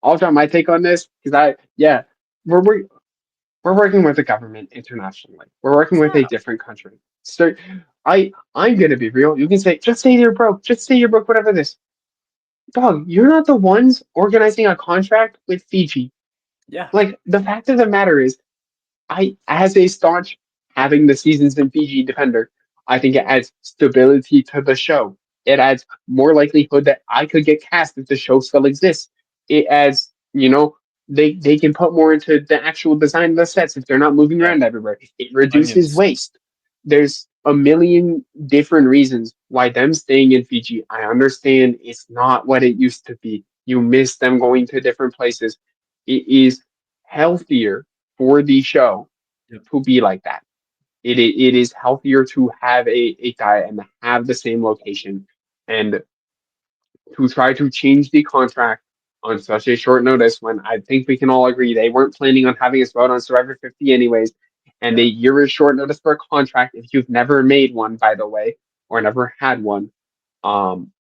I'll drop my take on this because we're we- we're working with the government internationally. We're working with a Yeah, different country. So I'm gonna be real. You can say just say you're broke, just say you're broke, whatever this. Dog, you're not the ones organizing a contract with Fiji. yeah, Like the fact of the matter is as a staunch having the seasons in Fiji defender, I think it adds stability to the show. It adds more likelihood that I could get cast if the show still exists. It adds, they can put more into the actual design of the sets if they're not moving yeah. around everywhere. It reduces Onions. waste. There's a million different reasons why them staying in Fiji. I understand it's not what it used to be. You miss them going to different places. It is healthier for the show Yep. to be like that. It is healthier to have a diet and have the same location and to try to change the contract on such a short notice when I think we can all agree they weren't planning on having us vote on Survivor 50 anyways. And a Yeah. year is short notice for a contract if you've never made one, by the way, or never had one. Um,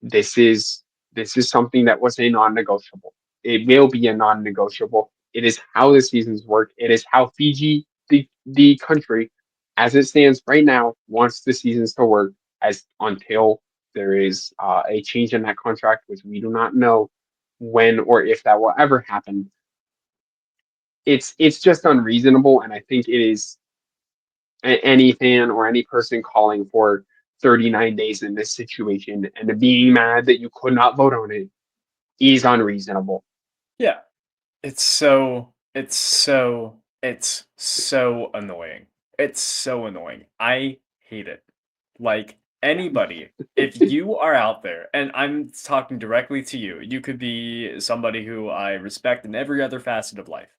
this is this is something that was a non-negotiable. It will be a non-negotiable. It is how the seasons work. It is how Fiji, the country, as it stands right now, wants the seasons to work. As until there is a change in that contract, which we do not know when or if that will ever happen. It's just unreasonable, and I think it is any fan or any person calling for 39 days in this situation and being mad that you could not vote on it is unreasonable. Yeah. It's so annoying. It's so annoying. I hate it. Like Yeah. anybody, if you are out there, and I'm talking directly to you, you could be somebody who I respect in every other facet of life.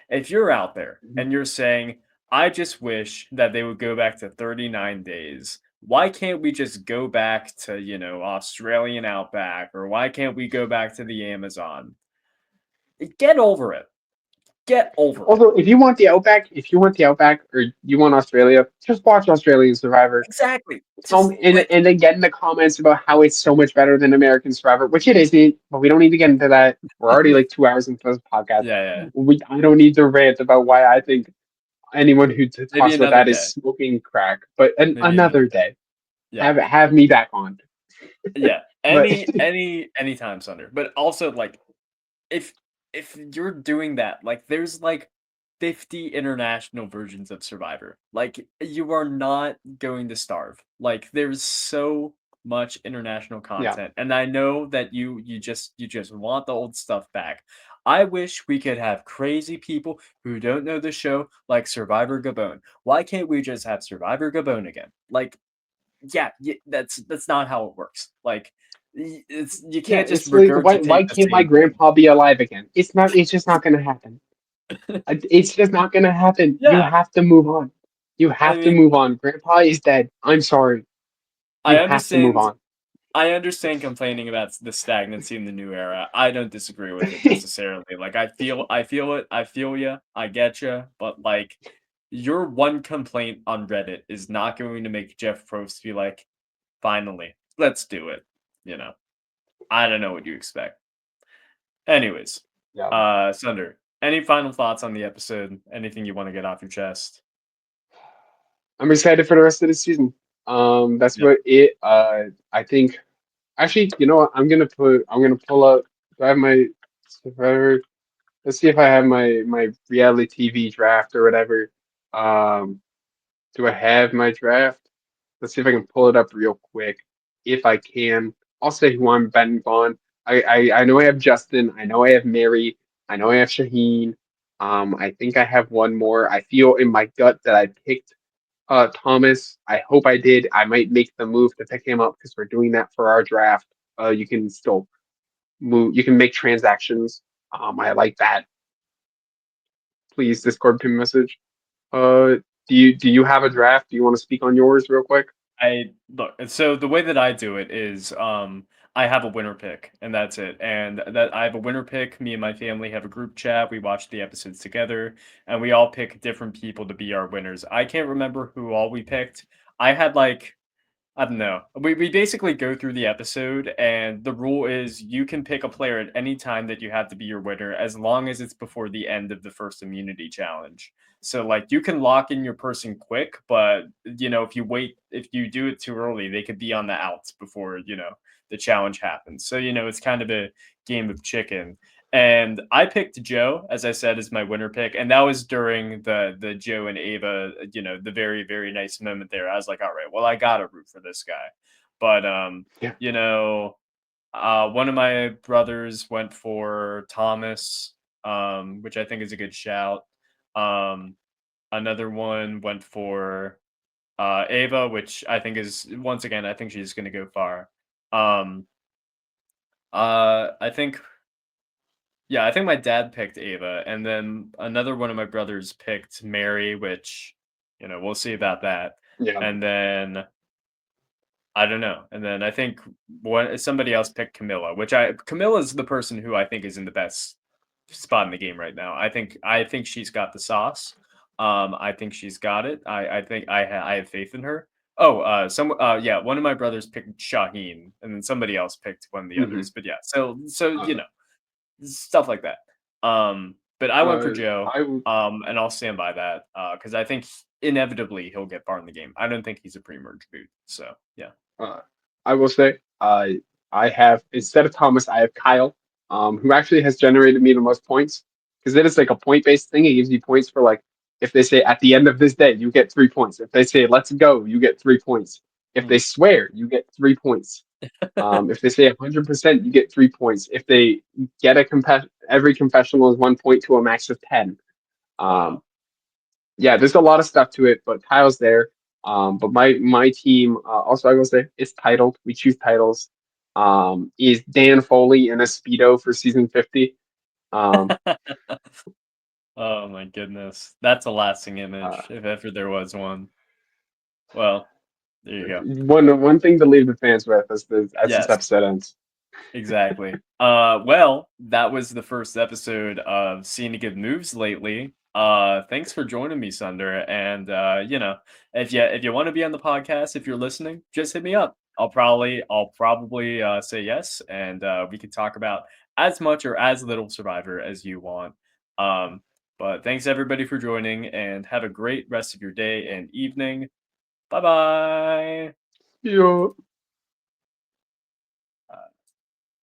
If you're out there and you're saying, I just wish that they would go back to 39 days. Why can't we just go back to, Australian outback, or why can't we go back to the Amazon? Get over it. Get over it. Also, if you want the Outback or you want Australia, just watch Australian Survivor. Exactly. Tell Just me, and then get in the comments about how it's so much better than American Survivor, which it isn't. But we don't need to get into that. We're already like 2 hours into this podcast. yeah, yeah. I don't need to rant about why I think anyone who Maybe talks about another that is day. smoking crack. But Maybe another another day. day, Yeah. have me back on. Yeah. But Anytime, Sunder. But also, like, if if you're doing that, like, there's like 50 international versions of Survivor. Like, you are not going to starve. Like, there's so much international yeah, content, and I know that you just want the old stuff back. I wish we could have crazy people who don't know the show like Survivor Gabon. Why can't we just have Survivor Gabon again? Like, yeah, that's not how it works. Like, it's you yeah. can't just It's like why regurgitate the can't my same thing. grandpa be alive again? It's not. It's just not going to happen. It's just not going to happen. You Yeah, have to move on. You I have to mean, move on. Grandpa is dead. I'm sorry. You I have to move understand on. I understand complaining about the stagnancy in the new era. I don't disagree with it necessarily. Like, I feel it. I feel you. I get you. But like, your one complaint on Reddit is not going to make Jeff Probst be like, finally, let's do it. You know, I don't know what you expect. Anyways, Yeah. Sunder, any final thoughts on the episode? Anything you want to get off your chest? I'm excited for the rest of the season. That's Yep. what it. I think. Actually, you know what? I'm gonna pull up. Do I have my Survivor? Let's see if I have my reality TV draft or whatever. Um, do I have my draft? Let's see if I can pull it up real quick. If I can, I'll say who I'm betting on. I know I have Justin. I know I have Mary. I know I have Shaheen. I think I have one more. I feel in my gut that I picked Thomas. I hope I did. I might make the move to pick him up because we're doing that for our draft. You can still move. You can make transactions. I like that. Please Discord pin message. Do you have a draft? Do you want to speak on yours real quick? I look, so the way that I do it is I have a winner pick and that's it. And that I have a winner pick. Me and my family have a group chat. We watch the episodes together and we all pick different people to be our winners. I can't remember who all we picked. I had like I don't know. We basically go through the episode, and the rule is you can pick a player at any time that you have to be your winner, as long as it's before the end of the first immunity challenge. So, like, you can lock in your person quick, but if you do it too early, they could be on the outs before the challenge happens. So, it's kind of a game of chicken. And I picked Joe, as I said, as my winner pick, and that was during the Joe and Ava, the very very nice moment there. I was like, all right, well, I gotta root for this guy, but Yeah. you know, one of my brothers went for Thomas, which I think is a good shout. Um, Another one went for Ava, which I think is once again, I think she's gonna go far. Um, I think Yeah, I think my dad picked Ava, and then another one of my brothers picked Mary, which, we'll see about that. Yeah. And then I don't know. And then I think somebody else picked Camilla, Camilla's the person who I think is in the best spot in the game right now. I think she's got the sauce. I think she's got it. I have faith in her. Oh, yeah, one of my brothers picked Shaheen, and then somebody else picked one of the Hmm. others. But yeah, so Uh, stuff like that. But I went for Joe, I would. and I'll stand by that because I think inevitably he'll get far in the game. I don't think he's a pre-merge boot. So yeah. Uh, I will say, I have instead of Thomas, I have Kyle, who actually has generated me the most points because it is like a point based thing. It gives you points for like if they say at the end of this day you get 3 points. If they say let's go, you get 3 points. If they Mm. swear, you get 3 points. If they say 100%, you get 3 points. If they get every confessional is 1 point to a max of 10. Um, Wow. yeah, there's a lot of stuff to it, but Kyle's there. But my team also I will say it's titled. We choose titles. Is Dan Foley in a speedo for season 50? Um, Oh my goodness, that's a lasting uh, image if ever there was one. Well, there you go. one thing to leave the fans with as this Yes. episode ends. Exactly. Well, that was the first episode of Seeing Good Moves lately. Thanks for joining me, Sunder. And if you want to be on the podcast, if you're listening, just hit me up. I'll probably say yes, and we can talk about as much or as little Survivor as you want. Um, but thanks everybody for joining, and have a great rest of your day and evening. Bye bye. Yo.